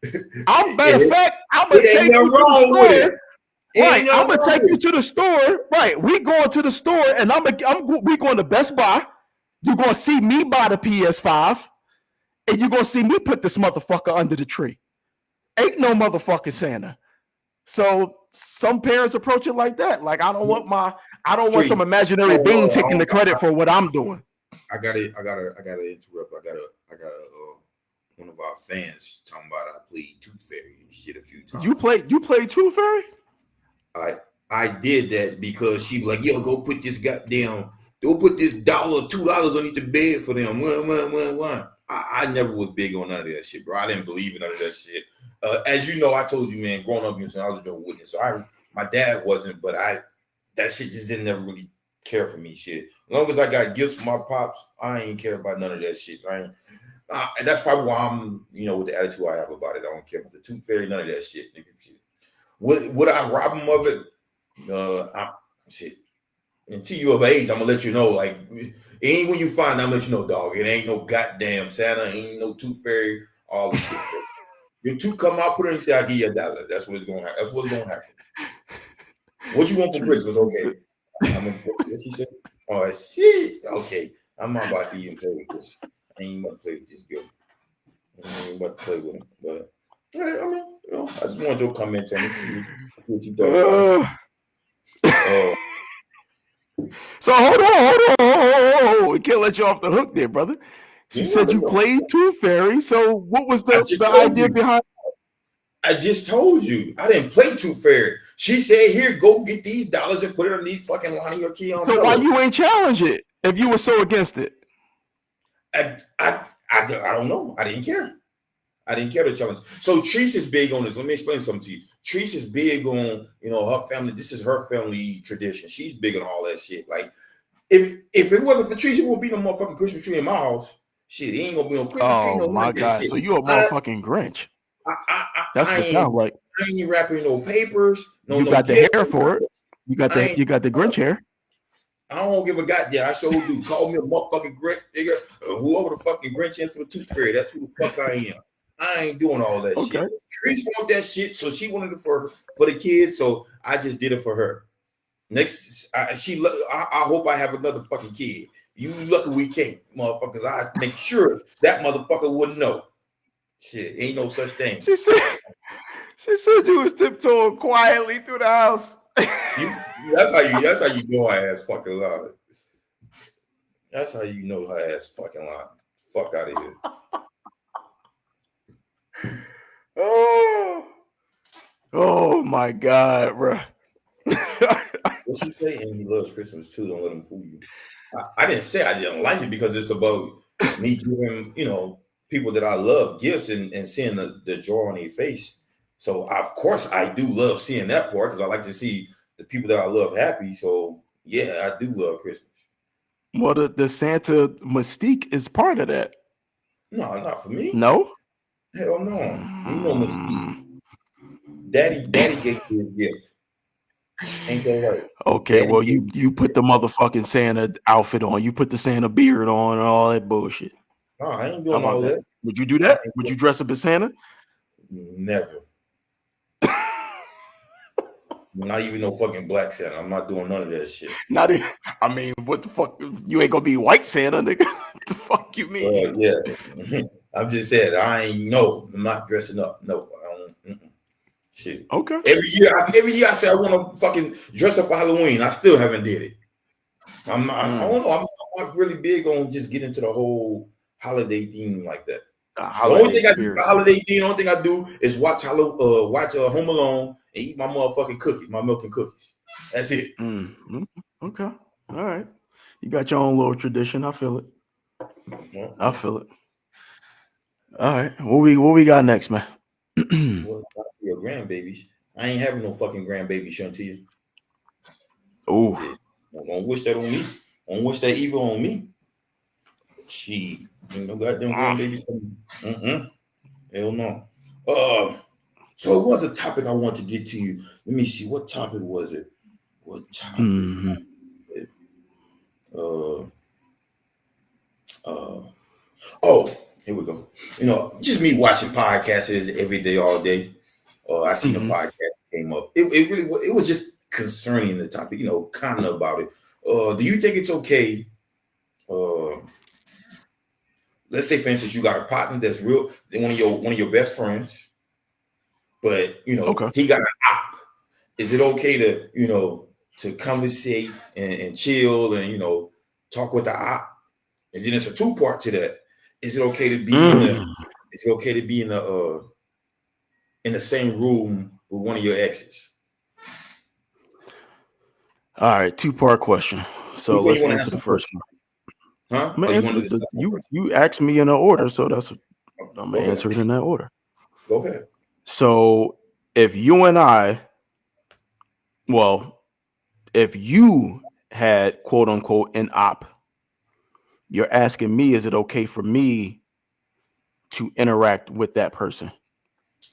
Matter of it, fact, I'm gonna it ain't take you nothing to the wrong with it. store. It Right, ain't I'm nothing gonna wrong take with you it. to the store. Right, we going to the store, and we going to Best Buy. You're gonna see me buy the PS5, and you're gonna see me put this motherfucker under the tree. Ain't no motherfucking Santa. So some parents approach it like that. Like I don't want some Tree, imaginary hold being on, taking the credit for what I'm doing. I gotta interrupt. One of our fans talking about I played Tooth Fairy and shit a few times. You played Tooth Fairy? I did that because she was like, yo, go put this $1, $2 underneath the bed for them. One. I never was big on none of that shit, bro. I didn't believe in none of that shit. As you know, I told you, man, growing up, I was a Jehovah's Witness. So my dad wasn't, but that shit just didn't never really care for me, shit. As long as I got gifts from my pops, I ain't care about none of that shit. And that's probably why I'm, with the attitude I have about it. I don't care about the Tooth Fairy, none of that shit. Would I rob him of it? Shit. Until you of age, I'm gonna let you know. Like, it ain't when you find out, I'm gonna let you know, dog. It ain't no goddamn Santa, ain't no Tooth Fairy, all this shit. Your tooth come out, put it in there, I give you $1. That's what it's gonna happen. That's what's gonna happen. What you want for Christmas? Okay. What she said? Oh shit. Okay. I'm not about to even play with this. I ain't about to play with this girl. I ain't about to play with him. But I just wanted your comments on it, see what you thought about it. So hold on. We can't let you off the hook there, brother. She said you No. played Tooth Fairy. So what was I the just told idea you. behind? I just told you. I didn't play Tooth Fairy. She said, "Here, go get these dollars and put it underneath fucking Lonnie or Key So why umbrella." you ain't challenge it if you were so against it? I don't know. I didn't care. I didn't care to challenge. So Treese is big on this. Let me explain something to you. Treese is big on, her family. This is her family tradition. She's big on all that shit. Like, if it wasn't for Treese, it won't be no motherfucking Christmas tree in my house. Shit, it ain't gonna be no Christmas tree, Oh no my like that God. shit. So you a motherfucking Grinch. That's what I it sounds ain't. like. I ain't wrapping no papers, You no got the gifts. hair for it. I ain't. You got the Grinch hair. I don't give a goddamn. I sure do. Call me a motherfucking Grinch, nigga. Whoever the fucking Grinch is for the Tooth Fairy, that's who the fuck I am. I ain't doing all that Okay. shit. Trish want that shit, so she wanted it for the kids, so I just did it for her. Next, I hope I have another fucking kid. You lucky we can't, motherfuckers. I make sure that motherfucker wouldn't know. Shit, ain't no such thing. She said you was tiptoeing quietly through the house. That's how you know her ass fucking lying. That's how you know her ass fucking lying. Fuck out of here. Oh my God, bro. What she say? And he loves Christmas too. Don't let him fool you. I didn't say I didn't like it because it's about me giving, people that I love gifts and seeing the joy on their face. So of course I do love seeing that part because I like to see the people that I love happy. So yeah, I do love Christmas. Well, the Santa mystique is part of that. No, not for me. No? Hell no. You know Mystique. Daddy gave me his gift. Ain't that right? Okay, Daddy well gave you put the motherfucking Santa outfit on. You put the Santa beard on and all that bullshit. No, I ain't How doing about all that? that. Would you do I that? ain't Would doing, you dress up as Santa? never. Not even no fucking black Santa. I'm not doing none of that shit. Not even, I mean, what the fuck? You ain't gonna be white Santa, nigga. What the fuck you mean? Yeah. I'm just saying, I'm not dressing up. No, I don't. Shit. Okay. Every year I say I want to fucking dress up for Halloween. I still haven't did it. I'm not. I don't know. I'm not really big on just getting into the whole holiday theme like that. The only Holiday thing I do spirit. for holiday theme, the only thing I do is watch Home Alone and eat my motherfucking cookies, my milk and cookies. That's it. Okay. All right. You got your own little tradition. I feel it. I feel it. All right. What we got next, man? Well, your grandbabies. I ain't having no fucking grandbaby, Shantia. Oh. Yeah. Don't wish that on me. Don't wish that evil on me. She ain't no goddamn grandbaby coming. Hell no. So it was a topic I want to get to you. Let me see. What topic was it? What topic? Uh, uh, oh, here we go. Just me watching podcasts every day, all day. I seen a podcast came up. It really it was just concerning the topic, kind of about it. Do you think it's okay? Let's say, for instance, you got a partner that's one of your best friends, but Okay. he got an op. Is it okay to conversate and chill and talk with the op? And then it's a two-part to that. Is it okay to be in the? Is it okay to be in the same room with one of your exes? All right. 2-part question. So Which one you let's want to answer answer the first first? one. Huh? I'm gonna Or you answer want to do the second one first? you asked me in an order, so I'm Go gonna ahead. answer it in that order. Go ahead. So if you and I, well, if you had quote unquote an op, you're asking me, is it okay for me to interact with that person?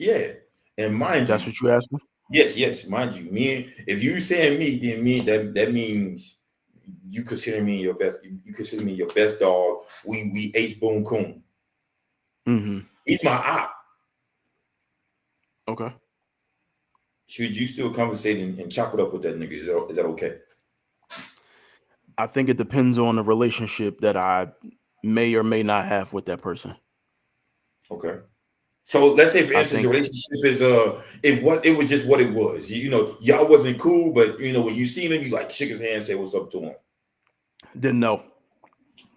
Yeah. And mind That's you, what you asked me? yes, mind you, if you saying me, then that means you consider me your best. You consider me your best dog. We ace boom coon. He's my op. Okay. Should you still conversate and chop it up with that nigga? Is that okay? I think it depends on the relationship that I may or may not have with that person. Okay. So let's say, for I instance, the think relationship is it was just what it was. Y'all wasn't cool, but when you seen him, you like shook his hand, say what's up to him. didn't know.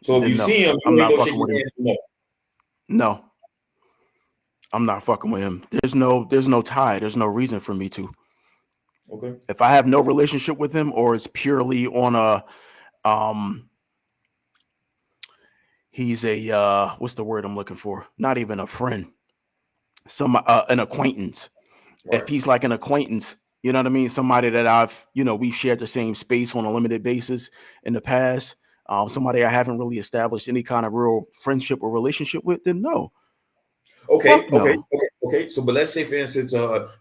So if you Didn't know. see him, I'm you ain't not gonna shake fucking his with him. hand. No. No. I'm not fucking with him. There's no tie. There's no reason for me to. Okay. If I have no relationship with him or it's purely on a he's a what's the word I'm looking for? Not even a friend. An acquaintance. Right. If he's like an acquaintance, you know what I mean? Somebody that we've shared the same space on a limited basis in the past. Somebody I haven't really established any kind of real friendship or relationship with, then no. Okay, Fuck okay, no. okay, okay. So, but let's say, for instance,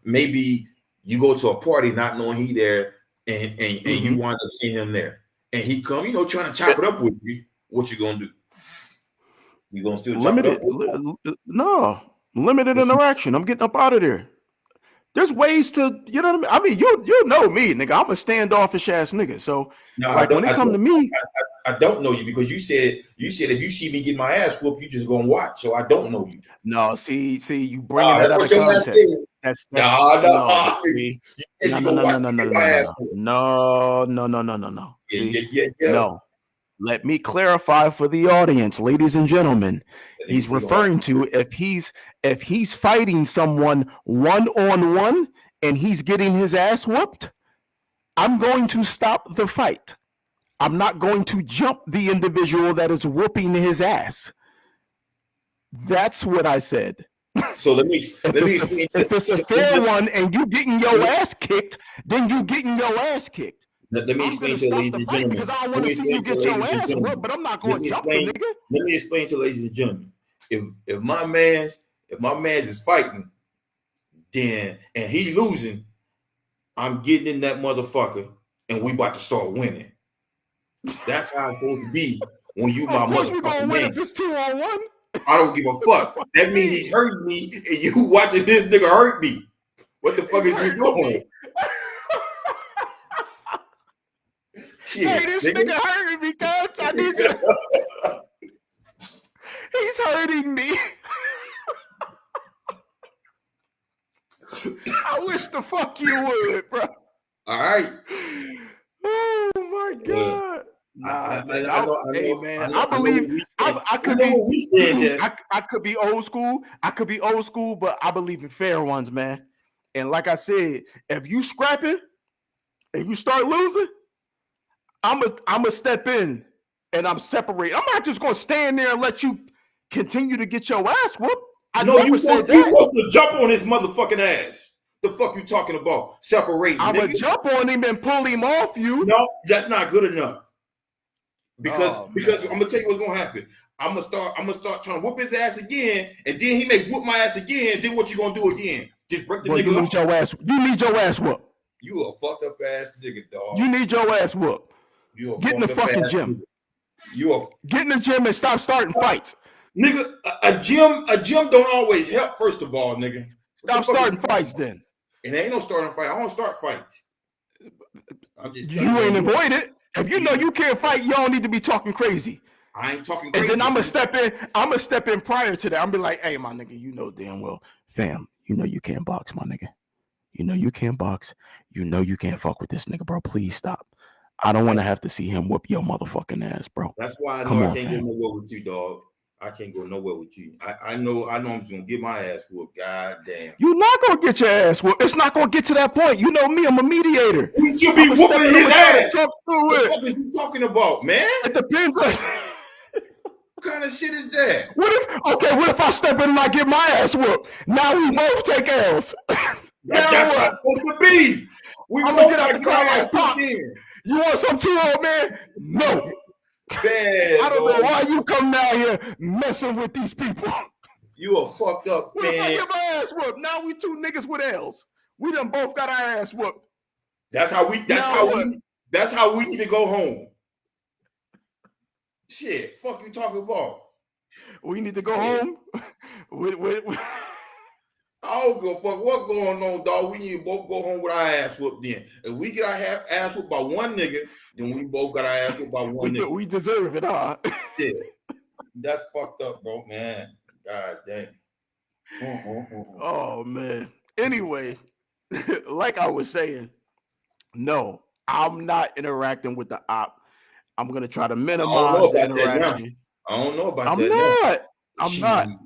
maybe you go to a party not knowing he there, and you Mm-hmm. wind up seeing him there, and he come, trying to chop it up with you. What you gonna do? You gonna still chop it up Limited, with him? no, limited What's you? interaction. I'm getting up out of there. There's ways to, you know what I mean? I mean, you know me, nigga. I'm a standoffish ass nigga. So, No, I like, when don't. it come to me, I don't know you because you said if you see me get my ass whooped, you just gonna watch. So I don't know you. no, see, you bringing Nah, that that's out what of your ass context. said. That's Nah, no. nah. See, You said no, you no, go no, watch no, no, me no, get no, my no, ass no, whooped. no. Yeah, See, yeah, yeah, yeah. no. Let me clarify for the audience, ladies and gentlemen. That nigga He's say go watch. referring to if he's fighting someone one on one and he's getting his ass whooped, I'm going to stop the fight. I'm not going to jump the individual that is whooping his ass. That's what I said. So let me If let me it's a explain if it's a fair one and you getting let your me, ass kicked, then you getting your ass kicked. let me I'm explain gonna to the stop ladies the and fight because gentlemen. I don't Let want to me see you explain to the get your ladies and ass whooped, gentlemen. but I'm not Let gonna me jump the explain. nigga. Let me explain to the ladies and gentlemen. If my man's is fighting, then and he losing, I'm getting in that motherfucker, and we about to start winning. That's how it's supposed to be when you my Of course we're motherfucking gonna win if man. it's 2-on-1. I don't give a What the fuck. fuck That you means he's mean? hurting me, and you watching this nigga hurt me. What the fuck He's is you hurting doing? me. Hey, Shit, this nigga nigga. hurting me, cuz I need you. He's hurting me. I wish the fuck you would, bro. All right. Oh my Well, god. I, Nah, I, man. I know, I Hey, know, I man. know, I I know believe what we I, stand. I I could know be what we stand at. I could be old school. I could be old school, but I believe in fair ones, man. And like I said, if you scrapping and you start losing, I'm a step in and I'm separate. I'm not just gonna stand there and let you continue to get your ass whooped. I No, never said you that. supposed to jump on his motherfucking ass. The fuck you talking about? Separating, I'ma nigga. jump on him and pull him off you. No, that's not good enough. Because Oh because I'm man. gonna tell you what's gonna happen. I'm gonna start trying to whoop his ass again, and then he may whoop my ass again. Then what you gonna do again? Just break the Well, you nigga need off? your ass. You need your ass whooped. You a fucked up ass nigga, You dog. need your ass whooped. You a Get in the fucked up fucking ass gym. nigga. You a Get in the gym and stop starting fights. nigga. A gym don't always help. First of all, nigga, what the Stop fuck is starting you talking fights about? then. And there ain't no starting fight. I don't start fights. I'm just telling you, You man. ain't You, avoid it. If you know you you can't fight, you don't need to be talking crazy. I ain't talking And then crazy. I'm gonna step in prior to that. I'm be like, hey, my nigga, you know damn well, fam, you know you can't box, my nigga. You know you can't box. You know you can't fuck with this nigga, bro. Please stop. I don't want to That's, have to see him whoop your motherfucking ass, bro. that's why I know Come I on, can't go fam. nowhere with you, dog. I can't go nowhere with you. I know I'm just gonna get my ass whooped. God damn. You're not gonna get your ass whooped. It's not gonna get to that point. You know me, I'm a mediator. We should I'm be gonna step whooping in. I'm his gonna try to ass. talk through The it. fuck is you talking about, man? It depends on. What kind of shit is that? What if I step in and I get my ass whooped? Now we both take L's. Now That's how what? it's supposed to be. We I'm gonna both get out gotta the get our car ass like whooped pops. in. You want some too, old man? No. I Bad don't know dog. why you come down here messing with these people. You a fucked up What if I man. get my ass whooped? Now we two niggas with L's. We done both got our ass whooped. That's how we. That's Now how what? we. That's how we need to go home. Shit, fuck you talking about? We need to go Shit. home. with I don't give a fuck what going on, dog. We need to both go home with our ass whooped then. If we get our ass whooped by one nigga, then we both got our ass whooped by one nigga. we deserve it, huh? Shit. That's fucked up, bro, man. God damn. Oh man. Anyway, like I was saying, no, I'm not interacting with the op. I'm gonna try to I don't know minimize the about that now. interaction. I don't know about I'm that now. not. I'm not. Shit.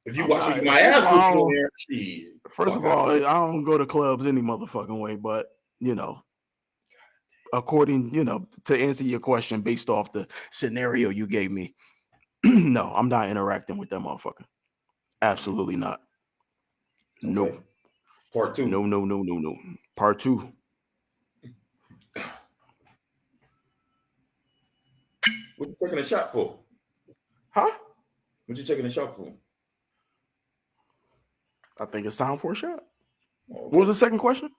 If you I'm watch me not. get my First of ass whooped on all, there, shit. first Fuck of out. all, I don't go to clubs any motherfucking way. But you know, according, to answer your question based off the scenario you gave me, no, I'm not interacting with that motherfucker. Absolutely not. No. Okay. Part two. No, no, no, no, no. Part two. What you taking a shot for? Huh? What you taking a shot for? I think it's time for a shot. Okay. What was the second question?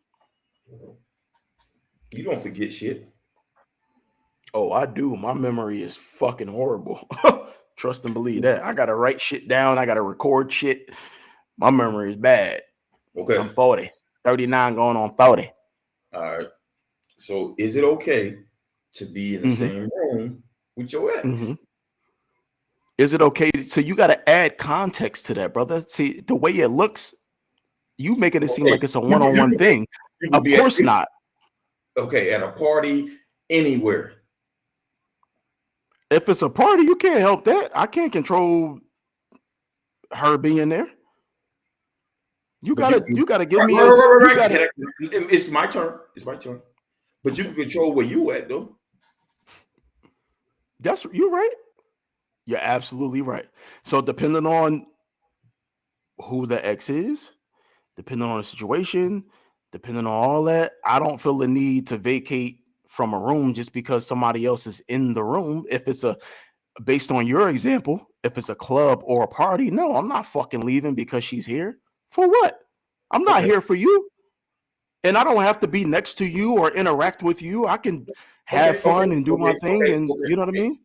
You don't forget shit. Oh, I do. My memory is fucking horrible. Trust and believe that. I gotta write shit down. I gotta record shit. My memory is bad. Okay. I'm 40. 39 going on 40. All right. So is it okay to be in the Mm-hmm. same room with your ex? Mm-hmm. Is it okay? So you gotta add context to that, brother. See, the way it looks, you making it seem Okay. like it's a You one-on-one could be thing. you could Of be at course not. okay at a party anywhere. If it's a party, you can't help that. I can't control her being there. You But gotta give right, me right, a right, you right, right. gotta It's my turn. It's my turn. But you can control where you at though. that's you're right. You're absolutely right. So depending on who the ex is, depending on the situation, depending on all that, I don't feel the need to vacate from a room just because somebody else is in the room. If it's a based on your example, if it's a club or a party, no, I'm not fucking leaving because she's here. For what? I'm not Okay. here for you. And I don't have to be next to you or interact with you. I can have Okay. Okay. fun and do my Okay. thing, Okay. and Okay. you know what I Okay. mean?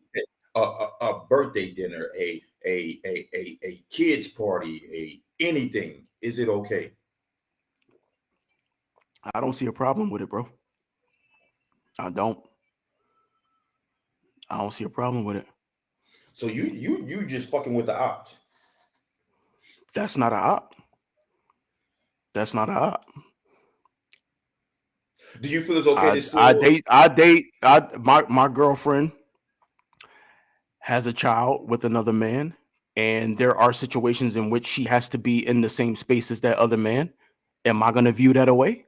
Okay. A birthday dinner, a kids party, anything. Is it okay? I don't see a problem with it, bro. I don't. I don't see a problem with it. So you just fucking with the ops. That's not a op. That's not a op. Do you feel it's okay I to I still? date I date I my girlfriend has a child with another man, and there are situations in which she has to be in the same space as that other man. Am I going to view that away?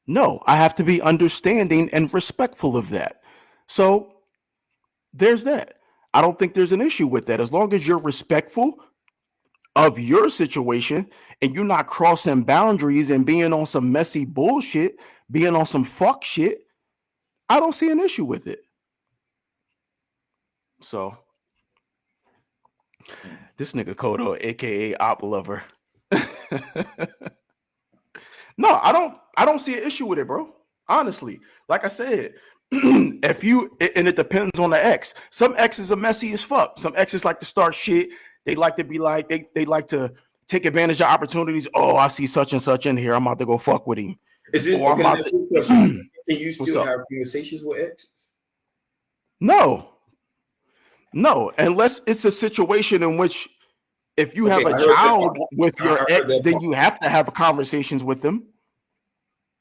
No, I have to be understanding and respectful of that. So there's that. I don't think there's an issue with that as long as you're respectful of your situation and you're not crossing boundaries and being on some messy bullshit, being on some fuck shit. I don't see an issue with it. So this nigga Kodo, aka Op Lover. No, I don't see an issue with it, bro. Honestly. Like I said, if you and it depends on the ex. Some exes are messy as fuck. Some exes like to start shit. They like to be like, they like to take advantage of opportunities. Oh, I see such and such in here. I'm about to go fuck with him. Is it Or I'm okay? Let me about ask you a question. to Can you what's still up? have conversations with ex? No, no, unless it's a situation in which if you Okay, have a I heard that child part. with your I heard ex, that then part. you have to have conversations with them.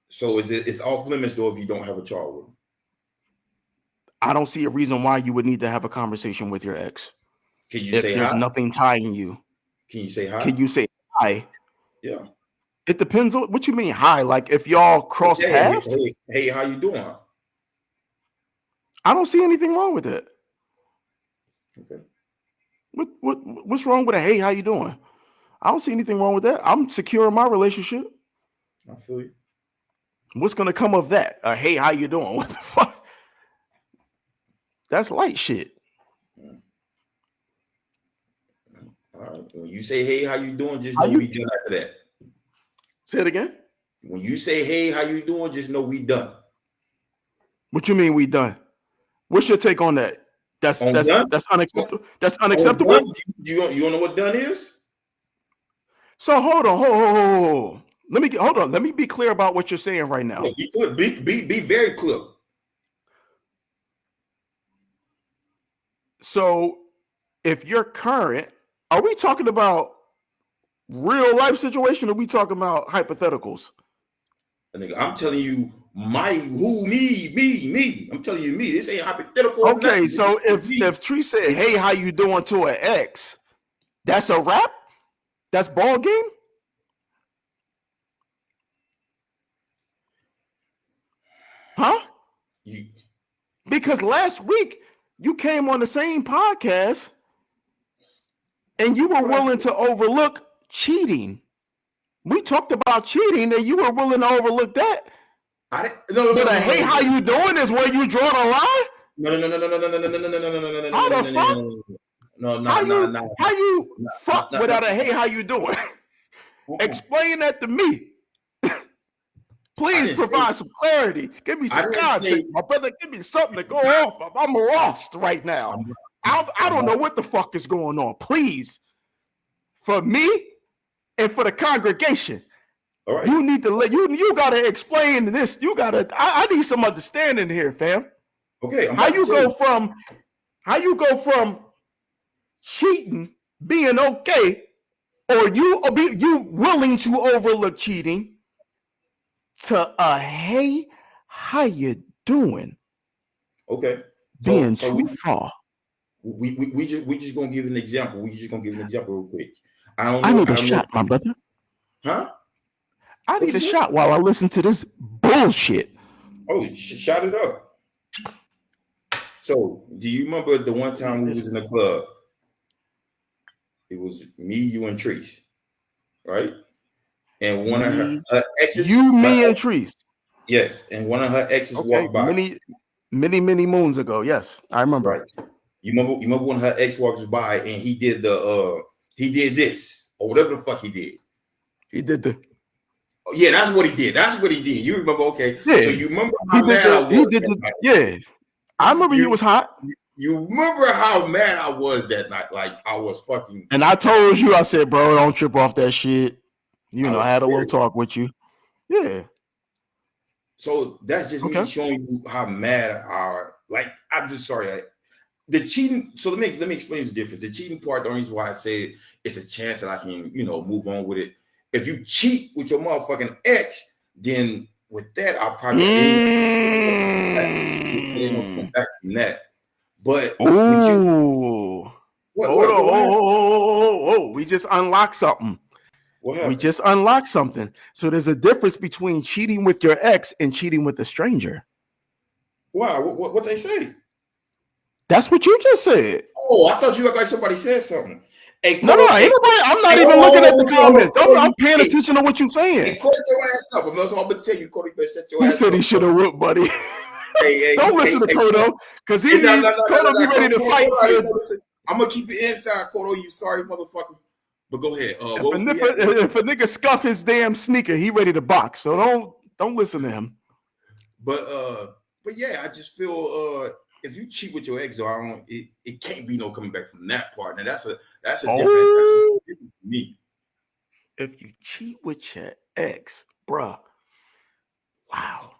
So it's off limits though if you don't have a child with them. I don't see a reason why you would need to have a conversation with your ex Can you if say there's hi? nothing tying you. Can you say hi? Can you say hi? Yeah. It depends on what you mean hi. Like if y'all cross Hey, hey, paths, hey, hey, how you doing? I don't see anything wrong with it. Okay. What's wrong with a hey, how you doing? I don't see anything wrong with that. I'm secure in my relationship. I feel you. What's gonna come of that? Hey, how you doing? What the fuck? That's light shit. Mm. All right. When you say hey, how you doing, just How know you we done after that. say it again? When you say hey, how you doing, just know we done. What you mean we done? What's your take on that? That's On that's done? that's unacceptable. That's On done? unacceptable. You don't know what done is? So hold on, hold. Hold on. Let me be clear about what you're saying right Yeah, now. be clear. Be very clear. So if you're current, are we talking about real life situation or are we talking about hypotheticals? Nigga, I'm telling you, me. I'm telling you, me. This ain't hypothetical or Okay, nothing. This so is me. if Tree said, "Hey, how you doing?" to an ex, that's a wrap. That's ball game, huh? You, Because last week you came on the same podcast and you were what I willing said? to overlook cheating. We talked about cheating and you were willing to overlook that. I didn't, no, But no, a no, no, hey, no, how no. you doing is where you draw the line. No, no, no, no, no, no, no, no, no, no, no, no, no, no, How no, the no, fuck? no, no, no, no, How you no, fuck no, no. without a hey, how you doing? Uh-uh. Explain that to me. I Please didn't say. provide some clarity. Give me I some didn't context, say. my brother. Give me something to go off of. I'm lost right now. I'm, I I'm don't know not. what the fuck is going on. Please, for me and for the congregation, All right. you need to let you gotta explain this. You gotta. I need some understanding here, fam. Okay. I'm How about to you tell go you. from cheating being okay, or you willing to overlook cheating to a hey, how you doing Okay. So being so too far. we just gonna give an example. We just gonna give an example real quick. I don't I know. need I a don't know. shot, my brother. Huh? I What need you a say? shot while I listen to this bullshit. Oh, shot it up. So, do you remember the one What is time we was this? in the club? It was me, you, and Treese, right? And one of Me, her exes, you, her me, and ex, Trees. yes, and one of her exes Okay, walked by. many moons ago. Yes, I remember. Right. You remember when her ex walks by and he did this or whatever the fuck he did. He did the Oh, yeah, that's what he did. That's what he did. You remember? Okay. yeah. So you remember He how did mad I the he was did that the night. yeah. I remember you You was hot, you remember how mad I was that night? Like I was fucking. and I told you. I said, bro, don't trip off that shit. You I know, I was had a little very. talk with you. Yeah. So that's just me Okay. showing you how mad I like. I'm just sorry. The cheating. So let me explain the difference. The cheating part. The reason why I say it's a chance that I can move on with it. If you cheat with your motherfucking ex, then with that I'll probably it ain't gonna come Mm. back from that. But with you, Ooh. Hold on. what happened? We just unlocked something. What We happened? just unlocked something. So there's a difference between cheating with your ex and cheating with a stranger. Why? What they say? That's what you just said. Oh, I thought you looked like somebody said something. Hey, No, Colo, ain't hey, nobody. I'm hey, not even looking at the oh, hold on, comments. Colo, I'm you, paying hey, attention to what you're hey, saying. cut your ass up. That's what I'm gonna tell you, Colo. You better shut your He ass said he up, should bro. have whooped, buddy. Hey, Don't listen to Colo. Kodo, because Hey, no, no, no, no, no, Kodo be no. ready to Colo, fight Colo, for. no, listen. I'm gonna keep it inside, Colo. You sorry, motherfucker. But go ahead. What was we at? If a nigga scuff his damn sneaker, he ready to box. So don't listen to him. But but yeah, I just feel if you cheat with your ex, though, I don't. It can't be no coming back from that part. Now that's a Oh, different for me. if you cheat with your ex, bruh. Wow.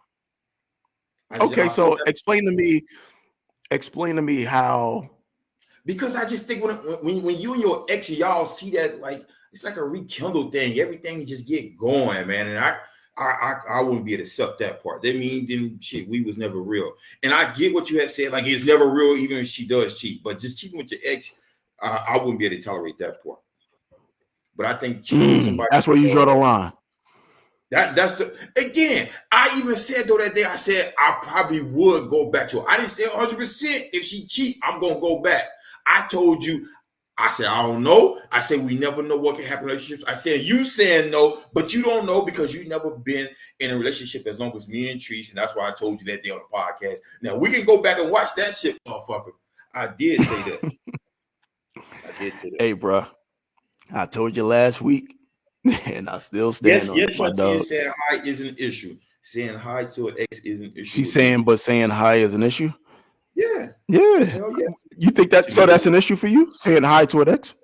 Okay, I feel so that explain to me how. because I just think when you and your ex y'all see that like it's like a rekindle thing. Everything just get going, man. And I wouldn't be able to accept that part. That mean then shit, we was never real. And I get what you had said, like it's never real, even if she does cheat. But just cheating with your ex, I wouldn't be able to tolerate that part. But I think cheating with somebody, That's where you draw the line. that's the again. I even said though that day, I said I probably would go back to her. I didn't say 100%. If she cheat, I'm gonna go back. I told you. I said I don't know. I said we never know what can happen in relationships. I said you saying no, but you don't know because you never been in a relationship as long as me and Treese, and that's why I told you that day on the podcast. Now we can go back and watch that shit, motherfucker. I did say that. I did say that. Hey, bruh, I told you last week, and I still stand Yes, on it, yes, my Shanti dog. is saying hi is an issue. Saying hi to an ex is an issue She's with me. saying, but saying hi is an issue. Yeah, Yeah, hell yes. you think that? To So me, that's an issue for you, saying hi to an ex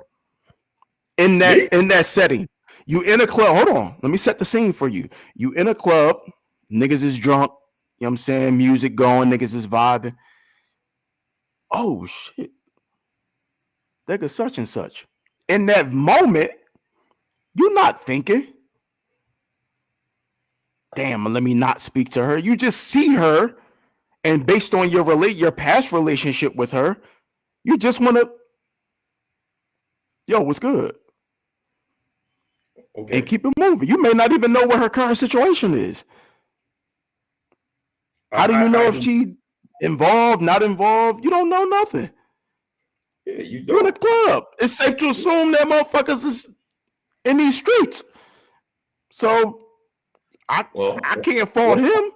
in me? that setting. You in a club. Hold on, let me set the scene for you. You in a club, niggas is drunk. You know what I'm saying? Music going, niggas is vibing. Oh shit, nigga, such and such. In that moment, you're not thinking, damn, let me not speak to her. You just see her, and based on your past relationship with her, you just want to, yo, what's good? And Okay. keep it moving. You may not even know what her current situation is. How do you know I if she involved, not involved? You don't know nothing. yeah, you You in a don't. club. It's safe to assume that motherfuckers is in these streets. So I Well, I can't fault well,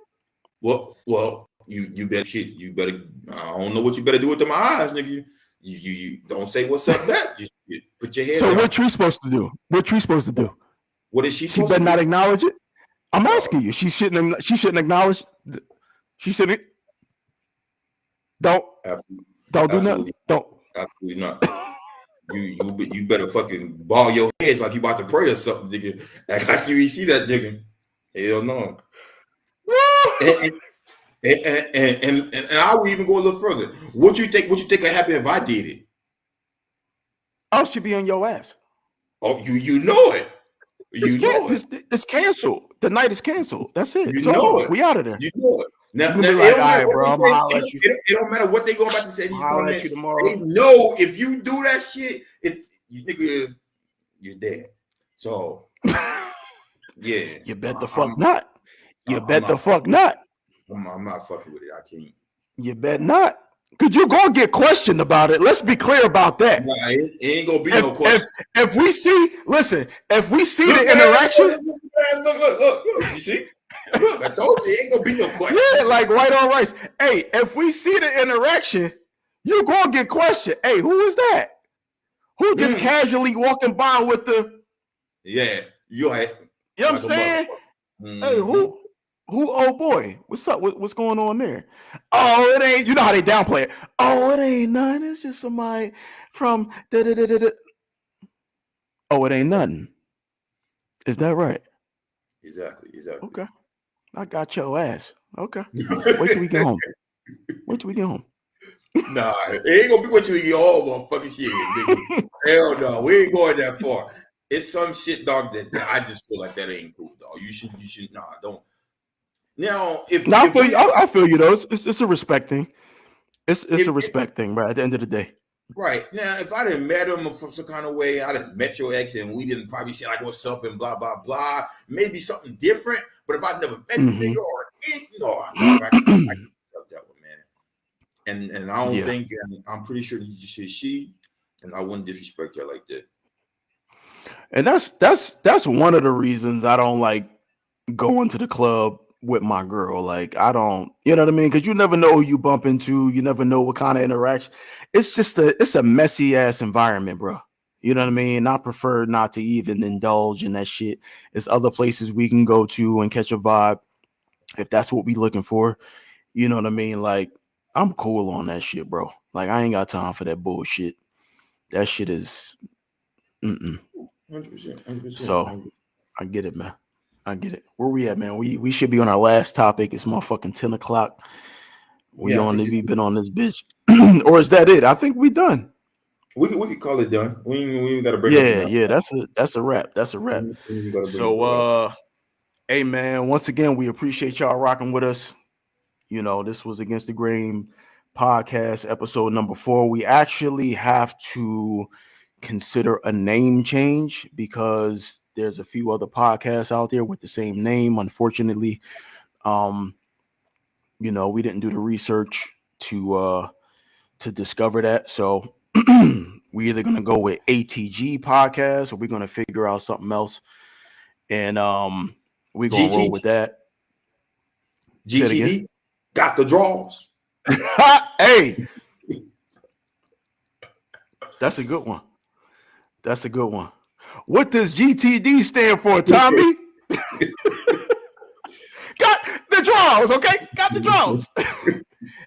him. well, you better shit. You better. I don't know what you better do with them eyes, nigga. You don't say what's up back. Just put your head So down. what Tree supposed to do? What Tree supposed to do? What is she She supposed to better not do? acknowledge it. I'm No, asking you. She shouldn't. She shouldn't acknowledge. She shouldn't. Don't. absolutely, Don't do nothing. absolutely, Don't. absolutely not. You better fucking ball your heads like you about to pray or something, nigga. Act like you ain't see that nigga. Hell no. And I would even go a little further. What you think would happen if I did it? I should be on your ass. Oh, you know it. It's You can know it. it's canceled. The night is canceled. That's it. It's You know over. it. We out of there. You know it. You Now, gonna now be it like, all don't matter right, what bro. they I'm say. gonna holler at you. It don't matter what they go about to say. I'm These gonna holler at comments. you tomorrow. They know if you do that shit, you nigga, you're dead. So yeah, You bet the fuck I'm not. You I'm bet the not fuck fucking. not. I'm not fucking with it. I can't. You bet not. Cause you're gonna get questioned about it. Let's be clear about that. Nah, it ain't gonna be If no if question. if we see, listen, if we see Look, the man, interaction, look. You see? Look, I told you, it ain't gonna be no question. yeah, like white on rice. Hey, if we see the interaction, you're gonna get questioned. Hey, who is that? Who just casually walking by with the, Yeah, you right. you know what I'm Like a mother. saying? Hey, Mm-hmm. who, oh boy, what's up? What's going on there? Oh, it ain't, you know how they downplay it. Oh, it ain't nothing. It's just somebody from da da da da da. Oh, it ain't nothing. Is that right? Exactly. Okay. I got your ass. Okay. Wait till we get home. Wait till we get home. Nah, it ain't gonna be what you get all motherfucking shit, nigga. Hell no, we ain't going that far. It's some shit, dog, that I just feel like that ain't cool, dog. You should, nah, don't. Now, No, if we, I feel you though. It's a respect thing. It's a if respect thing, right? At the end of the day. right now, if I didn't met him from some kind of way, I didn't met your ex, and we didn't probably say like what's up and blah blah blah, maybe something different. But if I never met the nigga or no, dog, I fuck that one, man. And I don't Yeah. think, and I'm pretty sure she, and I wouldn't disrespect her like that. And that's one of the reasons I don't like going to the club with my girl. Like I don't, you know what I mean? Because you never know who you bump into. You never know what kind of interaction. It's a messy ass environment, bro. You know what I mean? I prefer not to even indulge in that shit. There's other places we can go to and catch a vibe if that's what we looking for. You know what I mean? Like I'm cool on that shit, bro. Like I ain't got time for that bullshit. That shit is. Mm-mm. 100%, 100%, So 100%. I get it, man. I get it. Where we at, man? We should be on our last topic. It's motherfucking 10 o'clock. We Yeah, I think we been on this bitch, or is that it? I think we done. we could call it done. We ain't got to bring up Yeah, enough. yeah. That's a wrap. That's a wrap. We ain't got to bring up So, a lot. hey, man. Once again, we appreciate y'all rocking with us. You know, this was Against the Grain podcast episode number 4. We actually have to consider a name change because there's a few other podcasts out there with the same name. Unfortunately, um, you know, we didn't do the research to discover that. So we're either gonna go with ATG podcast or we're gonna figure out something else. And we're gonna roll GT, with that. Say it again. GTD got the draws. Hey, that's a good one. That's a good one. What does GTD stand for, Tommy? Got the draws, okay? Got the draws.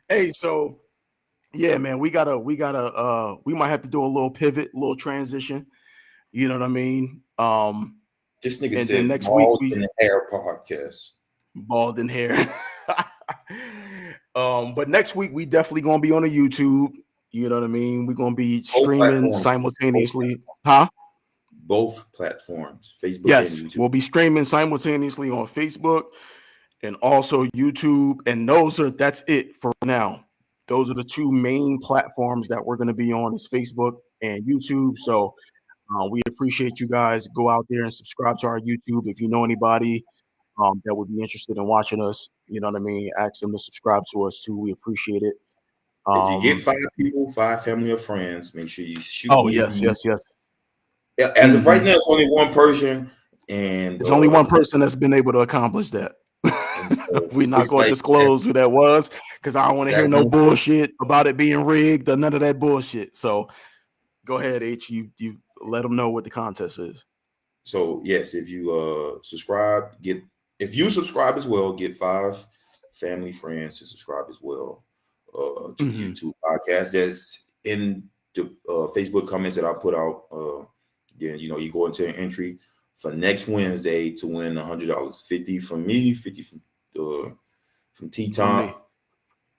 Hey, so yeah, man, we might have to do a little pivot, a little transition. You know what I mean? This nigga And then said next week balls we in the hair podcast. bald in hair. But next week we definitely gonna be on a YouTube. You know what I mean? We're gonna be Both streaming platforms. simultaneously. Huh? Both platforms, Facebook and Yes, YouTube. we'll be streaming simultaneously on Facebook and also YouTube. And that's it for now. Those are the two main platforms that we're gonna be on is Facebook and YouTube. So we appreciate you guys. Go out there and subscribe to our YouTube. If you know anybody that would be interested in watching us, you know what I mean, ask them to subscribe to us too. We appreciate it. If you get 5 people, 5 family or friends, make sure you shoot Oh me a yes, DM. yes. As of right now, it's only one person, and It's only one person that's been able to accomplish that. And so We're not looks going to like that, disclose who that was because I don't want to hear that no one. bullshit about it being rigged or none of that bullshit. So go ahead, H. You let them know what the contest is. So yes, if you subscribe, if you subscribe as well, get 5 family friends to subscribe as well to the Mm-hmm. YouTube podcast. That's in the Facebook comments that I put out. Then you go into an entry for next Wednesday to win $100, 50 from me, 50 from T From me. Top,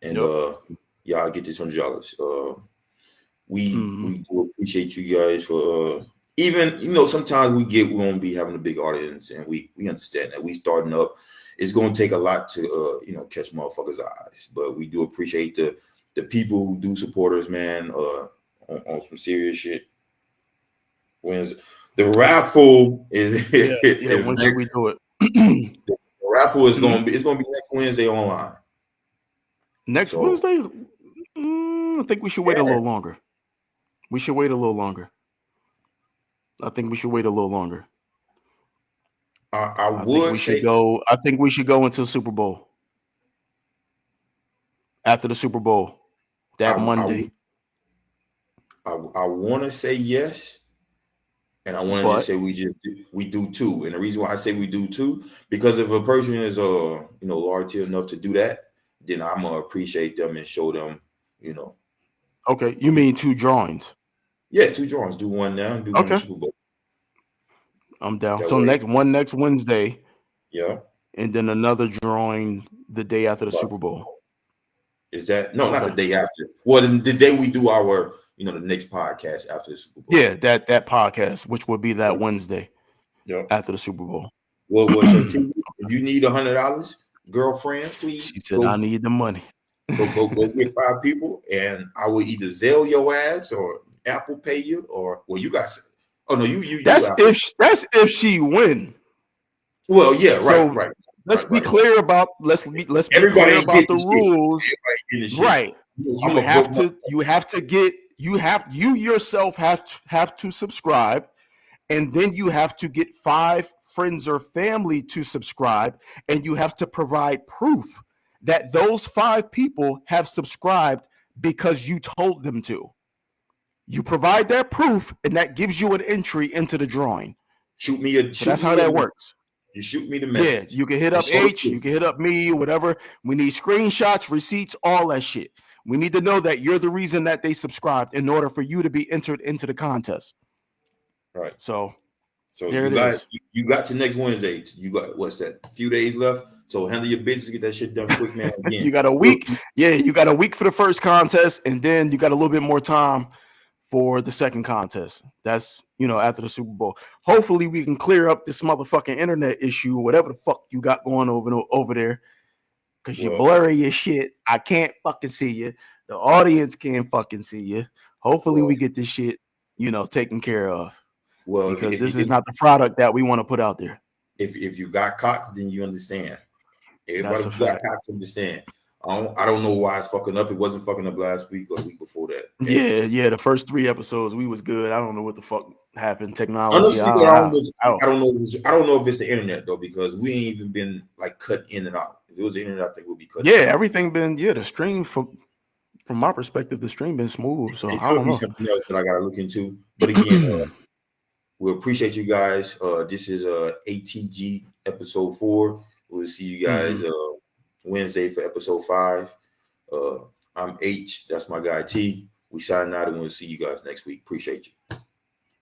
and Yep. y'all get this $100. Mm-hmm. We do appreciate you guys for even sometimes we won't be having a big audience, and we understand that we starting up. It's going to take a lot to catch motherfuckers' eyes, but we do appreciate the people who do support us, man. On some serious shit. When's the raffle is Yeah. Yeah. is When should next? we do it? The raffle is Hmm? going to be next Wednesday online. Next So Wednesday? I think we should wait a yeah, little longer. We should wait a little longer. I think we should wait a little longer. I I think would we should say go. I think we should go until Super Bowl. After the Super Bowl, I that I Monday. I want to say yes, and I want to just But say we do two. And the reason why I say we do two, because if a person is loyalty enough to do that, then I'm gonna appreciate them and show them, you know, okay, you mean two drawings? yeah, two drawings. Do one now and do one in the Okay, Super Bowl. I'm down. That So way, next Wednesday, yeah. and then another drawing the day after the About Super Super Bowl. Bowl. Is that no, not the Okay. day after. Well, the day we do our, the next podcast after the Super Bowl. Yeah, that podcast, which would be Yeah. that Wednesday Yeah. after the Super Bowl. Well, Shanti, if you need $100, girlfriend, please She said, "I need the money." go get 5 people, and I will either Zelle your ass or Apple Pay you, or well, you guys. Oh no, you Apple. That's if she win. Well, yeah, right, So right, let's right, be right, right. clear about let's be Everybody clear ain't about getting the shit. rules. Everybody ain't getting shit. Right. I'm a broke You yourself have to subscribe, and then you have to get 5 friends or family to subscribe, and you have to provide proof that those 5 people have subscribed because you told them to. You provide that proof, and that gives you an entry into the drawing. So shoot that's how me a that message. works. You shoot me the Yeah, message you can hit and up show the H, proof. you can hit up me, whatever. We need screenshots, receipts, all that shit. We need to know that you're the reason that they subscribed in order for you to be entered into the contest. Right. So So there it is. you got to next Wednesday. You got what's that? Few days left. So handle your business, get that shit done quick, man. Again, You got a look, week. Yeah, you got a week for the first contest, and then you got a little bit more time for the second contest. That's after the Super Bowl. Hopefully, we can clear up this motherfucking internet issue, whatever the fuck you got going over there. Because you well, blurry your shit. I can't fucking see you. The audience can't fucking see you. Hopefully well, we get this shit, taken care of. well. Because this is not the product that we want to put out there. If you got Cox, then you understand. Everybody That's a who got fact. Cox understand. I don't know why it's fucking up. It wasn't fucking up last week or the week before that. And Yeah. The first 3 episodes we was good. I don't know what the fuck happened. Technology. honestly, though, I don't. I don't know if it's the internet though, because we ain't even been like cut in and out. If it was the internet, I think we'll be cut Yeah, in and out. everything been the stream from my perspective, the stream been smooth. So It I could don't be know. something else that I gotta look into. But again, we appreciate you guys. This is ATG episode 4. We'll see you guys Mhm. Wednesday for episode 5. I'm H. That's my guy T. We signing out, and we'll see you guys next week. Appreciate you.